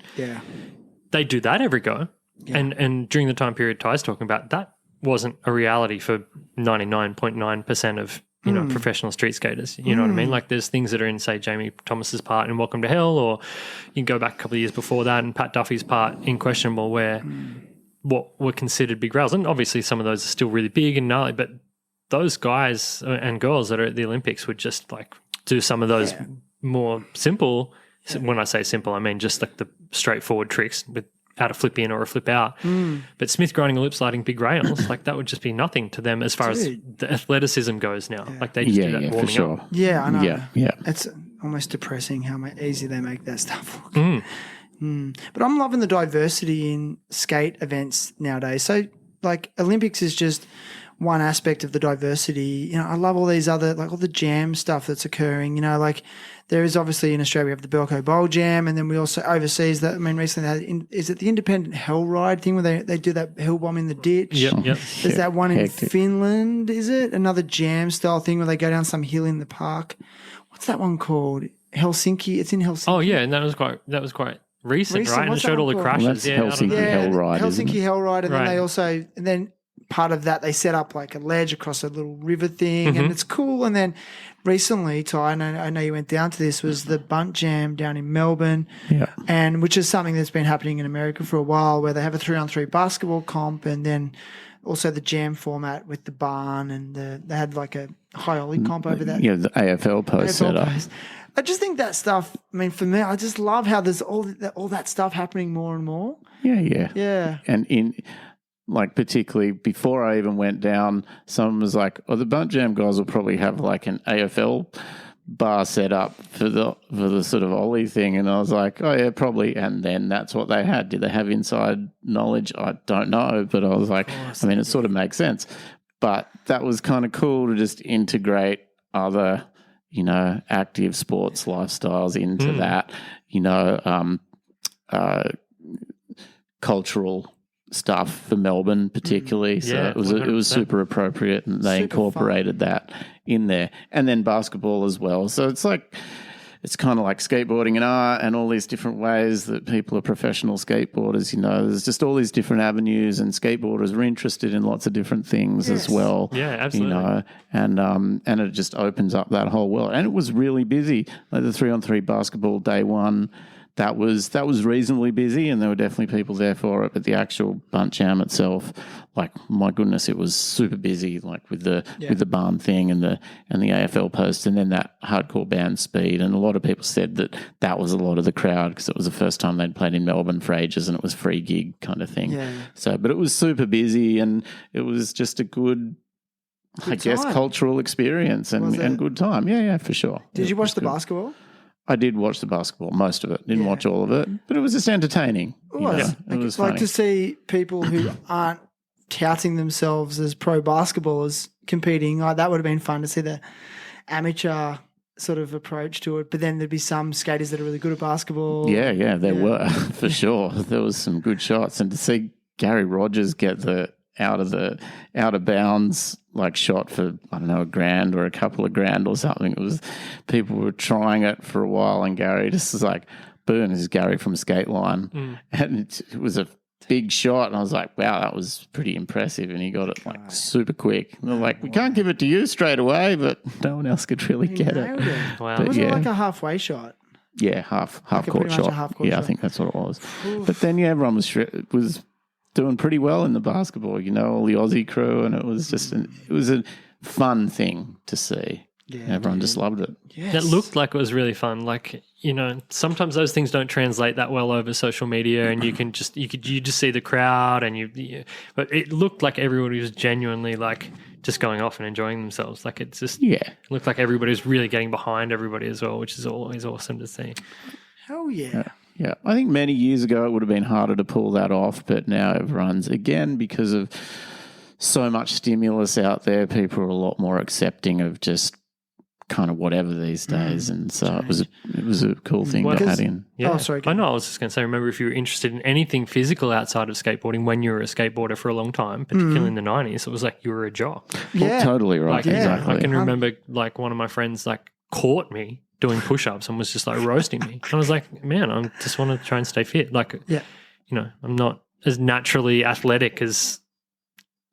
they do that every go. Yeah. And during the time period Ty's talking about, that wasn't a reality for 99.9% of you know professional street skaters. You know what I mean? Like there's things that are in, say, Jamie Thomas's part in Welcome to Hell, or you can go back a couple of years before that and Pat Duffy's part in Questionable, where what were considered big rails, and obviously some of those are still really big and gnarly, but those guys and girls that are at the Olympics would just like do some of those more simple. When I say simple, I mean just like the straightforward tricks without a flip in or a flip out. But smith grinding or lip sliding big rails, like that would just be nothing to them as far as the athleticism goes now. Like they just do that warming for sure. up. Yeah, I know. Yeah. It's almost depressing how easy they make that stuff look. But I'm loving the diversity in skate events nowadays. So like Olympics is just one aspect of the diversity. You know, I love all these other, like all the jam stuff that's occurring. You know, like there is obviously in Australia we have the Belco Bowl Jam, and then we also overseas that. I mean, recently they had is it the Independent Hell Ride thing where they do that hill bomb in the ditch? Yep. There's that one in Hectic. Finland. Is it another jam style thing where they go down some hill in the park? What's that one called? Helsinki. It's in Helsinki. Oh yeah, and that was quite recent, right? And it What's showed that all the one called? crashes. Well, that's out on the- Helsinki Hell Ride, isn't Helsinki it? Hell Ride, and then Right. they also, and then part of that they set up like a ledge across a little river thing, and it's cool. And then recently, Ty, I know you went down to this, was the Bunt Jam down in Melbourne, and which is something that's been happening in America for a while, where they have a 3-on-3 basketball comp, and then also the jam format with the barn, and they had like a high ollie comp over that. Yeah, the AFL post AFL setup. post. I just think that stuff. I mean, for me, I just love how there's all that stuff happening more and more. Yeah. Yeah. And in like particularly before I even went down, someone was like, "Oh, the Bunt Jam guys will probably have like an AFL bar set up for the sort of ollie thing," and I was like, "Oh yeah, probably." And then that's what they had. Did they have inside knowledge? I don't know, but I was like, I mean, it sort of makes sense. But that was kind of cool to just integrate other, you know, active sports lifestyles into that, you know, cultural stuff for Melbourne particularly. So Yeah, it was 100%. super appropriate, and they Super incorporated that in there. And then basketball as well. So it's like, it's kind of like skateboarding and art and all these different ways that people are professional skateboarders. You know, there's just all these different avenues, and skateboarders are interested in lots of different things as well. Yeah, absolutely. You know, and it just opens up that whole world. And it was really busy. Like the 3-on-3 basketball day one, that was reasonably busy, and there were definitely people there for it. But the actual Bunt Jam itself, like, my goodness, it was super busy. Like with the barn thing and the AFL post, and then that hardcore band Speed. And a lot of people said that was a lot of the crowd because it was the first time they'd played in Melbourne for ages, and it was free gig kind of thing. Yeah. So, but it was super busy, and it was just a good I guess, time. cultural experience Was it? and good time. Yeah, for sure. Did It you watch was the good. basketball? I did watch the basketball, most of it. Didn't Yeah. watch all of it, but it was just entertaining. It you was. know, it was like funny. to see people who aren't touting themselves as pro basketballers competing. Like, that would have been fun to see the amateur sort of approach to it. But then there'd be some skaters that are really good at basketball. Yeah, there were for sure. There was some good shots, and to see Gary Rogers get the out of bounds like shot for $1,000 or a couple of grand or something. It was, people were trying it for a while, and Gary just was like, boom, this is Gary from Skate Line, and it was a big shot, and I was like, wow, that was pretty impressive, and he got it like super quick. And they're like, we can't give it to you straight away, but no one else could really He get nailed it. it. Wow. But Was it yeah. like a halfway shot? Yeah, half Like a court pretty much a shot. half-court Yeah, I shot. think that's what it was. But then, yeah, everyone was doing pretty well in the basketball. You know, all the Aussie crew, and it was just it was a fun thing to see. Yeah, Everyone just loved it. Yes. That looked like it was really fun. Like, you know, sometimes those things don't translate that well over social media, and you just see the crowd, and but it looked like everybody was genuinely like just going off and enjoying themselves. Like, it's just Yeah. it looked like everybody was really getting behind everybody as well, which is always awesome to see. Hell yeah. Yeah, I think many years ago it would have been harder to pull that off, but now everyone's, again, because of so much stimulus out there, people are a lot more accepting of just kind of whatever these days, and so it was a cool thing to add in. Yeah. Oh, sorry, I know. I was just going to say, remember, if you were interested in anything physical outside of skateboarding when you were a skateboarder for a long time, particularly in the 90s, it was like you were a jock. Yeah. Totally right, Like, exactly. I can remember like one of my friends like caught me doing push-ups and was just like roasting me. And I was like, man, I just want to try and stay fit. Like, Yeah. you know, I'm not as naturally athletic as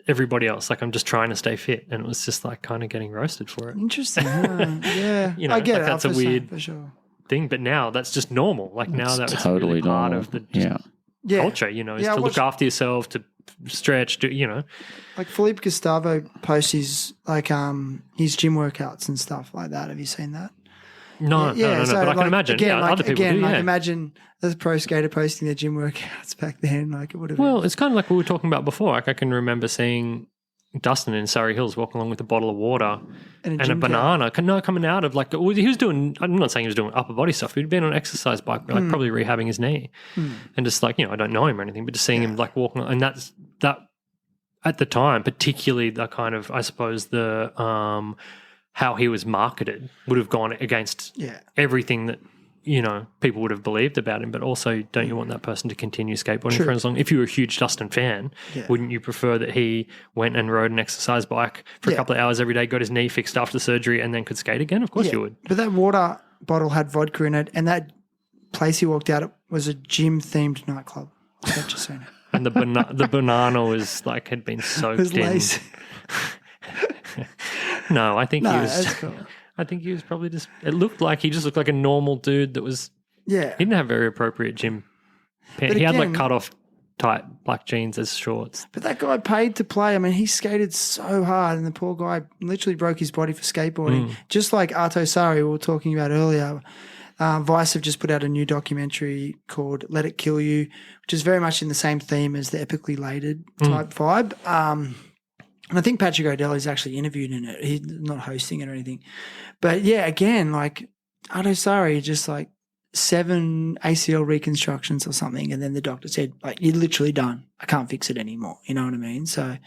everybody else. Like, I'm just trying to stay fit. And it was just like kind of getting roasted for it. Interesting. huh? Yeah. You know, I get like it. that's a for weird- for sure. Thing, but now that's just normal. Like now It's that was totally really part normal. of the Yeah. Yeah. culture, you know, is Yeah, I to look watched- after yourself, to stretch, you know. Like Philippe Gustavo posts his his gym workouts and stuff like that. Have you seen that? No, so, but I can like, imagine. Again, yeah, other people do. like Yeah. imagine as a pro skater posting their gym workouts back then. Like it would have. Well, it's kind of like we were talking about before. Like I can remember seeing Dustin in Surrey Hills walking along with a bottle of water And a and a gym banana coming out of like, he was doing, I'm not saying he was doing upper body stuff, but he'd been on an exercise bike, like probably rehabbing his knee. And just like, you know, I don't know him or anything, but just seeing him like walking, and that at the time, particularly the kind of, I suppose, the how he was marketed would have gone against everything that, you know, people would have believed about him. But also, don't you want that person to continue skateboarding for as long? If you were a huge Dustin fan, wouldn't you prefer that he went and rode an exercise bike for a couple of hours every day, got his knee fixed after surgery, and then could skate again? Of course you would. But that water bottle had vodka in it, and that place he walked out at was a gym-themed nightclub. I've just seen it. And the banana was like had been soaked It was in. lace. No, I think he was. that's cool. I think he was probably just. It looked like he just looked like a normal dude that was. Yeah. He didn't have very appropriate gym pants. But He had like again- cut off tight black jeans as shorts. But that guy paid to play. I mean, he skated so hard, and the poor guy literally broke his body for skateboarding. Just like Arto Sari we were talking about earlier. Vice have just put out a new documentary called Let It Kill You, which is very much in the same theme as the Epically Lated type vibe. And I think Patrick O'Dell is actually interviewed in it. He's not hosting it or anything. But yeah, again, like Arto Sari, just like 7 ACL reconstructions or something. And then the doctor said, like, you're literally done. I can't fix it anymore. You know what I mean? So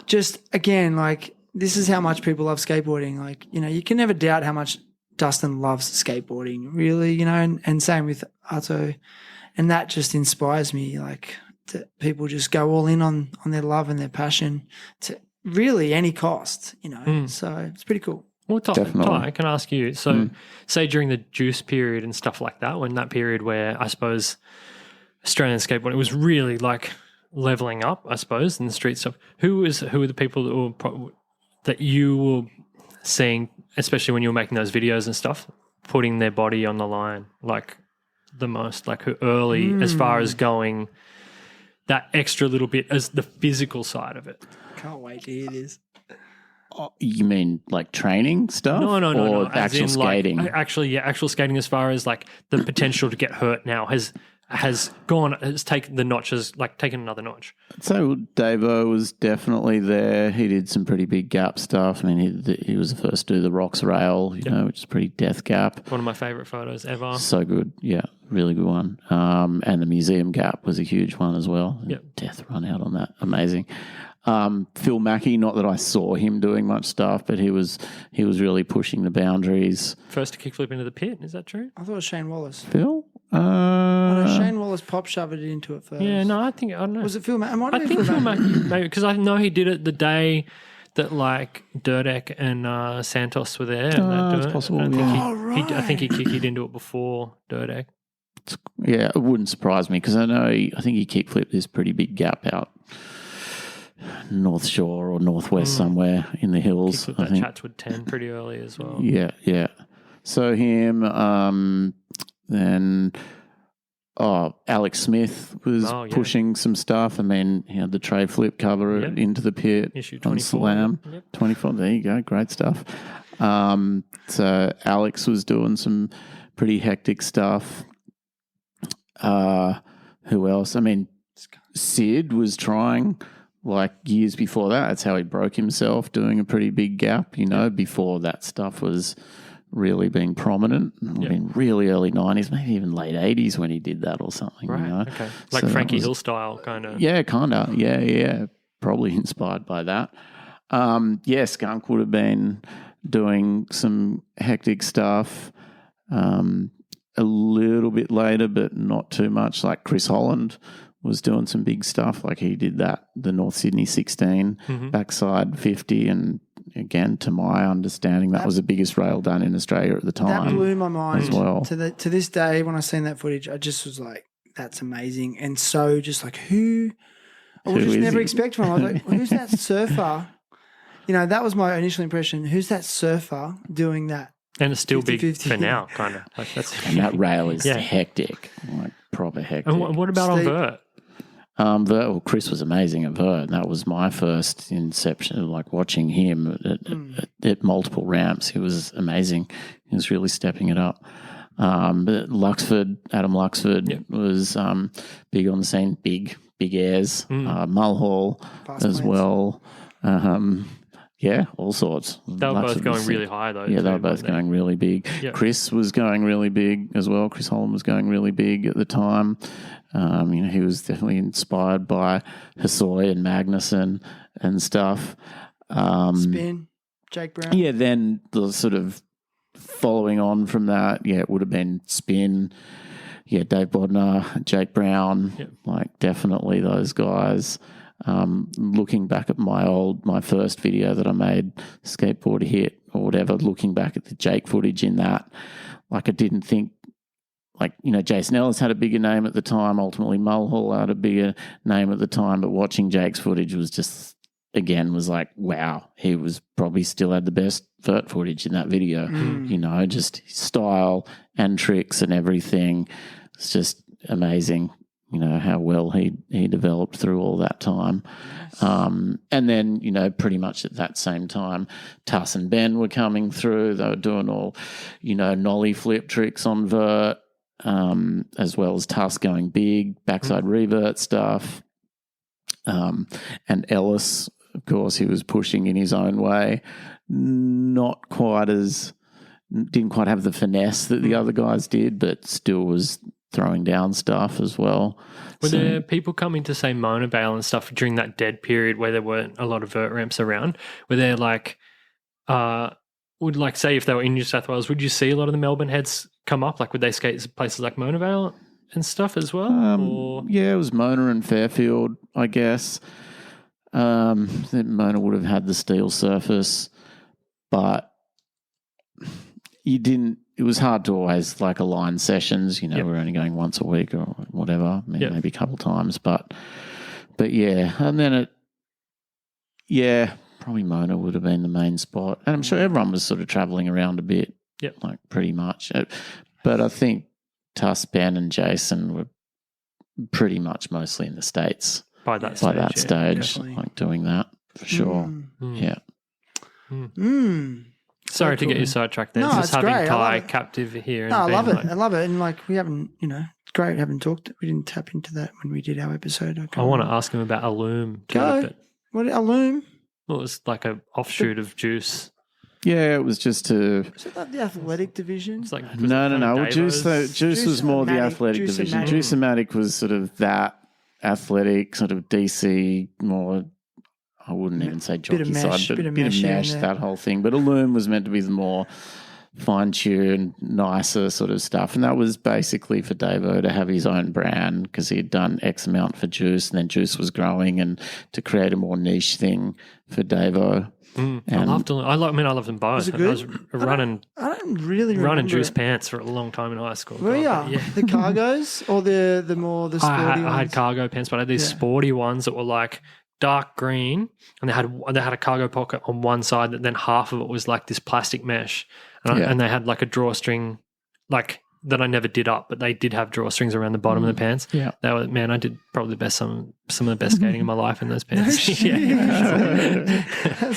just, again, like, this is how much people love skateboarding. Like, you know, you can never doubt how much Dustin loves skateboarding, really, you know, and same with Arto. And that just inspires me, like, that people just go all in on their love and their passion to really any cost, you know. So it's pretty cool. Well, Ty, I can ask you. So, say during the Juice period and stuff like that, when that period where I suppose Australian skateboarding was really like leveling up, I suppose, in the street stuff. Who were the people that you were seeing, especially when you were making those videos and stuff, putting their body on the line, like the most, like who early as far as going that extra little bit as the physical side of it? Can't wait to hear this. Oh, you mean like training stuff? No. Or As actual in, skating? Like, actual skating as far as like the potential to get hurt now has taken the notches, like taken another notch. So Davo was definitely there. He did some pretty big gap stuff. I mean, he was the first to do the Rocks Rail, you know, which is pretty death gap. One of my favourite photos ever. So good. Yeah, really good one. And the Museum Gap was a huge one as well. Yep. Death run out on that. Amazing. Phil Mackey, not that I saw him doing much stuff, but he was really pushing the boundaries. First to kickflip into the pit, is that true? I thought it was Shane Wallace. Phil? No, Shane Wallace pop shoved it into it first. Yeah, no, I don't know. Was it Phil Mackey? I think Phil Mackey, maybe, because I know he did it the day that like Durdek and Santos were there. It's possible, I think he kicked into it before Durdek. Yeah, it wouldn't surprise me because I think he kickflipped this pretty big gap out North Shore or Northwest somewhere in the hills. Kickflipped that Chatswood 10 pretty early as well. Yeah. So him, then Alex Smith was pushing some stuff. I mean, he had the tray flip cover into the pit Issue on 24. Slam. Yep. 24, there you go, great stuff. So Alex was doing some pretty hectic stuff. Who else? I mean, Sid was trying like years before that. That's how he broke himself, doing a pretty big gap, you know, before that stuff was really being prominent. I mean, really early 90s, maybe even late 80s when he did that or something, Right, you know. okay. Like So Frankie that Hill style kind of. Yeah, kind of. Yeah. Probably inspired by that. Skunk would have been doing some hectic stuff a little bit later, but not too much. Like Chris Holland was doing some big stuff. Like he did the North Sydney 16 backside 50, and again, to my understanding, that was the biggest rail done in Australia at the time. That blew my mind as well. To this day, when I seen that footage, I just was like, that's amazing. And so just like, I would just never expect from him. I was like, who's that surfer? You know, that was my initial impression. Who's that surfer doing that? And it's still 50-50. big for now, kind of. Like that's And that rail is hectic, like proper hectic. And what about on Vert? Vert, Chris was amazing at Vert. That was my first inception, like watching him at multiple ramps. He was amazing. He was really stepping it up. But Adam Luxford was big on the scene, big airs. Mulhall as well. Yeah, all sorts. They were Lots both of going them really sick. high though. Yeah, they too, were both weren't they? going really big. Yeah. Chris was going really big as well. Chris Holland was going really big at the time. He was definitely inspired by Hosoi and Magnuson and stuff. Spin, Jake Brown. Yeah, then the sort of following on from that, it would have been Spin. Yeah, Dave Bodnar, Jake Brown, like definitely those guys. Looking back at my first video that I made, Skateboard Hit or whatever, looking back at the Jake footage in that, like I didn't think, like, Jason Ellis had a bigger name at the time. Ultimately, Mulhall had a bigger name at the time. But watching Jake's footage was just, again, was like, wow, he was probably still had the best vert footage in that video. Just his style and tricks and everything. It's just amazing. How well he developed through all that time. And then, pretty much at that same time, Tuss and Ben were coming through. They were doing all, nollie flip tricks on vert, as well as Tuss going big, backside revert stuff. And Ellis, of course, he was pushing in his own way. Didn't quite have the finesse that the other guys did, but still was throwing down stuff as well. Were there people coming to say Monobale and stuff during that dead period where there weren't a lot of vert ramps around? Were there say if they were in New South Wales, would you see a lot of the Melbourne heads come up? Like would they skate places like Monavale and stuff as well? Yeah, it was Mona and Fairfield, I guess. Mona would have had the steel surface, but it was hard to always like align sessions, we're only going once a week or whatever, maybe a couple times, but yeah. And then probably Mona would have been the main spot. And I'm sure everyone was sort of travelling around a bit, like pretty much. But I think Tuss, Ben and Jason were pretty much mostly in the States by that stage, like doing that for sure. Yeah. Sorry to get you sidetracked there. No, Just it's having great. Ty captive here. No, I love it. I love it. And like we haven't, it's great. We didn't tap into that when we did our episode. I want to ask him about Allume. What Allume? Well, it was like an offshoot of Juice. Yeah, it was just to. Was it like the athletic division? It's like no. Well, Juice was more the athletic division. Juice-O-Matic was sort of that athletic, sort of DC, more. I wouldn't even say jockey side, but a bit of mesh, that whole thing. But Allume was meant to be the more fine-tuned, nicer sort of stuff. And that was basically for Davo to have his own brand because he had done X amount for Juice, and then Juice was growing, and to create a more niche thing for Davo. I loved them. I love them both. Was it good? I was running. I don't really remember running Juice pants for a long time in high school. Were you? The cargos or the sporty ones? I had cargo pants, but I had these sporty ones that were like dark green, and they had a cargo pocket on one side, that then half of it was like this plastic mesh, and they had like a drawstring, like that I never did up, but they did have drawstrings around the bottom of the pants. Yeah, that was, man, I did probably some of the best skating in my life in those pants. That's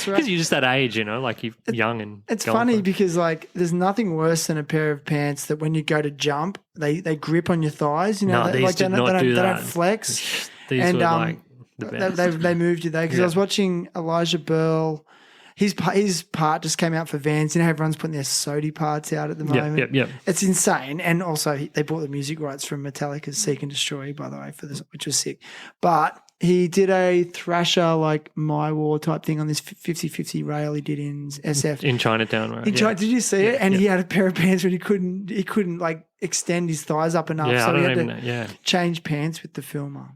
right. Because you're just that age, like you're young and. It's funny because like there's nothing worse than a pair of pants that when you go to jump, they grip on your thighs. No, these did not do that. They don't flex. These were like. They moved you there because I was watching Elijah Burl. His part just came out for Vans. Everyone's putting their SOTY parts out at the moment. Yep. It's insane. And also they bought the music rights from Metallica's Seek and Destroy, by the way, for this, which was sick. But he did a Thrasher like My War type thing on this 50-50 rail he did in SF in Chinatown. Right? Did you see it? And he had a pair of pants where he couldn't like extend his thighs up enough, so he had to change pants with the filmer.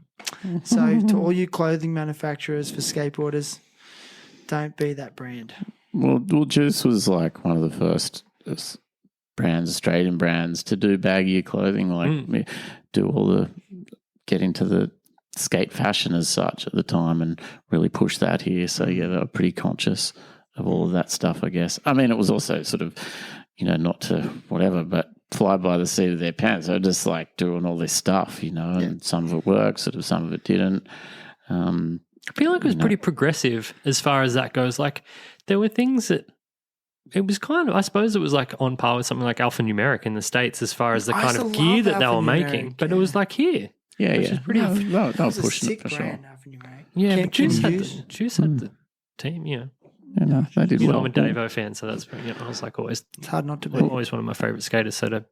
So to all you clothing manufacturers for skateboarders, don't be that brand. Well, Juice was like one of the first brands, Australian brands, to do baggier clothing, like get into the skate fashion as such at the time and really push that here. So they were pretty conscious of all of that stuff, I guess. I mean, it was also sort of, not to whatever, but fly by the seat of their pants. They were just like doing all this stuff, and some of it worked, some of it didn't. I feel like it was pretty progressive as far as that goes. Like there were things that it was kind of, I suppose it was like on par with something like Alphanumeric in the States as far as the kind of gear that they were making, but it was like here. Yeah, which is pretty. No, pushing it for sure. Alphanumeric. Yeah, but Juice had the team, You know, they did well. I'm a Davo fan, so that's I was like always It's hard not to be. always one of my favourite skaters. So the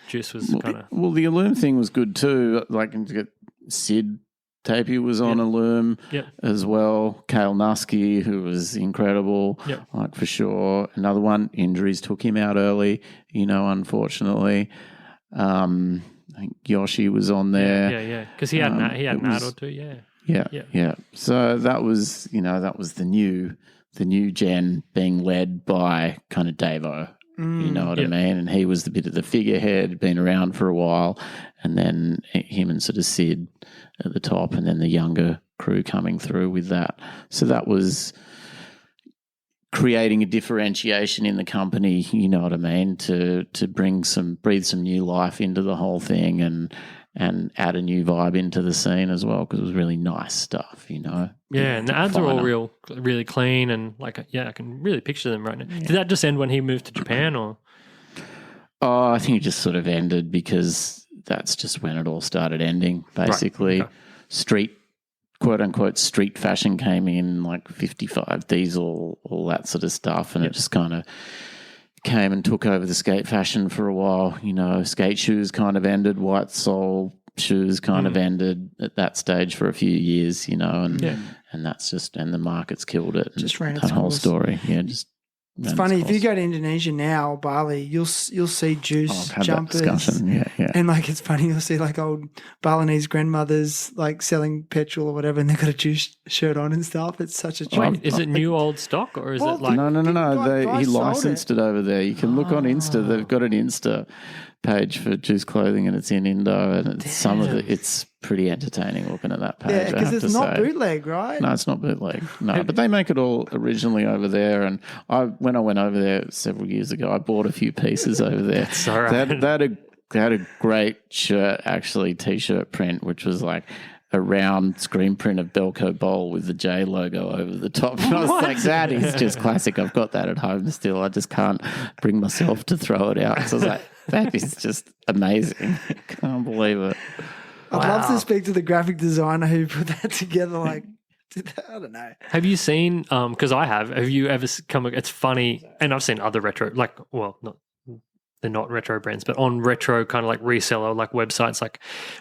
Juice was kind of Well, the Illume thing was good too. Like to get Sid Tapey was on Illume as well. Cale Nusky, who was incredible, like for sure. Another one, injuries took him out early, unfortunately. I think Yoshi was on there. Yeah. Because he had an ad or two. Yeah. So that was, that was the new gen being led by kind of Davo. You know what I mean? And he was the bit of the figurehead, been around for a while, and then him and sort of Sid at the top, and then the younger crew coming through with that. So that was creating a differentiation in the company, you know what I mean, to breathe some new life into the whole thing and add a new vibe into the scene as well, because it was really nice stuff, Yeah, and the ads are all really clean and I can really picture them right now. Yeah. Did that just end when he moved to Japan or? Oh, I think it just sort of ended because that's just when it all started ending, basically. Right. Okay. Quote unquote street fashion came in, like 55 diesel, all that sort of stuff, and it just kind of came and took over the skate fashion for a while. Skate shoes kind of ended, white sole shoes kind of ended at that stage for a few years, and that's just, and the market's killed it. Just ran its whole story. Yeah, just. It's funny, if you go to Indonesia now, Bali, you'll see Juice jumpers. That discussion. Yeah. And it's funny, you'll see old Balinese grandmothers selling petrol or whatever, and they've got a Juice shirt on and stuff. It's such a trend. Is it new old stock or is it No. He licensed it over there. You can look on Insta. They've got an Insta page for Juice clothing, and it's in Indo, and it's pretty entertaining looking at that page. Yeah, because it's not bootleg, right? No, it's not bootleg. No, but they make it all originally over there. And when I went over there several years ago, I bought a few pieces over there. That's all right. They had a great shirt, actually, T-shirt print, which was like a round screen print of Belco Bowl with the J logo over the top. And I was like, that is just classic. I've got that at home still. I just can't bring myself to throw it out. So I was like, that is just amazing. Can't believe it. I'd love to speak to the graphic designer who put that together. I don't know. Have you seen, because I have you ever it's funny, and I've seen other retro, they're not retro brands, but on retro kind of reseller, websites,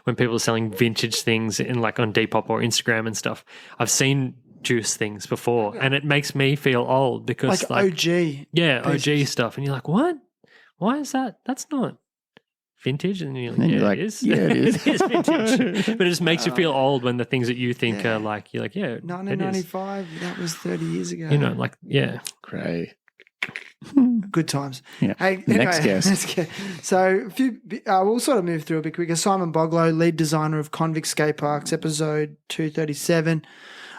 when people are selling vintage things in on Depop or Instagram and stuff. I've seen Juice things before, and it makes me feel old because OG. Yeah, OG stuff. And you're like, what? Why is that? That's not vintage. And you're like, it is. Yeah, it is. It is vintage. But it just makes you feel old when the things that you think are you're like, 1995, that was 30 years ago. Great. Good times. Yeah. Hey, next guest. So we'll sort of move through a bit quicker. Simon Boglow, lead designer of Convict Skate Parks, episode 237.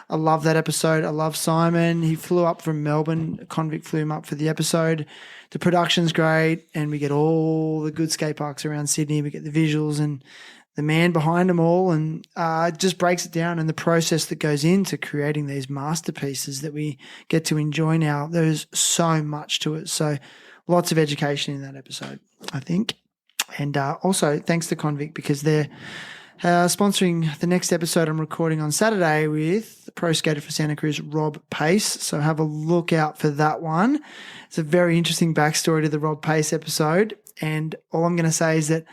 I love that episode. I love Simon. He flew up from Melbourne. Convict flew him up for the episode. The production's great, and we get all the good skate parks around Sydney. We get the visuals and the man behind them all, and it just breaks it down and the process that goes into creating these masterpieces that we get to enjoy now. There's so much to it. So lots of education in that episode, I think. And also thanks to Convict, because they're sponsoring the next episode I'm recording on Saturday with the pro skater for Santa Cruz, Rob Pace. So have a look out for that one. It's a very interesting backstory to the Rob Pace episode. And all I'm going to say is that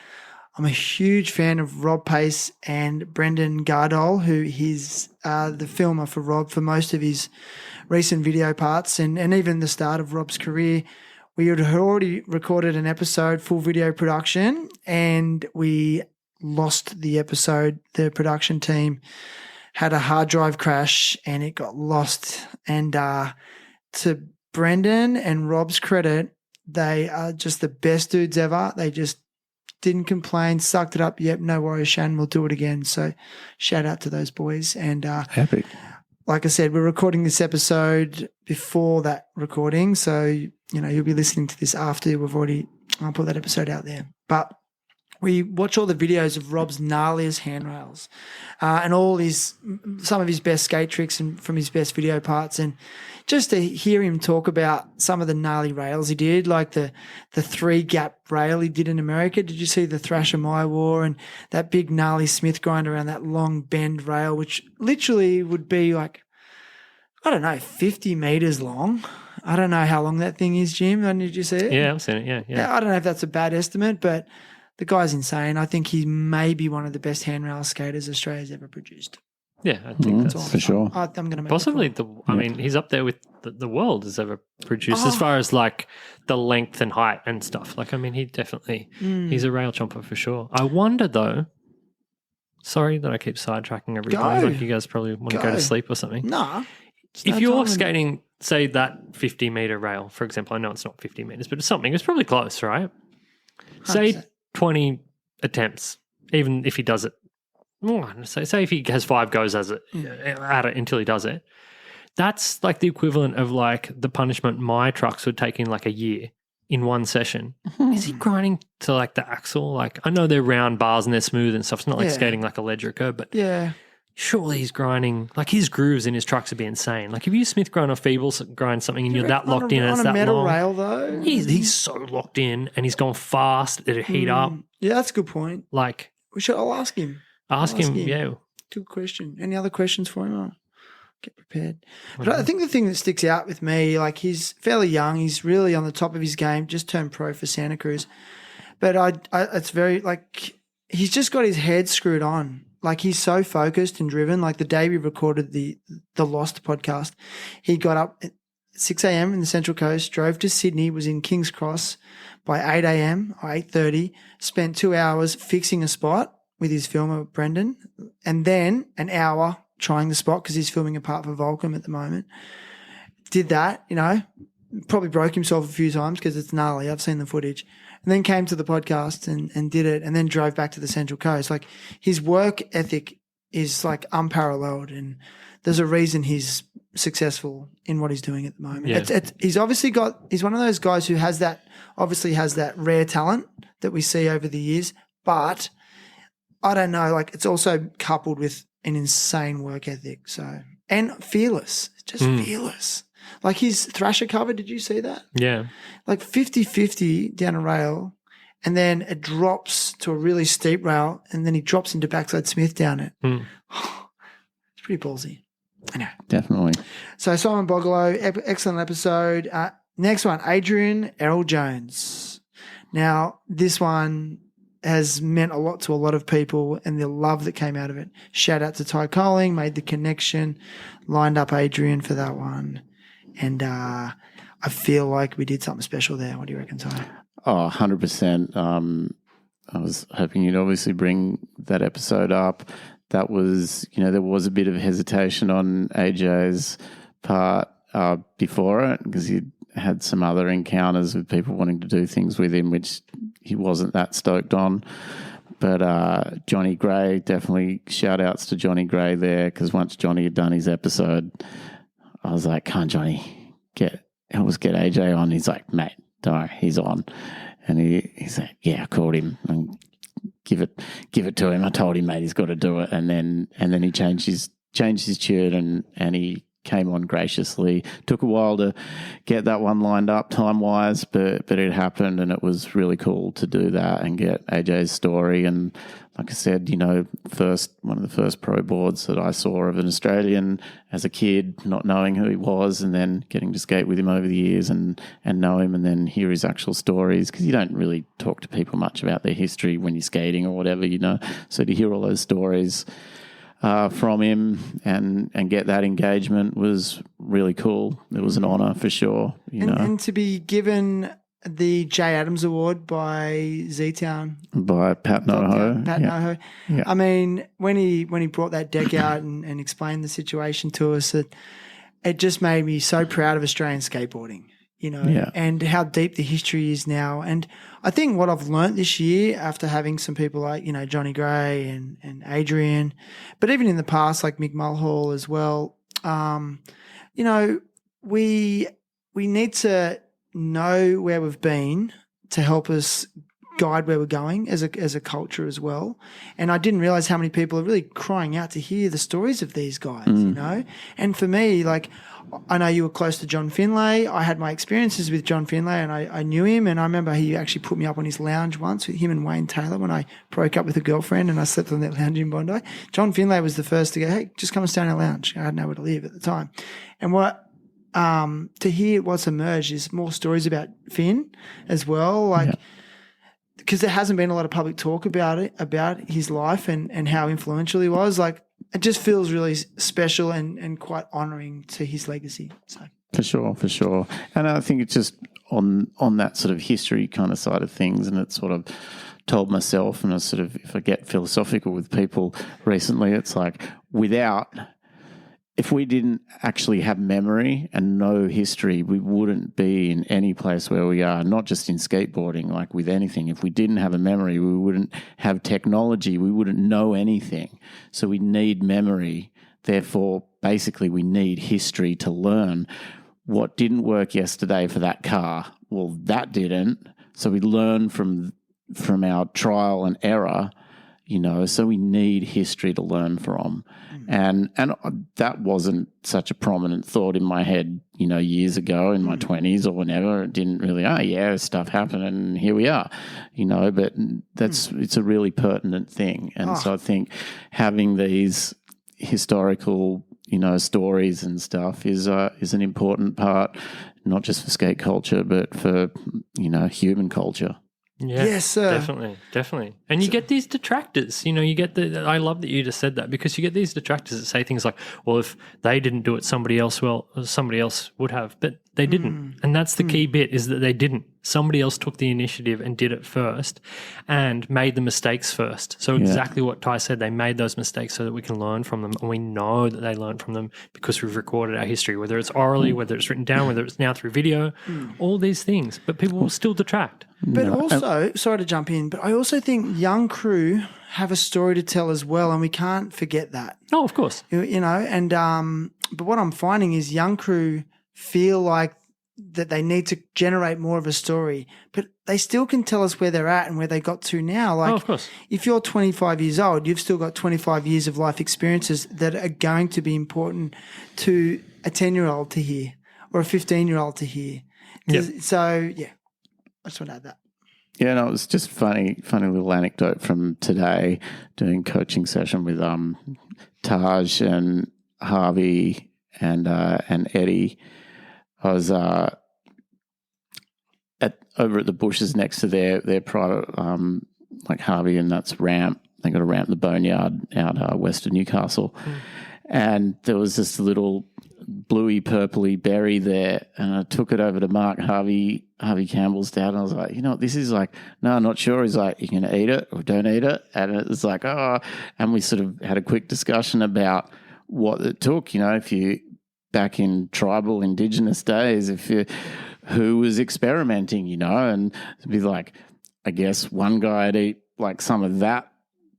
I'm a huge fan of Rob Pace and Brendan Gardol, who is the filmer for Rob for most of his recent video parts and even the start of Rob's career. We had already recorded an episode, full video production, and we lost the episode. The production team had a hard drive crash and it got lost. And to Brendan and Rob's credit, they are just the best dudes ever. They just didn't complain, sucked it up. Yep, no worries, Shan, we'll do it again. So shout out to those boys. And epic. Like I said, we're recording this episode before that recording. So, you'll be listening to this after I'll put that episode out there. But we watch all the videos of Rob's gnarliest handrails and some of his best skate tricks and from his best video parts. And just to hear him talk about some of the gnarly rails he did, like the 3-gap rail he did in America. Did you see the Thrasher wore and that big gnarly Smith grind around that long bend rail, which literally would be I don't know, 50 meters long. I don't know how long that thing is, Jim. Did you see it? Yeah, I've seen it. Yeah. I don't know if that's a bad estimate, but the guy's insane. I think he may be one of the best handrail skaters Australia's ever produced. Yeah, I think That's that's all. for sure. I'm going to make possibly the call. I mean, he's up there with the world has ever produced as far as like the length and height and stuff. Like, I mean, he definitely he's a rail chomper for sure. I wonder though. Sorry that I keep sidetracking everybody. Go. Like you guys probably want to go to sleep or something. Nah. If you're skating, say that 50-meter rail, for example, I know it's not 50 meters, but it's something. It's probably close, right? 100%. Say 20 attempts, even if he does it. Say if he has 5 goes at it until he does it. That's like the equivalent of like the punishment my trucks would take in like a year in one session. Is he grinding to like the axle? Like I know they're round bars and they're smooth and stuff. It's not like skating like a ledge or curb, but surely he's grinding. Like his grooves in his trucks would be insane. Like if you Smith grind or Feebles grind something and you're that locked in and it's that long. On a metal rail though? He's so locked in and he's gone fast. It'll heat up. Yeah, that's a good point. Like I'll ask him. Ask him, yeah. Good question. Any other questions for him? I'll get prepared. But I think the thing that sticks out with me, like he's fairly young. He's really on the top of his game. Just turned pro for Santa Cruz. But it's very like he's just got his head screwed on. Like he's so focused and driven. Like the day we recorded the Lost podcast, he got up at 6 a.m. in the Central Coast, drove to Sydney, was in King's Cross by 8 a.m. or 8:30, spent 2 hours fixing a spot with his filmer, Brendan, and then an hour trying the spot because he's filming a part for Volcom at the moment. Did that, probably broke himself a few times because it's gnarly. I've seen the footage. And then came to the podcast and did it and then drove back to the Central Coast. Like his work ethic is like unparalleled and there's a reason he's successful in what he's doing at the moment. Yeah. He's obviously he's one of those guys who has that rare talent that we see over the years, but I don't know, like it's also coupled with an insane work ethic. So, and fearless, just fearless. Like his Thrasher cover, did you see that? Yeah. Like 50-50 down a rail and then it drops to a really steep rail and then he drops into backside Smith down it. It's pretty ballsy. Anyway. Definitely. So Simon Bogolo, excellent episode. Next one, Adrian Errol Jones. Now, this one has meant a lot to a lot of people and the love that came out of it. Shout out to Ty Coling, made the connection, lined up Adrian for that one. And I feel like we did something special there. What do you reckon, Ty? Oh, 100%. I was hoping you'd obviously bring that episode up. That was, there was a bit of hesitation on AJ's part before it because he had some other encounters with people wanting to do things with him, which he wasn't that stoked on. But Johnny Gray, definitely shout outs to Johnny Gray there because once Johnny had done his episode, I was like, can't Johnny get AJ on? He's like, mate, don't worry, he's on. And he's like, yeah, I called him and give it to him. I told him, mate, he's got to do it. And then he changed his tune and he came on graciously. Took a while to get that one lined up time-wise, but it happened and it was really cool to do that and get AJ's story. And like I said, one of the first pro boards that I saw of an Australian as a kid, not knowing who he was and then getting to skate with him over the years and know him and then hear his actual stories because you don't really talk to people much about their history when you're skating or whatever, So to hear all those stories from him and get that engagement was really cool. It was an honour for sure. And to be given the Jay Adams Award by Z-Town. By Pat Noho. Noho. Yeah. I mean, when he brought that deck out and explained the situation to us, it just made me so proud of Australian skateboarding, and how deep the history is now. And I think what I've learnt this year after having some people like, Johnny Gray and Adrian, but even in the past, like Mick Mulhall as well, we need to know where we've been to help us guide where we're going as a culture as well. And I didn't realize how many people are really crying out to hear the stories of these guys, you know? And for me, like, I know you were close to John Finlay. I had my experiences with John Finlay, and I knew him. And I remember he actually put me up on his lounge once with him and Wayne Taylor when I broke up with a girlfriend and I slept on that lounge in Bondi. John Finlay was the first to go, hey, just come and stay in our lounge. I had nowhere to live at the time. And what to hear what's emerged is more stories about Finn as well, like. Yeah. Because there hasn't been a lot of public talk about it, about his life and how influential he was. Like, it just feels really special and quite honouring to his legacy. So For sure. And I think it's just on that sort of history kind of side of things, and it's sort of told myself, and I sort of, if I get philosophical with people recently, it's like if we didn't actually have memory and know history, we wouldn't be in any place where we are, not just in skateboarding, like with anything. If we didn't have a memory, we wouldn't have technology, we wouldn't know anything. So we need memory. Therefore, basically, we need history to learn what didn't work yesterday for that car. Well, that didn't. So we learn from our trial and error, you know, so we need history to learn from. And that wasn't such a prominent thought in my head, you know, years ago in my 20s or whenever. It didn't really, stuff happened and here we are, you know, but it's a really pertinent thing. And so I think having these historical, you know, stories and stuff is an important part, not just for skate culture, but for, you know, human culture. Yeah, yes, sir. Definitely. And you get these detractors, you know, I love that you just said that, because you get these detractors that say things like, well, if they didn't do it, somebody else would have, but they didn't. And that's the key bit, is that they didn't. Somebody else took the initiative and did it first and made the mistakes first. So exactly what Ty said, they made those mistakes so that we can learn from them. And we know that they learned from them because we've recorded our history, whether it's orally, whether it's written down, whether it's now through video, all these things. But people will still detract. But also, sorry to jump in, but I also think young crew have a story to tell as well, and we can't forget that. Oh, of course. You know, and but what I'm finding is young crew feel like that they need to generate more of a story, but they still can tell us where they're at and where they got to now. Like, of course. If you're 25 years old, you've still got 25 years of life experiences that are going to be important to a 10-year-old to hear or a 15-year-old to hear. Yep. So, yeah, I just want to add that. Yeah, no, it was just funny little anecdote from today, doing coaching session with Taj and Harvey and Eddie. I was over at the bushes next to their private, like Harvey and that's ramp. They got a ramp, the Boneyard out west of Newcastle. And there was this little bluey, purpley berry there, and I took it over to Mark, Harvey Campbell's dad, and I was like, you know what this is? Like, no, I'm not sure. He's like, you going to eat it or don't eat it? And it was like, and we sort of had a quick discussion about what it took, you know, if you, back in tribal indigenous days, who was experimenting, you know, and it'd be like, I guess one guy would eat like some of that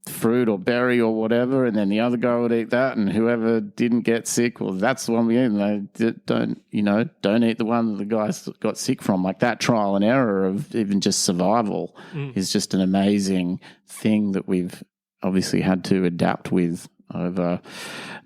fruit or berry or whatever, and then the other guy would eat that, and whoever didn't get sick, well, that's the one we eat, and they don't eat the one that the guys got sick from. Like, that trial and error of even just survival is just an amazing thing that we've obviously had to adapt with over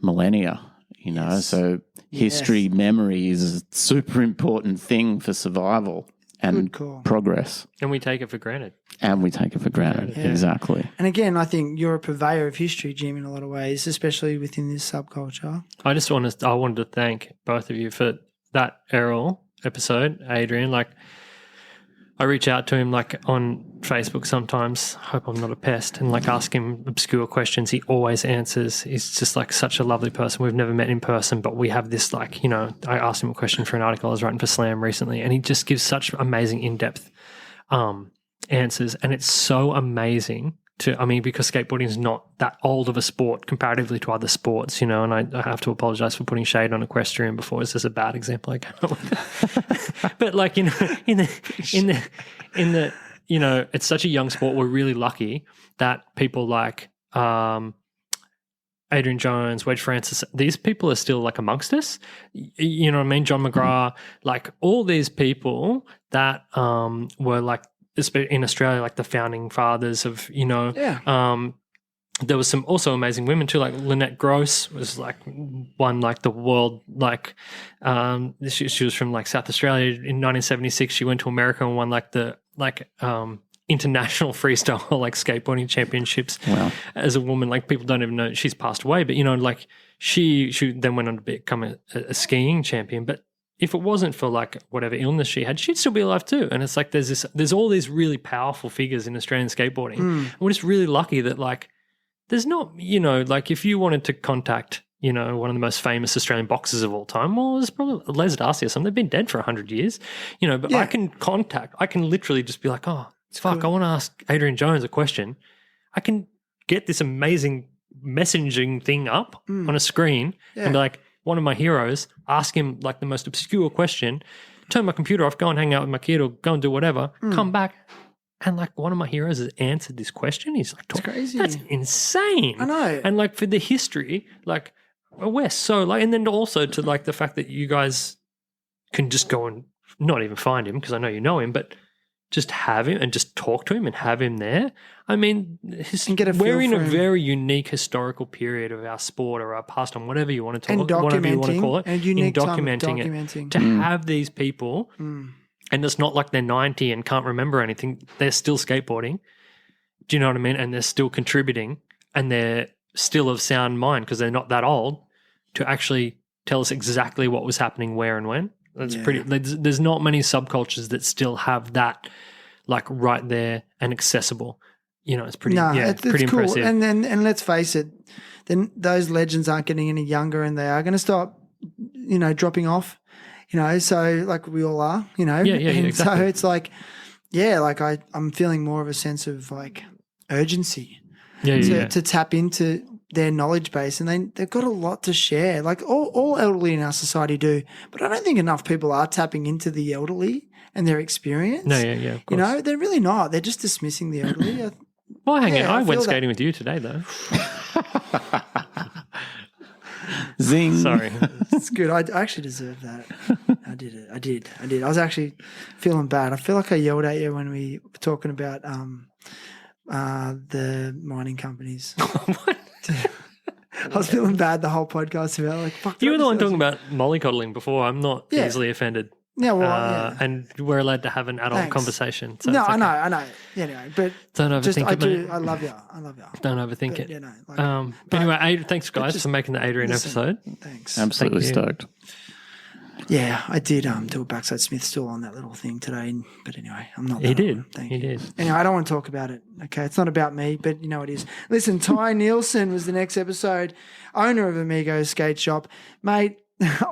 millennia, you know. Yes. So history, memory is a super important thing for survival and progress. And we take it for granted. Exactly. And again, I think you're a purveyor of history, Jim, in a lot of ways, especially within this subculture. I wanted to thank both of you for that Errol episode, Adrian. Like, I reach out to him like on Facebook sometimes, hope I'm not a pest, and like ask him obscure questions. He always answers. He's just like such a lovely person. We've never met in person, but we have this like, you know, I asked him a question for an article I was writing for Slam recently, and he just gives such amazing in-depth answers. And it's so amazing because skateboarding is not that old of a sport comparatively to other sports, you know, and I have to apologize for putting shade on equestrian before. Is this a bad example I came up with? But like, you know, in the, you know, it's such a young sport. We're really lucky that people like Adrian Jones, Wedge Francis, these people are still like amongst us. You know what I mean? John McGrath, like all these people that were like in Australia, like the founding fathers of, you know, there was some also amazing women too, like Lynette Gross was like won like the world, like she was from like South Australia in 1976. She went to America and won like the international freestyle like skateboarding championships. Wow. As a woman. Like people don't even know she's passed away, but you know, like she then went on to become a skiing champion. But if it wasn't for like whatever illness she had, she'd still be alive too. And it's like there's all these really powerful figures in Australian skateboarding. And we're just really lucky that like there's not, you know, like if you wanted to contact, you know, one of the most famous Australian boxers of all time, well, it's probably Les Darcy or something. They've been dead for 100 years, you know, but I can literally just be like, oh, fuck, I want to ask Adrian Jones a question. I can get this amazing messaging thing up on a screen and be like, one of my heroes, ask him like the most obscure question, turn my computer off, go and hang out with my kid or go and do whatever, come back. And like one of my heroes has answered this question. He's like, It's crazy. That's insane. I know. And like for the history, like we're so like, and then also to like the fact that you guys can just go and not even find him because I know you know him, but just have him and just talk to him and have him there. I mean, And get a feel we're in for a him. very unique historical period of our sport or our pastime, whatever you want to And talk, whatever you want to documenting, call it, and unique in time of documenting it. To documenting. have these people, and it's not like they're 90 and can't remember anything. They're still skateboarding. Do you know what I mean? And they're still contributing, and they're still of sound mind because they're not that old to actually tell us exactly what was happening, where, and when. That's pretty. There's not many subcultures that still have that, like right there and accessible. You know, it's pretty. It's pretty cool. impressive. And let's face it, then those legends aren't getting any younger, and they are going to stop, you know, dropping off. You know, so like we all are. You know, Yeah, and exactly. so it's like, like I'm feeling more of a sense of like urgency to tap into their knowledge base, and they've got a lot to share. Like all elderly in our society do, but I don't think enough people are tapping into the elderly and their experience. No, yeah, of course. You know, they're really not. They're just dismissing the elderly. Well, hang on. I I went feel skating with you today, though. Zing. Sorry. It's good. I actually deserve that. I did it. I did. I was actually feeling bad. I feel like I yelled at you when we were talking about the mining companies. What? I was feeling bad the whole podcast about like, fuck. You were the one talking about mollycoddling before. I'm not Yeah. easily offended. Yeah, well, And we're allowed to have an adult Thanks. conversation. So No, it's okay. I know. Yeah, anyway, but Don't overthink just it, I do. mate. I love you. Don't overthink But, it. you know, like, But but- anyway, thanks guys just for making the Adrian listen. episode. Thanks. Absolutely Thank you. stoked. Yeah, I did do a backside Smith stool on that little thing today, but anyway, I'm not. He that did. old. Thank He you. did. Anyway, I don't want to talk about it. Okay, it's not about me, but you know it is. Listen, Ty Nielsen was the next episode, owner of Amigo Skate Shop, mate.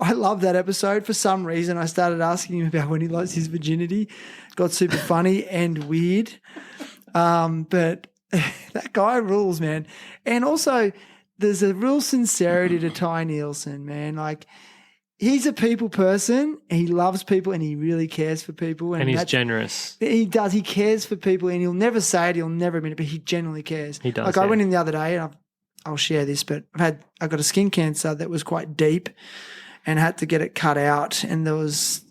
I love that episode. For some reason, I started asking him about when he lost his virginity. Got super funny and weird, but that guy rules, man. And also, there's a real sincerity to Ty Nielsen, man. Like, he's a people person. He loves people and he really cares for people. And he's that's- generous. He does. He cares for people and he'll never say it. He'll never admit it, but he genuinely cares. He does, Like I yeah. went in the other day and I'll share this, but I got a skin cancer that was quite deep and had to get it cut out. And there was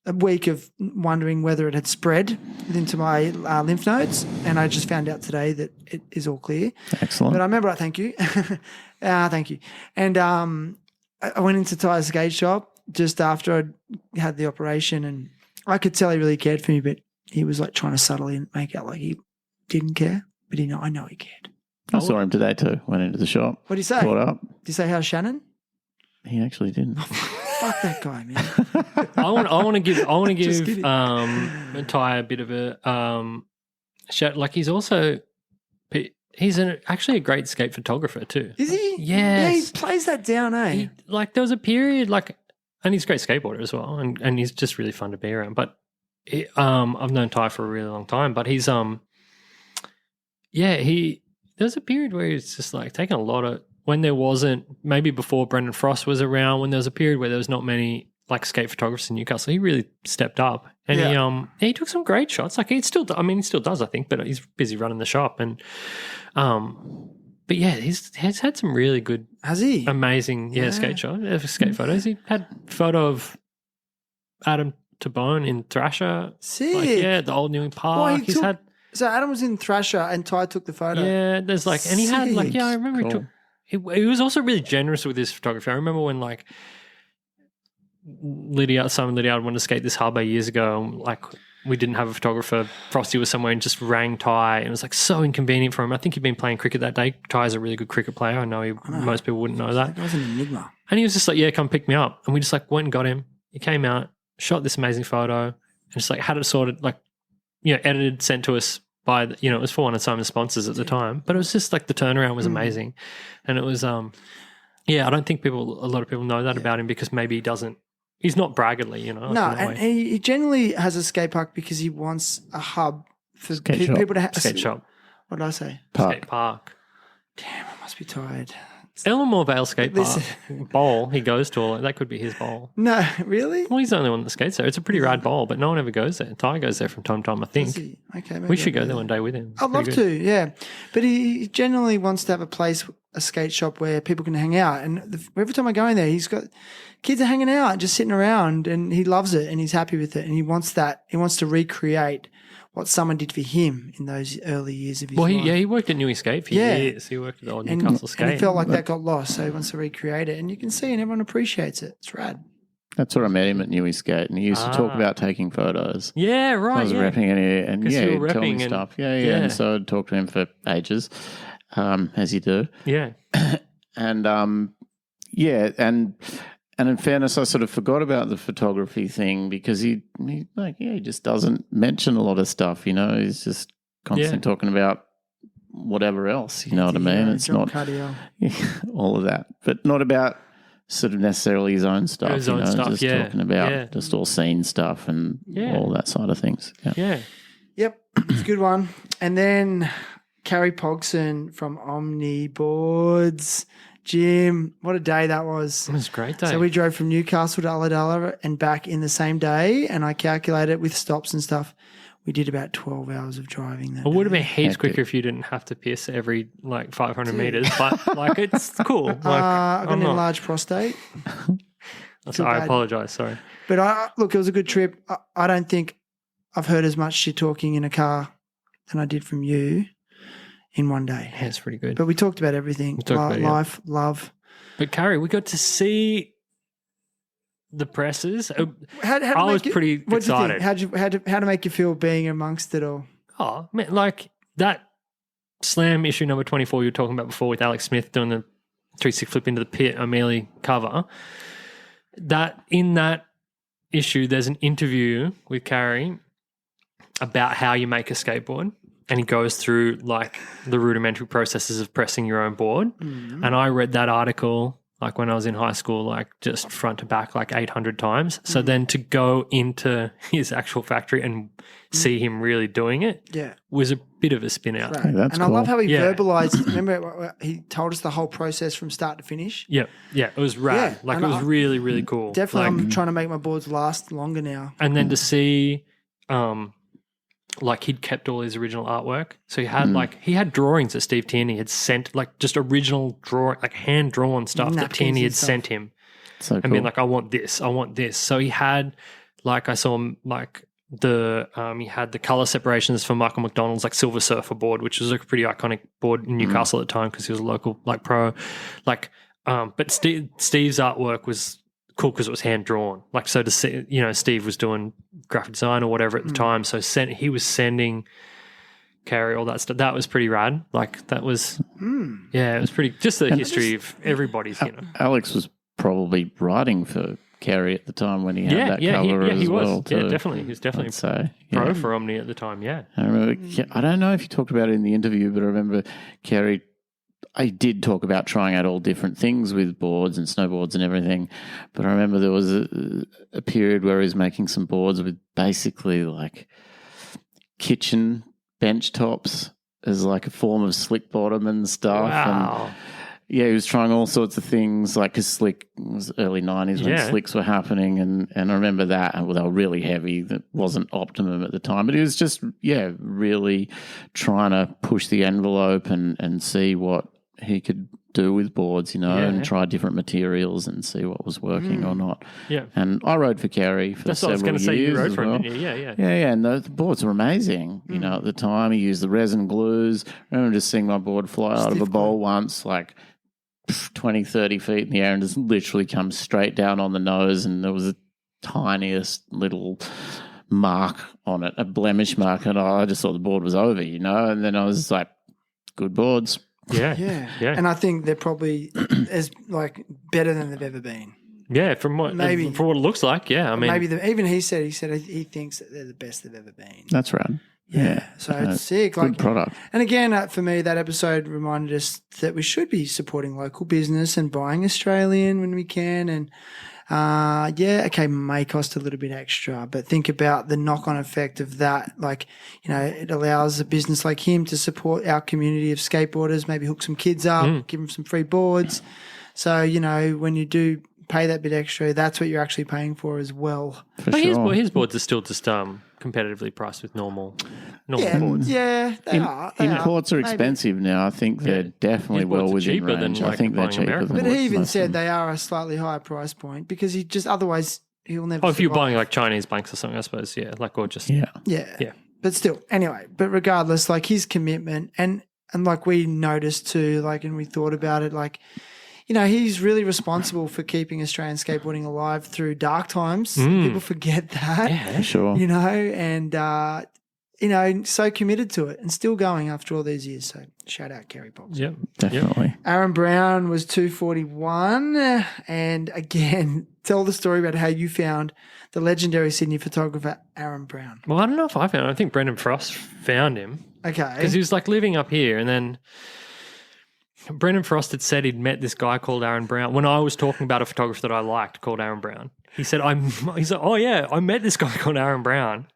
a week of wondering whether it had spread into my lymph nodes. And I just found out today that it is all clear. Excellent. But I remember, thank you. Thank you. And I went into Tyres skate shop just after I'd had the operation, and I could tell he really cared for me, but he was like trying to subtly make out like he didn't care. But I know he cared. I saw him today too. Went into the shop. What do you say? Caught up. Did you say how's Shannon? He actually didn't. Fuck that guy, man. I want to give Just kidding. Ty a bit of a shout. Like he's also actually a great skate photographer too. Is he? Yes. Yeah, he plays that down, eh? Like there was a period and he's a great skateboarder as well, and he's just really fun to be around. But I've known Ty for a really long time, but he's there's a period where he's just like taking a lot of, when there wasn't, maybe before Brendan Frost was around, when there was a period where there was not many like skate photographers in Newcastle, he really stepped up and he took some great shots. Like he still does, I think, but he's busy running the shop and but yeah, he's had some really good, Has he? amazing skate photos. He had a photo of Adam to bone in Thrasher. Sick. Like, yeah, the old Newing Park. Well, He's had. So Adam was in Thrasher and Ty took the photo. Yeah, there's like, and he had like, Sick. yeah, I remember Cool. he was also really generous with his photography. I remember when like Lydia wanted to skate this harbour years ago, and like we didn't have a photographer. Frosty was somewhere and just rang Ty, and it was like so inconvenient for him. I think he'd been playing cricket that day. Ty's a really good cricket player. I know most people wouldn't know that. That was an enigma. And he was just like, yeah, come pick me up. And we just like went and got him. He came out, shot this amazing photo, and just like had it sorted, like, you know, edited, sent to us by, the, you know, it was for one of Simon's sponsors at the time. But it was just like the turnaround was amazing. And it was, yeah, I don't think a lot of people know that about him because maybe he's not braggartly, you know. No, and he generally has a skate park because he wants a hub for Skate shop. people to have. Skate shop, What did I say? skate park. Damn, I must be tired. Elmore Vale Skate Park Listen. bowl. He goes to all that could be his bowl. No, really? Well, he's the only one that skates there. It's a pretty rad bowl, but no one ever goes there. Ty goes there from time to time, I think. Is he? Okay, maybe We should I'll go there one day with him. I'd love to, yeah. But he generally wants to have a place, a skate shop where people can hang out. And every time I go in there, he's got kids are hanging out, just sitting around, and he loves it and he's happy with it. And he wants that. He wants to recreate what someone did for him in those early years of his life. He worked at Newey Skate for years. He worked at the old Newcastle Skate. And he felt like that got lost, so he wants to recreate it. And you can see, and everyone appreciates it. It's rad. That's where I met him at Newey Skate, and he used to talk about taking photos. Yeah, right. I was repping it, and 'Cause yeah, you were he'd tell me repping and- stuff. Yeah. yeah. And so I'd talk to him for ages, as you do. Yeah. And and in fairness, I sort of forgot about the photography thing because he just doesn't mention a lot of stuff. You know, he's just constantly talking about whatever else. You know what I mean? It's John not Cardiel. all of that, but not about sort of necessarily his own stuff. His own stuff, just yeah. talking about Yeah. just all scene stuff and all that side of things. Yeah. Yeah. Yep, it's a good one. And then Carrie Pogson from Omni Boards. Jim, what a day that was. It was a great day. So we drove from Newcastle to Ulladulla and back in the same day, and I calculated with stops and stuff, we did about 12 hours of driving that it would have day. been heaps quicker if you didn't have to piss every like 500 meters, but like it's cool. Like I've got I'm an not. enlarged prostate. So I apologize. Sorry. But look, it was a good trip. I don't think I've heard as much shit talking in a car than I did from you in one day. Yeah, it's pretty good. But we talked about everything. We talked about it, yeah. Life, love. But Carrie, we got to see the presses. How was pretty what'd you excited. think? How to make you feel being amongst it all? Oh, man, like that slam issue number 24 you were talking about before with Alex Smith doing the 360 flip into the pit, Amelie cover. That in that issue, there's an interview with Carrie about how you make a skateboard. And he goes through like the rudimentary processes of pressing your own board. Mm-hmm. And I read that article like when I was in high school, like just front to back like 800 times. Mm-hmm. So then to go into his actual factory and see him really doing it was a bit of a spin out. Right. Hey, that's and cool. I love how he verbalized. Remember, he told us the whole process from start to finish. Yeah, it was rad. Yeah, like it was really, really cool. Definitely, like, I'm trying to make my boards last longer now. And then to see, like he'd kept all his original artwork. So he had he had drawings that Steve Tierney had sent, like just original drawing, like hand drawn stuff that Tierney had sent him. So and being like, I want this. So he had, like, I saw him like he had the color separations for Michael McDonald's like Silver Surfer board, which was like a pretty iconic board in Newcastle at the time because he was a local like pro. Like, but Steve's artwork was cool because it was hand drawn. Like, so to see, Steve was doing graphic design or whatever at the time. So he was sending Carrie all that stuff. That was pretty rad. Like that was, it was pretty. Just the history of everybody's. Alex was probably writing for Carrie at the time when he had that cover as he was. well. Yeah, definitely. He was definitely pro for Omni at the time. Yeah, I remember. I don't know if you talked about it in the interview, but I remember Carrie. I did talk about trying out all different things with boards and snowboards and everything, but I remember there was a period where he was making some boards with basically like kitchen bench tops as like a form of slick bottom and stuff. Wow. And he was trying all sorts of things like because slick was early 90s when slicks were happening, and I remember that, and they were really heavy. That wasn't optimum at the time, but he was just really trying to push the envelope and see what he could do with boards, and try different materials and see what was working or not. Yeah. And I rode for Kerry for That's what I was several going to say. You years rode as for well. him, didn't you? Yeah. Yeah, and the boards were amazing. At the time, he used the resin glues. I remember just seeing my board fly out of a bowl once, like 20, 30 feet in the air, and just literally come straight down on the nose, and there was the tiniest little mark on it, a blemish mark, and I just thought the board was over, and then I was like, good boards. Yeah. And I think they're probably as better than they've ever been. Yeah, from what what it looks like, yeah. I mean, maybe even he said he thinks that they're the best they've ever been. That's right. Yeah. So it's sick. Good product. And again, for me, that episode reminded us that we should be supporting local business and buying Australian when we can. And may cost a little bit extra, but think about the knock-on effect of that. It allows a business like him to support our community of skateboarders, maybe hook some kids up, give them some free boards. So, when you do pay that bit extra, that's what you're actually paying for as well. His boards are still just competitively priced with normal boards. Yeah, they are. Imports are expensive now. I think they're definitely well within cheaper range. than I think they're cheaper American. than But he even said they are a slightly higher price point because otherwise he'll never. Oh, if you're survive. buying Chinese blanks or something, I suppose, or just Yeah. But still, anyway, regardless, his commitment and we noticed too, and we thought about it, he's really responsible for keeping Australian skateboarding alive through dark times. People forget that. Yeah, sure. And so committed to it and still going after all these years. So shout out Kerry Box. Yep. Definitely. Aaron Brown was 241. And again, tell the story about how you found the legendary Sydney photographer Aaron Brown. Well, I don't know if I found him. I think Brendan Frost found him. Okay. Because he was living up here, and then Brendan Frost had said he'd met this guy called Aaron Brown. When I was talking about a photographer that I liked called Aaron Brown, he said, I met this guy called Aaron Brown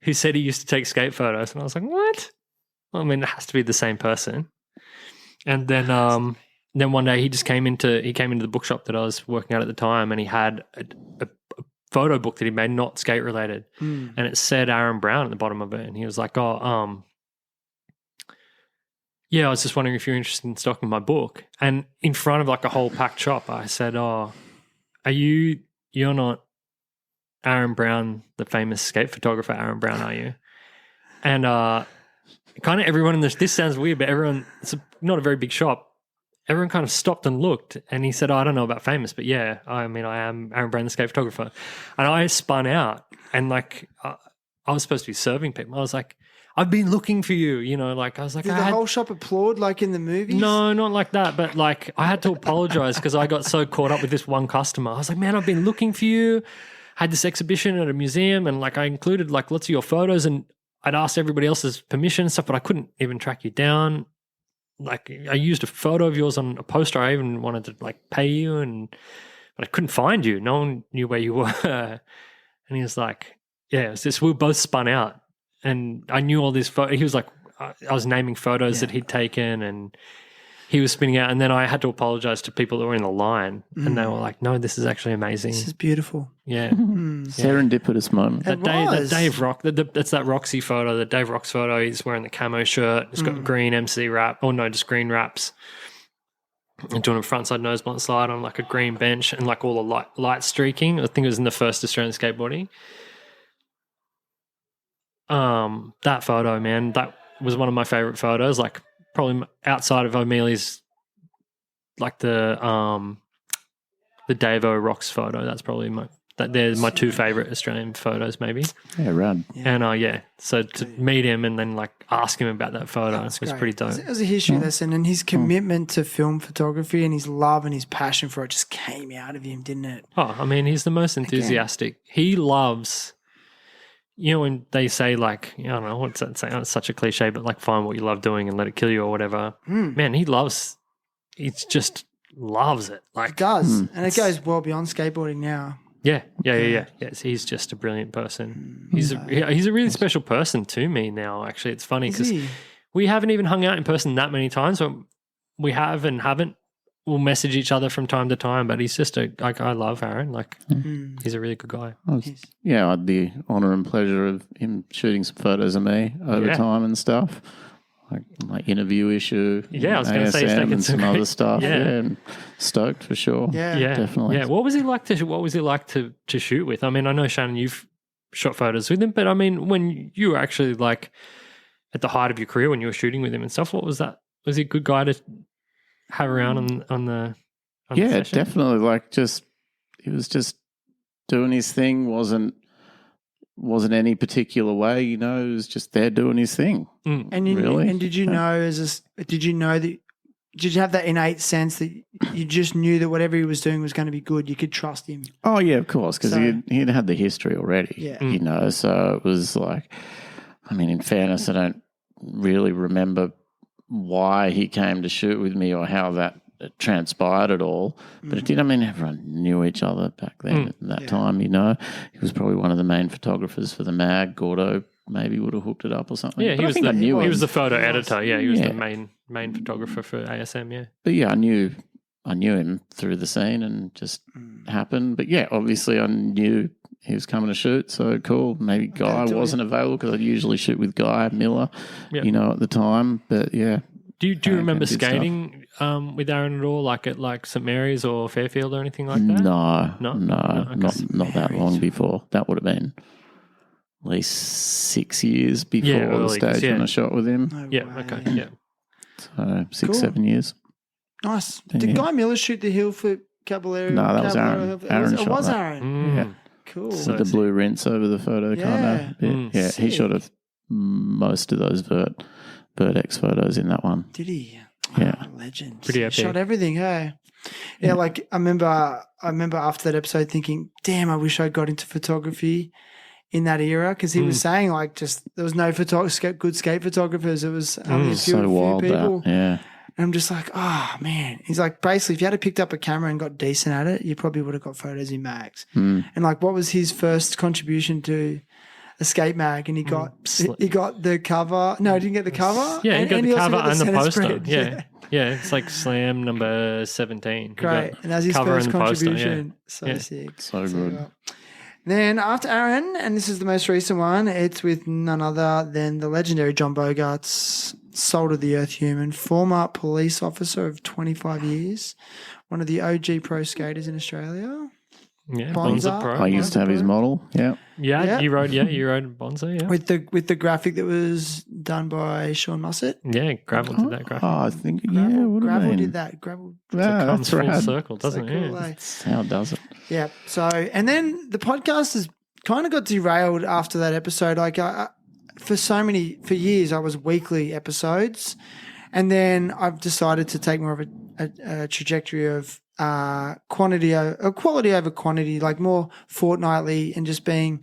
who said he used to take skate photos. And I was like, what? I mean, it has to be the same person. And then one day he came into the bookshop that I was working at the time, and he had a photo book that he made, not skate related. And it said Aaron Brown at the bottom of it. And he was like, I was just wondering if you're interested in stocking my book. And in front of a whole packed shop, I said, you're not Aaron Brown, the famous skate photographer Aaron Brown, are you? And kind of everyone in this sounds weird, but it's not a very big shop. Everyone kind of stopped and looked, and he said, I don't know about famous, but yeah, I am Aaron Brown, the skate photographer. And I spun out, and I was supposed to be serving people. I was like, I've been looking for you, I was like, Did the whole shop applaud like in the movies? No, not like that. But I had to apologize because I got so caught up with this one customer. I was like, man, I've been looking for you. Had this exhibition at a museum, and I included lots of your photos, and I'd asked everybody else's permission and stuff, but I couldn't even track you down. I used a photo of yours on a poster. I even wanted to pay you, but I couldn't find you. No one knew where you were. And he was like, yeah, it's just, we were both spun out. And I knew all this he was like, I was naming photos that he'd taken, and he was spinning out. And then I had to apologize to people that were in the line, and they were like, no, this is actually amazing. This is beautiful. Yeah. Serendipitous moment. It was. That Dave Rock, that's that Roxy photo, the Dave Rock's photo. He's wearing the camo shirt. It's got green MC wrap. Oh, no, just green wraps. And doing a frontside nose blunt slide on a green bench, and all the light streaking. I think it was in the first Australian skateboarding. That photo, man, that was one of my favorite photos. Probably outside of O'Mealy's, the Davo Rocks photo. That's probably they're my two favorite Australian photos, maybe. Yeah, rad. And so to meet him and then ask him about that photo was great. pretty dope. It was a history lesson, and his commitment to film photography and his love and his passion for it just came out of him, didn't it? Oh, I mean, he's the most enthusiastic. He loves. When they say I don't know what's that saying? It's such a cliche, but find what you love doing and let it kill you or whatever. Man, he just loves it. It does, and it goes well beyond skateboarding now. Yeah. Yes, he's just a brilliant person. He's a really special person to me now. Actually, it's funny because we haven't even hung out in person that many times. But we have and haven't. We'll message each other from time to time, but he's just I love Aaron. He's a really good guy. I had the honour and pleasure of him shooting some photos of me over time and stuff. like my interview issue. Yeah, I was going to say he's ASM taken and some other stuff. Yeah. And stoked for sure. Yeah. definitely. Yeah, what was he like to shoot with? I mean, I know Shannon, you've shot photos with him, but I mean, when you were actually like at the height of your career when you were shooting with him and stuff, what was that? Was he a good guy to have around on the session? Definitely. Like he was just doing his thing. Wasn't any particular way, you know. He was just there doing his thing. Mm. And did you know did you have that innate sense that you just knew that whatever he was doing was going to be good? You could trust him. Oh yeah, of course, because he'd had the history already. Yeah. You know, so it was like, I mean, in fairness, I don't really remember why he came to shoot with me or how that transpired at all. But it did. I mean, everyone knew each other back then at that time, you know. He was probably one of the main photographers for the mag. Gordo maybe would have hooked it up or something. Yeah, but I knew he him. was the photo editor. Yeah, he was the main photographer for ASM, yeah. But yeah, I knew him through the scene and just happened. But yeah, obviously I knew he was coming to shoot, so cool. Maybe Guy wasn't available because I'd usually shoot with Guy Miller, you know, at the time. But yeah. Do you remember skating with Aaron at all, like at St Mary's or Fairfield or anything like that? No, Okay. not that long before. That would have been at least 6 years before the stage when I shot with him. No Yeah, way. okay, yeah. So 6, Cool. 7 years. Nice. Did Guy Miller shoot the heel flip Caballero? No, that was Aaron. It shot was that. Aaron. Mm. Yeah. Cool. So- With the blue rinse over the photo kind of bit. Mm. Yeah, he shot most of those Vert-X photos in that one. Did he? Yeah. Oh, legend. Pretty epic. Shot everything, hey? Yeah, like I remember after that episode thinking, damn, I wish I got into photography in that era, because he was saying like just there was no good skate photographers. It was only a few wild people. that. Yeah. And I'm just like, oh man. He's like, basically, if you had picked up a camera and got decent at it, you probably would have got photos in mags. And like, what was his first contribution to a skate mag? And he got the cover. No, he didn't get the cover. Yeah, he got the also cover and the center poster. spread. Yeah. Yeah, it's like Slam number 17. He Great. got And that's his cover first and poster, contribution. So Yeah. sick. So good. Then after Aaron, and this is the most recent one, it's with none other than the legendary John Bogart's Soul to the Earth human, former police officer of 25 years, one of the OG pro skaters in Australia. Yeah, Bonza. Bonza Pro. I used to have his model. Yeah. Yeah, you rode Bonza, yeah. With the graphic that was done by Sean Musset. Yeah, Gravel did that graphic. Oh, I think, Gravel, would have been. did that. Gravel. Yeah, Comes that's full right. circle, doesn't So it? cool, Yeah. eh? How does it? Yeah. So, and then the podcast has kind of got derailed after that episode. Like for years, I was weekly episodes, and then I've decided to take more of a trajectory of quality over quantity, like more fortnightly, and just being,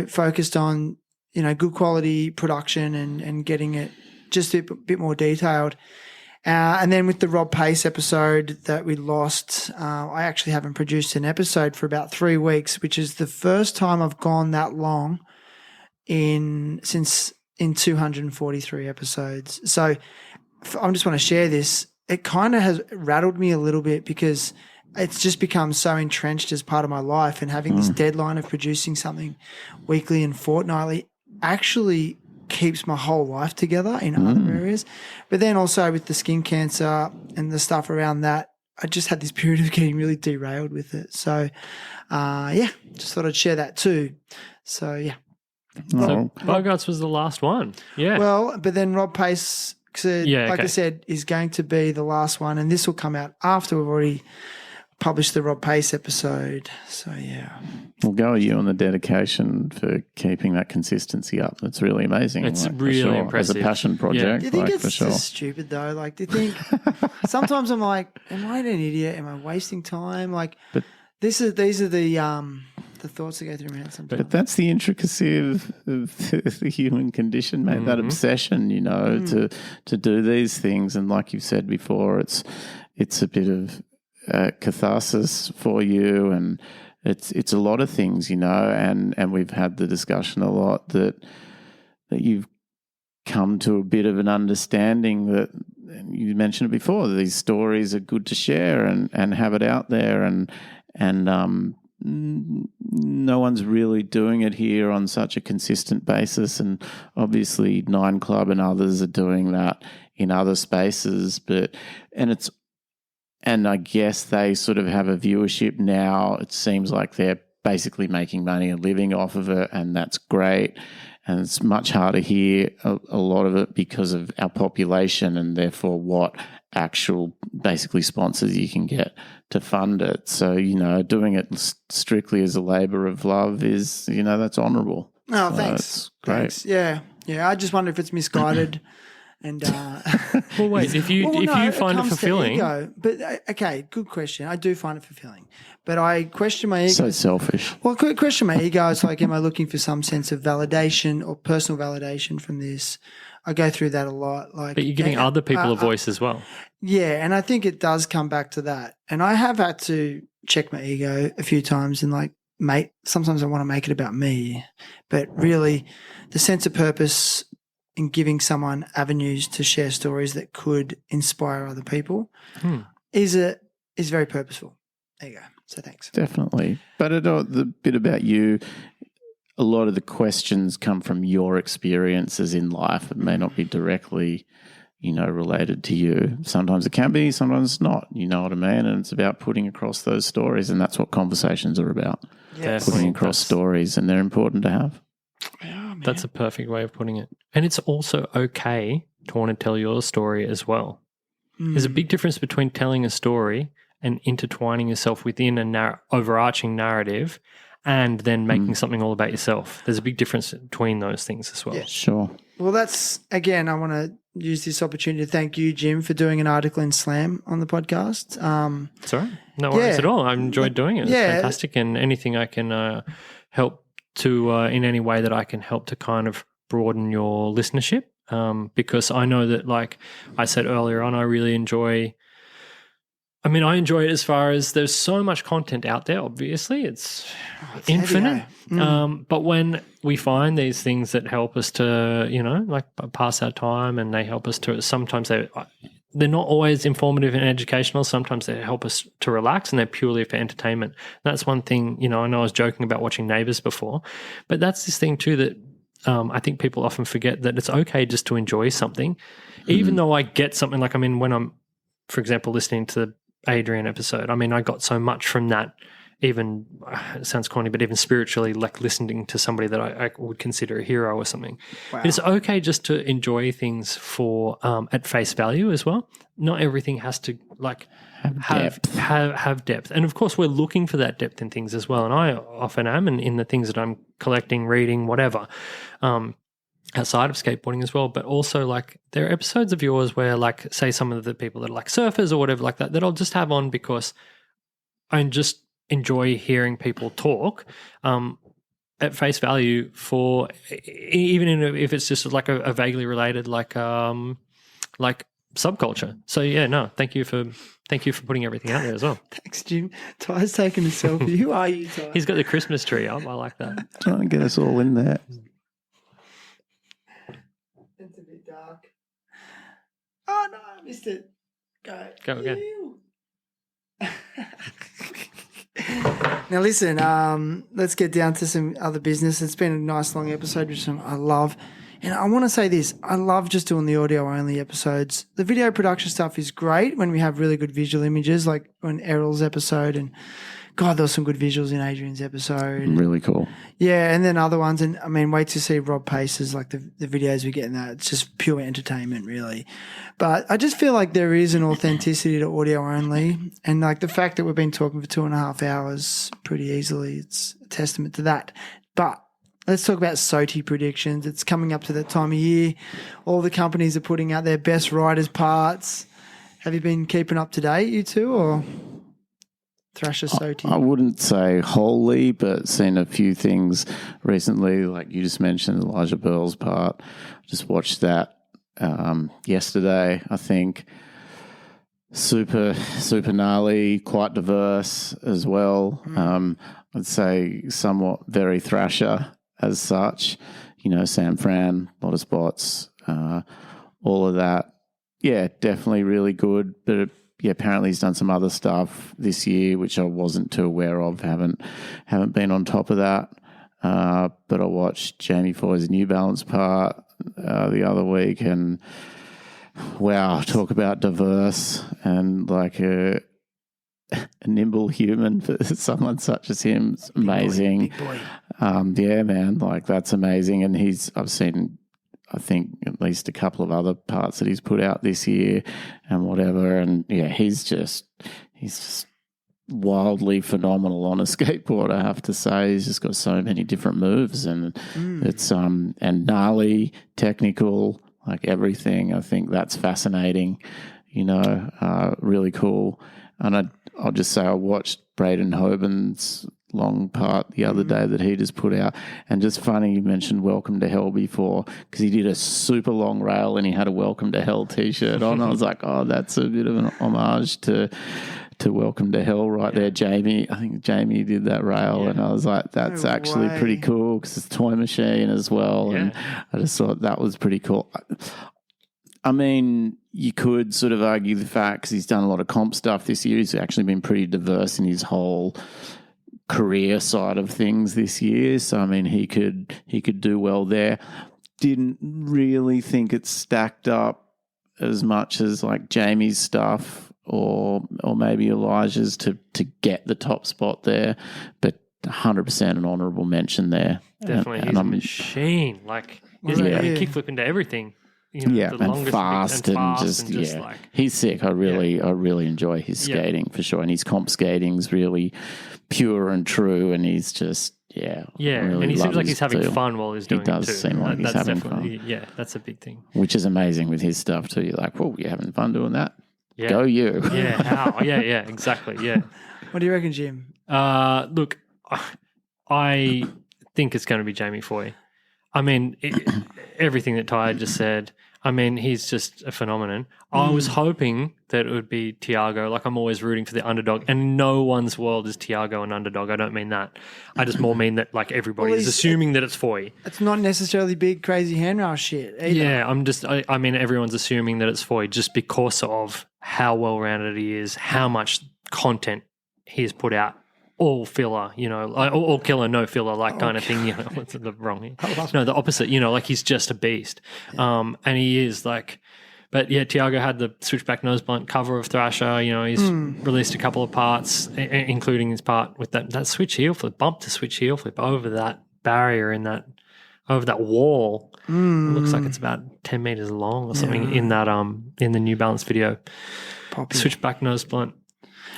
focused on, good quality production and getting it just a bit more detailed. And then with the Rob Pace episode that we lost, I actually haven't produced an episode for about 3 weeks, which is the first time I've gone that long since 243 episodes. So I just want to share this. It kind of has rattled me a little bit because it's just become so entrenched as part of my life, and having this deadline of producing something weekly and fortnightly actually keeps my whole life together in other areas. But then also with the skin cancer and the stuff around that, I just had this period of getting really derailed with it. So, just thought I'd share that too. So, yeah. So Bogarts was the last one. Yeah. Well, but then Rob Pace said, I said, is going to be the last one, and this will come out after we've already published the Rob Pace episode. So, yeah. We'll go with you on the dedication for keeping that consistency up. That's really amazing. It's for really sure. impressive. As a passion project, Do you think it's for sure. just stupid though? Like, do you think sometimes I'm like, am I an idiot? Am I wasting time? Like, But- these are the thoughts that go through my head sometimes. But that's the intricacy of the human condition, mate. That obsession, to do these things, and like you've said before, it's a bit of catharsis for you, and it's a lot of things, and we've had the discussion a lot that you've come to a bit of an understanding that, you mentioned it before, these stories are good to share and have it out there, and no one's really doing it here on such a consistent basis, and obviously Nine Club and others are doing that in other spaces, and I guess they sort of have a viewership now. It seems like they're basically making money and living off of it, and that's great. And it's much harder here, a lot of it, because of our population and therefore what actual basically sponsors you can get to fund it. So, doing it strictly as a labour of love is, that's honourable. Oh, so thanks. It's great. Thanks. Yeah. I just wonder if it's misguided. And well, wait. If you find it fulfilling, but okay, good question. I do find it fulfilling, but I question my ego. So selfish. Well, I question my ego. It's like, am I looking for some sense of validation or personal validation from this? I go through that a lot. But you're giving other people a voice as well. Yeah, and I think it does come back to that. And I have had to check my ego a few times, and sometimes I want to make it about me, but really, the sense of purpose in giving someone avenues to share stories that could inspire other people is very purposeful. There you go. So thanks. Definitely. But the bit about you, a lot of the questions come from your experiences in life. It may not be directly, related to you. Sometimes it can be, sometimes it's not. You know what I mean? And it's about putting across those stories, and that's what conversations are about. Yes. Putting across stories, and they're important to have. Yeah, That's a perfect way of putting it. And it's also okay to want to tell your story as well. There's a big difference between telling a story and intertwining yourself within an overarching narrative and then making something all about yourself. There's a big difference between those things as well. Yeah. Sure. Well, again, I want to use this opportunity to thank you, Jim, for doing an article in Slam on the podcast. It's all right. No worries at all. I enjoyed doing it. It's fantastic. And anything I can help to, in any way that I can help to kind of broaden your listenership, because I know that, like I said earlier on, I enjoy it as far as there's so much content out there. Obviously, it's infinite. But when we find these things that help us to, pass our time, and they help us to, sometimes they're not always informative and educational. Sometimes they help us to relax, and they're purely for entertainment. That's one thing, I know I was joking about watching Neighbours before, but that's this thing too that I think people often forget, that it's okay just to enjoy something. Even though I get something, like, when I'm, for example, listening to the Adrian episode, I got so much from that, even, it sounds corny, but even spiritually, like listening to somebody that I would consider a hero or something. Wow. It's okay just to enjoy things for at face value as well. Not everything has to have depth. And of course, we're looking for that depth in things as well. And I often am, and in the things that I'm collecting, reading, whatever, outside of skateboarding as well. But also, like, there are episodes of yours where, like, say some of the people that are like surfers or whatever like that I'll just have on because I just enjoy hearing people talk at face value, for even if it's just like a vaguely related like subculture. So yeah, no, thank you for putting everything out there as well. Thanks, Jim. Ty's taking a selfie. Who are you, Ty? He's got the Christmas tree up. I like that. Trying to get us all in there. It's a bit dark. Oh no, I missed it. Go again. Now listen, let's get down to some other business. It's been a nice long episode, which I love. And I want to say this, I love just doing the audio-only episodes. The video production stuff is great when we have really good visual images, like on Errol's episode. And God, there was some good visuals in Adrian's episode. Really cool. Yeah, and then other ones. And wait to see Rob Pace's, like the videos we get in that. It's just pure entertainment, really. But I just feel like there is an authenticity to audio only. And like the fact that we've been talking for 2.5 hours pretty easily, it's a testament to that. But let's talk about SOTY predictions. It's coming up to that time of year. All the companies are putting out their best riders' parts. Have you been keeping up to date, you two, or Thrasher SOTY? I wouldn't say wholly, but seen a few things recently, like you just mentioned, Elijah Burl's part. Just watched that yesterday, I think. Super gnarly, quite diverse as well. I'd say somewhat very Thrasher as such. Sam Fran, a lot of spots, all of that. Yeah, definitely really good. But, apparently he's done some other stuff this year, which I wasn't too aware of. Haven't been on top of that. But I watched Jamie Foy's New Balance part the other week, and wow, talk about diverse and like a nimble human for someone such as him. It's amazing. Big boy. Yeah, man, like that's amazing. And I've seen, I think, at least a couple of other parts that he's put out this year and whatever. And yeah, he's just wildly phenomenal on a skateboard, I have to say. He's just got so many different moves, and it's and gnarly, technical, like everything. I think that's fascinating, really cool. And I'll just say I watched Braden Hoban's long part the other day that he just put out, and just funny you mentioned Welcome to Hell before, because he did a super long rail and he had a Welcome to Hell t-shirt on. I was like, oh, that's a bit of an homage to Welcome to Hell right there. Jamie, I think Jamie did that rail, and I was like, that's actually pretty cool, because it's Toy Machine as well, and I just thought that was pretty cool. I mean, you could sort of argue the fact, because he's done a lot of comp stuff this year, he's actually been pretty diverse in his whole career side of things this year. So, I mean, he could do well there. Didn't really think it stacked up as much as like Jamie's stuff or maybe Elijah's to get the top spot there, but 100% an honourable mention there. Definitely, he's a machine. Like, isn't it? He kickflip into everything. And fast and just like, he's sick. I really enjoy his skating for sure, and his comp skating's really pure and true, and he's just really and he seems like he's having fun while he's doing it too. He does seem like he's having fun. Yeah, that's a big thing. Which is amazing with his stuff too. You're like, whoa, you're having fun doing that? Yeah. Go you. Yeah, how? Yeah, exactly, yeah. What do you reckon, Jim? Look, I think it's going to be Jamie Foy. I mean, everything that Ty just said, I mean, he's just a phenomenon. I was hoping that it would be Tiago. Like, I'm always rooting for the underdog. And no one's world is Tiago an underdog. I don't mean that. I just more mean that, like, everybody is assuming that it's Foy. It's not necessarily big, crazy handrail shit either. Yeah, I mean, everyone's assuming that it's Foy just because of how well-rounded he is, how much content he's put out. All filler, all killer, no filler, like kind of thing. What's the wrong? No, the opposite. Like he's just a beast, and he is like. But yeah, Tiago had the switchback nose blunt cover of Thrasher. He's released a couple of parts, including his part with that switch heel flip, bump to switch heel flip over that barrier over that wall. It looks like it's about 10 meters long or something in that in the New Balance video. Poppy. Switchback nose blunt.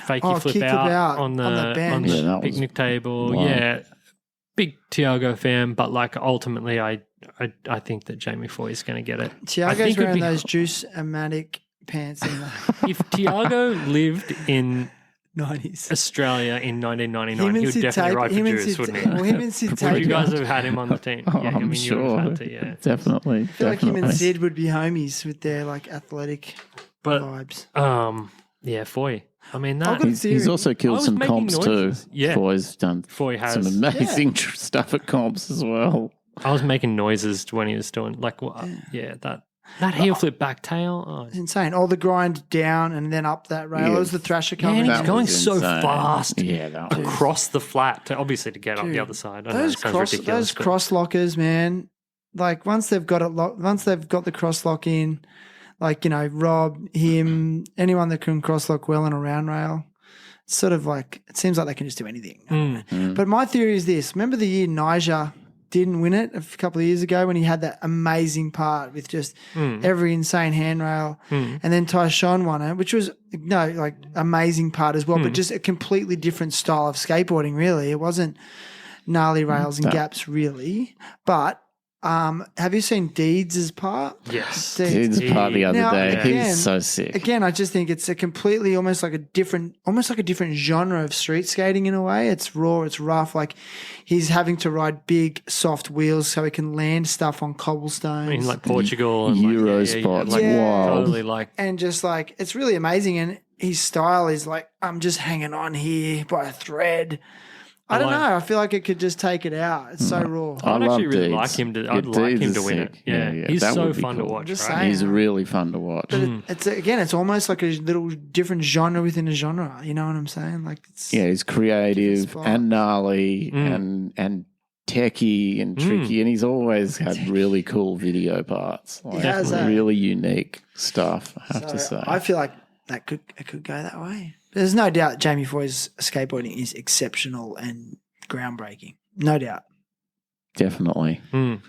Fakey flip out on the bench. Picnic table. Wow. Yeah, big Tiago fan, but like ultimately, I think that Jamie Foy is going to get it. Tiago's wearing those Juice-O-Matic pants. If Tiago lived in 90s Australia in 1999, he would definitely ride for Juice, wouldn't he? Well, him and Sid would you guys have had him on the team? I'm sure. You would have had to, Definitely. I feel like him and Sid would be homies with their like athletic vibes. Yeah, Foy. I mean, he's also killed some comps noises. Too. Yeah. Foy's done some amazing stuff at comps as well. I was making noises when he was doing that heel flip back tail. Oh. It's insane. All the grind down and then up that rail. It was the Thrasher coming. Yeah, he's going so fast across the flat to get up the other side. Those cross lockers, man. Like once they've got the cross lock in, like, Rob, him, anyone that can cross lock well on a round rail, it's sort of like, it seems like they can just do anything. But my theory is this. Remember the year Nyjah didn't win it a couple of years ago when he had that amazing part with just every insane handrail, and then Shan won it, which was amazing part as well, but just a completely different style of skateboarding. Really, it wasn't gnarly rails and gaps really, but. Have you seen Deeds' part? Yes. Deeds' part the other day. He's so sick. Again, I just think it's a completely almost like a different genre of street skating in a way. It's raw, it's rough. Like he's having to ride big, soft wheels so he can land stuff on cobblestones. I mean, like Portugal and Euro spots. Wild. Totally and just like it's really amazing. And his style is like, I'm just hanging on here by a thread. I don't know. I feel like it could just take it out. It's so raw. I'd love actually really Deeds. like him to. Yeah, I'd like him Deeds to is win it. sick. Yeah, Yeah, he's that so would be fun to cool. watch. Just right? saying. He's really fun to watch. But it's almost like a little different genre within a genre. You know what I'm saying? Like it's Yeah, he's creative spot. and gnarly and techie and tricky, and he's always had really cool video parts. Like, has, eh? really unique stuff, I have to So say. I feel like it could go that way. There's no doubt Jamie Foy's skateboarding is exceptional and groundbreaking. No doubt. Definitely. Anyway.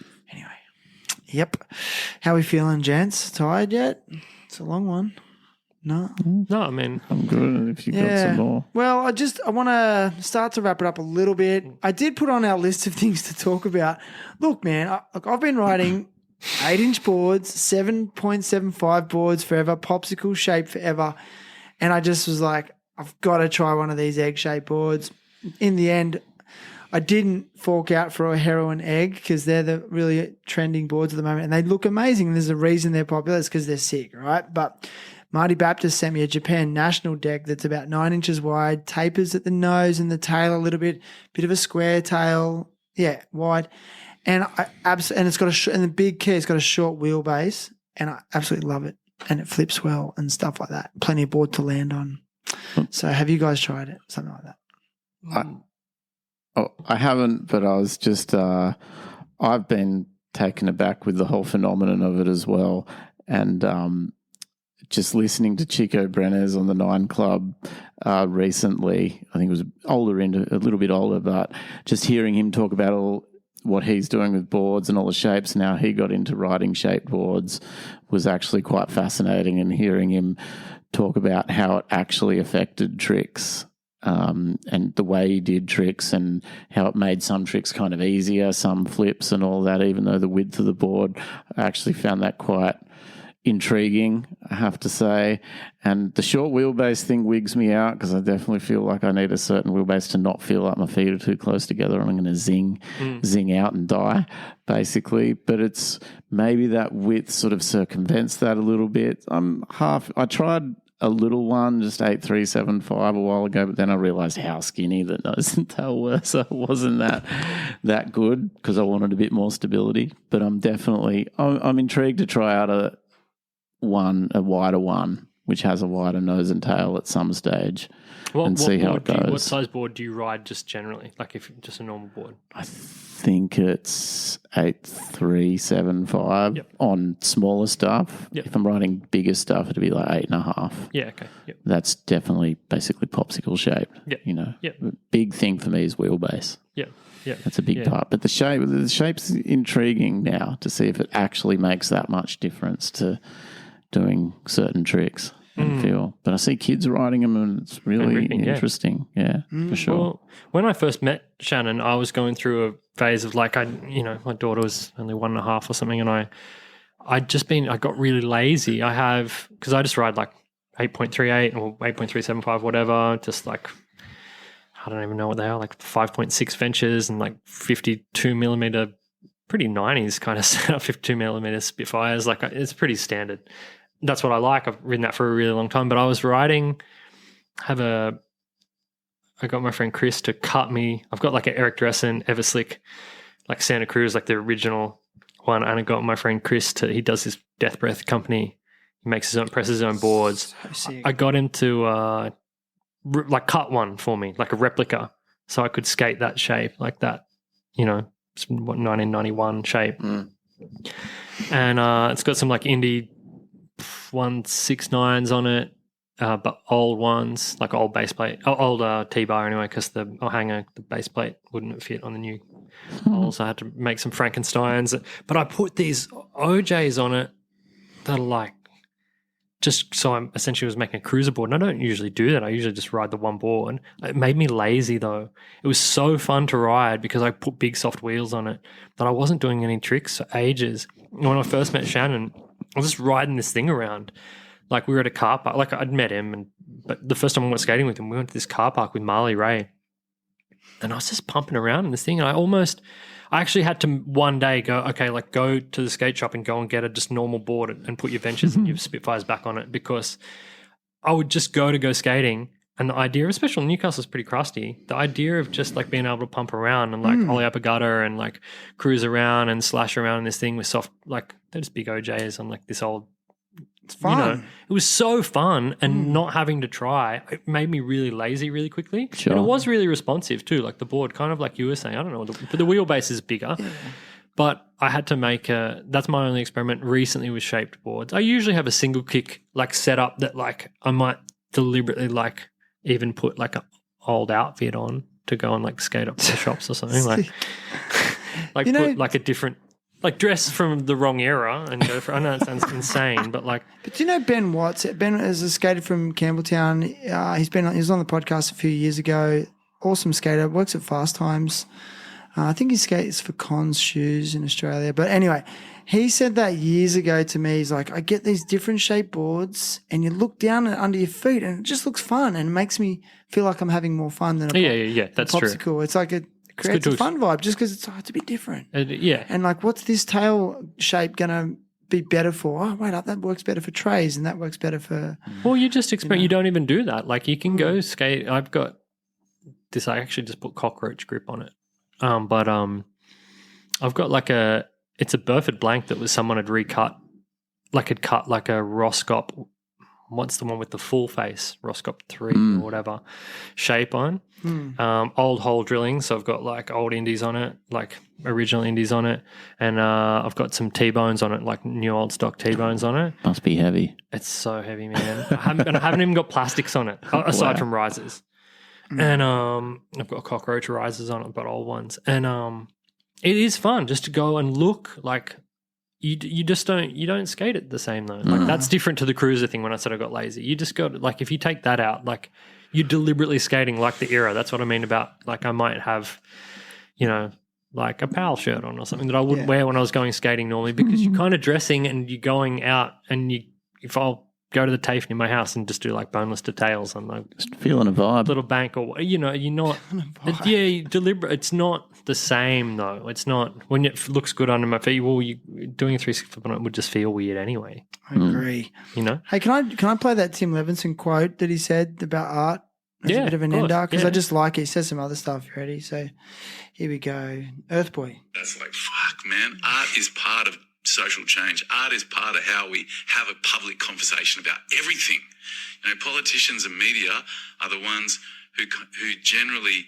Yep. How we feeling, gents? Tired yet? It's a long one. No. No, I mean, I'm good if you got some more. Well, I want to start to wrap it up a little bit. I did put on our list of things to talk about. Look, man, I've been riding 8-inch boards, 7.75 boards forever, popsicle shape forever. And I just was like, I've got to try one of these egg-shaped boards. In the end, I didn't fork out for a heroin egg because they're the really trending boards at the moment. And they look amazing. There's a reason they're popular. It's because they're sick, right? But Marty Baptist sent me a Japan National deck that's about 9 inches wide, tapers at the nose and the tail a little bit of a square tail, wide. And and it's got and the big key, it's got a short wheelbase, and I absolutely love it. And it flips well and stuff like that. Plenty of board to land on. So have you guys tried it? Something like that? I haven't, but I was just I've been taken aback with the whole phenomenon of it as well, and just listening to Chico Brenes on the 9 Club recently. I think it was a little bit older, but just hearing him talk about what he's doing with boards and all the shapes now he got into riding shaped boards was actually quite fascinating, and hearing him talk about how it actually affected tricks. And the way he did tricks and how it made some tricks kind of easier, some flips and all that, even though the width of the board, I actually found that quite intriguing, I have to say. And the short wheelbase thing wigs me out because I definitely feel like I need a certain wheelbase to not feel like my feet are too close together and I'm going to zing out and die, basically. But it's maybe that width sort of circumvents that a little bit. I tried a little one, just 8375 a while ago, but then I realised how skinny the nose and tail were, so it wasn't that good because I wanted a bit more stability. But I'm intrigued to try out a wider one, which has a wider nose and tail at some stage, and see how it goes. What size board do you ride just generally, like if just a normal board? I think it's 8375 on smaller stuff. Yep. If I'm riding bigger stuff, it'd be like 8.5. Yeah, okay. Yep. That's definitely basically popsicle shaped. Yep. You know, Yep. big thing for me is wheelbase. Yeah, yeah. That's a big part. But the shape's intriguing now to see if it actually makes that much difference to doing certain tricks and feel. But I see kids riding them and it's really interesting. Yeah, for sure. Well, when I first met Shannon, I was going through a phase of like, my daughter was only 1.5 or something, and I got really lazy. Because I just ride like 8.38 or 8.375, whatever, just like, I don't even know what they are, like 5.6 ventures and like 52 millimeter, pretty 90s kind of setup, 52 millimeter Spitfires. Like it's pretty standard. That's what I like. I've ridden that for a really long time. But I was riding, I got my friend Chris to cut me. I've got like an Eric Dressen Everslick, like Santa Cruz, like the original one. And I got my friend Chris he does his Death Breath company. He presses his own boards. So sick. I got him to like cut one for me, like a replica, so I could skate that shape like that, 1991 shape. And it's got some like indie 169s on it, but old ones, like old base plate, old T-bar anyway, because the hanger, the base plate wouldn't fit on the new holes. I had to make some Frankensteins, but I put these OJs on it that are like, just so I essentially was making a cruiser board. And I don't usually do that. I usually just ride the one board. It made me lazy though. It was so fun to ride because I put big soft wheels on it that I wasn't doing any tricks for ages. When I first met Shannon, I was just riding this thing around. Like we were at a car park. Like I'd met him, but the first time I went skating with him, we went to this car park with Marley Ray. And I was just pumping around in this thing. And I actually had to one day go to the skate shop and go and get a just normal board and put your ventures and your Spitfires back on it, because I would just go skating And the idea, especially Newcastle's pretty crusty, the idea of just like being able to pump around and like ollie up a gutter and like cruise around and slash around in this thing with soft, like they're just big OJs on like this old, It's fun. you know, it was so fun, and not having to try, it made me really lazy really quickly. Sure. And it was really responsive too, like the board, kind of like you were saying, I don't know, but the wheelbase is bigger. Yeah. But I had to make that's my only experiment recently with shaped boards. I usually have a single kick like setup that like I might deliberately like even put like an old outfit on to go and like skate up to the shops or something. Like You know- put like a different, like dress from the wrong era and go for, I know it sounds insane, but like, But do you know Ben Watts? Ben is a skater from Campbelltown. He was on the podcast a few years ago. Awesome skater, works at Fast Times. I think he skates for Cons Shoes in Australia. But anyway, he said that years ago to me. He's like, I get these different shaped boards and you look down under your feet and it just looks fun and it makes me feel like I'm having more fun than yeah, that's true. popsicle. It's like it creates a fun vibe just because it's a bit different. Yeah. And like, what's this tail shape going to be better for? Oh, wait up, that works better for trays and that works better for... Well, you just experiment. You don't even do that. Like you can go skate. I've got this. I actually just put cockroach grip on it. But I've got like it's a Burford blank that was someone had recut, like had cut like a Roscop. What's the one with the full face? Roscop 3 or whatever shape on. Old hole drilling. So I've got like old indies on it, like original indies on it. And I've got some T-bones on it, like new old stock T-bones on it. Must be heavy. It's so heavy, man. I haven't even got plastics on it, aside from risers. And I've got cockroach risers on it, but old ones. And it is fun just to go and look like you just don't skate it the same though. Like that's different to the cruiser thing when I said I got lazy. You just got like if you take that out, like you're deliberately skating like the era. That's what I mean about like I might have, you know, like a pal shirt on or something that I wouldn't wear when I was going skating normally because you're kind of dressing and you're going out and if I'll go to the TAFE near my house and just do like boneless details on like Just feeling a vibe. little bank or you're not deliberate. It's not the same though. It's not when it looks good under my feet. Well, you doing a 360 flip on it would just feel weird anyway. I agree. You know. Hey, can I play that Tim Levinson quote that he said about art? As a bit of an ender because I just like it. He says some other stuff. You ready? So here we go. Earth Boy. That's like, fuck, man. Art is part of social change. Art is part of how we have a public conversation about everything. You know, politicians and media are the ones who generally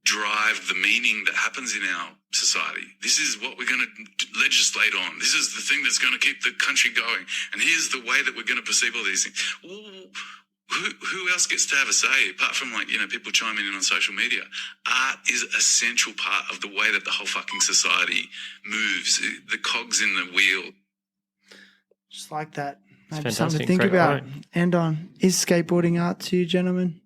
drive the meaning that happens in our society. This is what we're going to legislate on. This is the thing that's going to keep the country going. And here's the way that we're going to perceive all these things. Well, who else gets to have a say apart from like, you know, people chiming in on social media? Art is a central part of the way that the whole fucking society moves. The cogs in the wheel. Just like that. Maybe It's something to fantastic. think Great about. quote. End on. Is skateboarding art to you, gentlemen?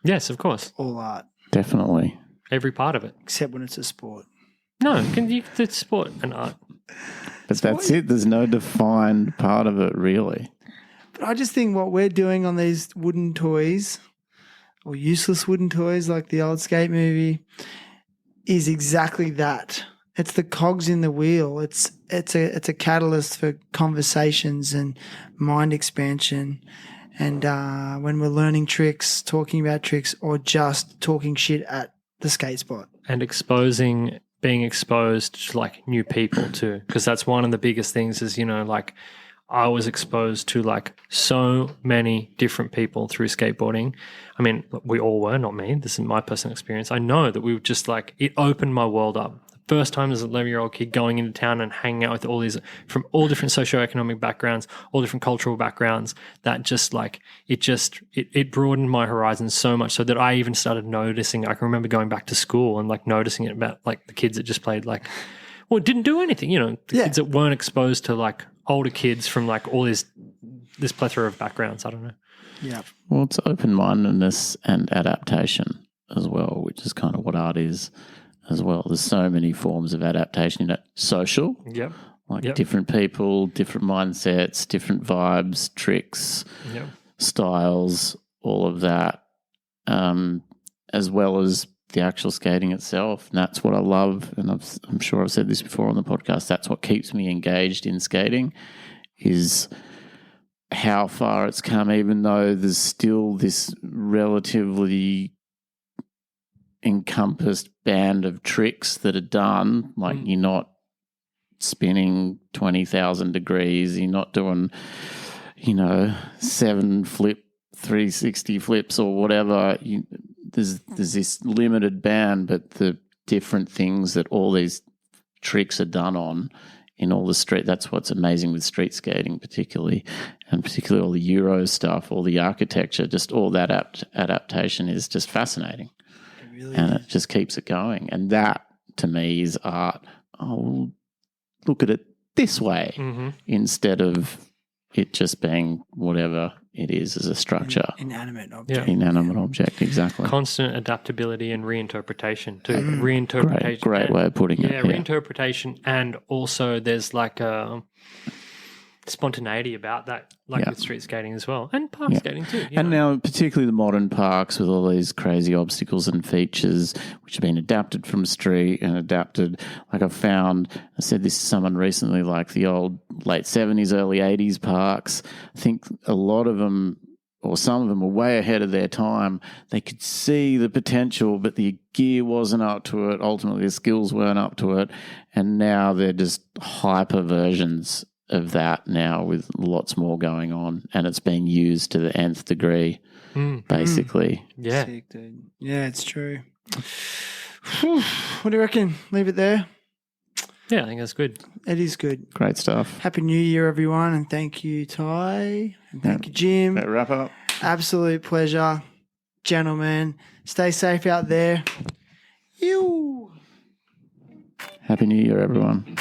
Yes, of course. All art, Definitely. Every part of it. except when it's a sport. No, it's sport and art. But that's it. There's no defined part of it really. But I just think what we're doing on these wooden toys or useless wooden toys like the old skate movie is exactly that. It's the cogs in the wheel. It's a catalyst for conversations and mind expansion. And when we're learning tricks, talking about tricks, or just talking shit at the skate spot. And being exposed to like new people too, because that's one of the biggest things is, you know, like I was exposed to like so many different people through skateboarding. I mean, we all were, not me. This is my personal experience. I know that we were just like, it opened my world up. The first time as an 11-year-old kid going into town and hanging out with all these from all different socioeconomic backgrounds, all different cultural backgrounds, that just like, it broadened my horizons so much so that I even started noticing. I can remember going back to school and like noticing it about like the kids that just played like, well, didn't do anything, you know, the kids that weren't exposed to like older kids from like all this plethora of backgrounds. I don't know. Yeah. Well, it's open-mindedness and adaptation as well, which is kind of what art is as well. There's so many forms of adaptation in it. Social, different people, different mindsets, different vibes, tricks, styles, all of that, as well as the actual skating itself. And that's what I love. And I'm sure I've said this before on the podcast. That's what keeps me engaged in skating is how far it's come, even though there's still this relatively encompassed band of tricks that are done. Like you're not spinning 20,000 degrees. You're not doing, 7 flip 360 flips or whatever. There's this limited band, but the different things that all these tricks are done on in all the street. That's what's amazing with street skating, particularly all the Euro stuff, all the architecture, just all that adaptation is just fascinating. It just keeps it going. And that, to me, is art. Oh, look at it this way instead of it just being whatever it is as a structure. Inanimate object. Inanimate object, exactly. Constant adaptability and reinterpretation too. Reinterpretation. Great way of putting it. Yeah, reinterpretation, and also there's like a spontaneity about that, like with street skating as well, and park skating too. And now, particularly the modern parks with all these crazy obstacles and features, which have been adapted from street and adapted. Like I said this to someone recently, like the old late 70s, early 80s parks. I think a lot of them, or some of them, were way ahead of their time. They could see the potential, but the gear wasn't up to it. Ultimately, the skills weren't up to it. And now they're just hyper versions of that now with lots more going on, and it's being used to the nth degree, basically. Yeah. Sick, dude. Yeah, it's true. What do you reckon? Leave it there? Yeah, I think that's good. It is good. Great stuff. Happy New Year, everyone, and thank you, Ty, and thank you, Jim. Wrap up. Absolute pleasure. Gentlemen, stay safe out there. Happy New Year, everyone.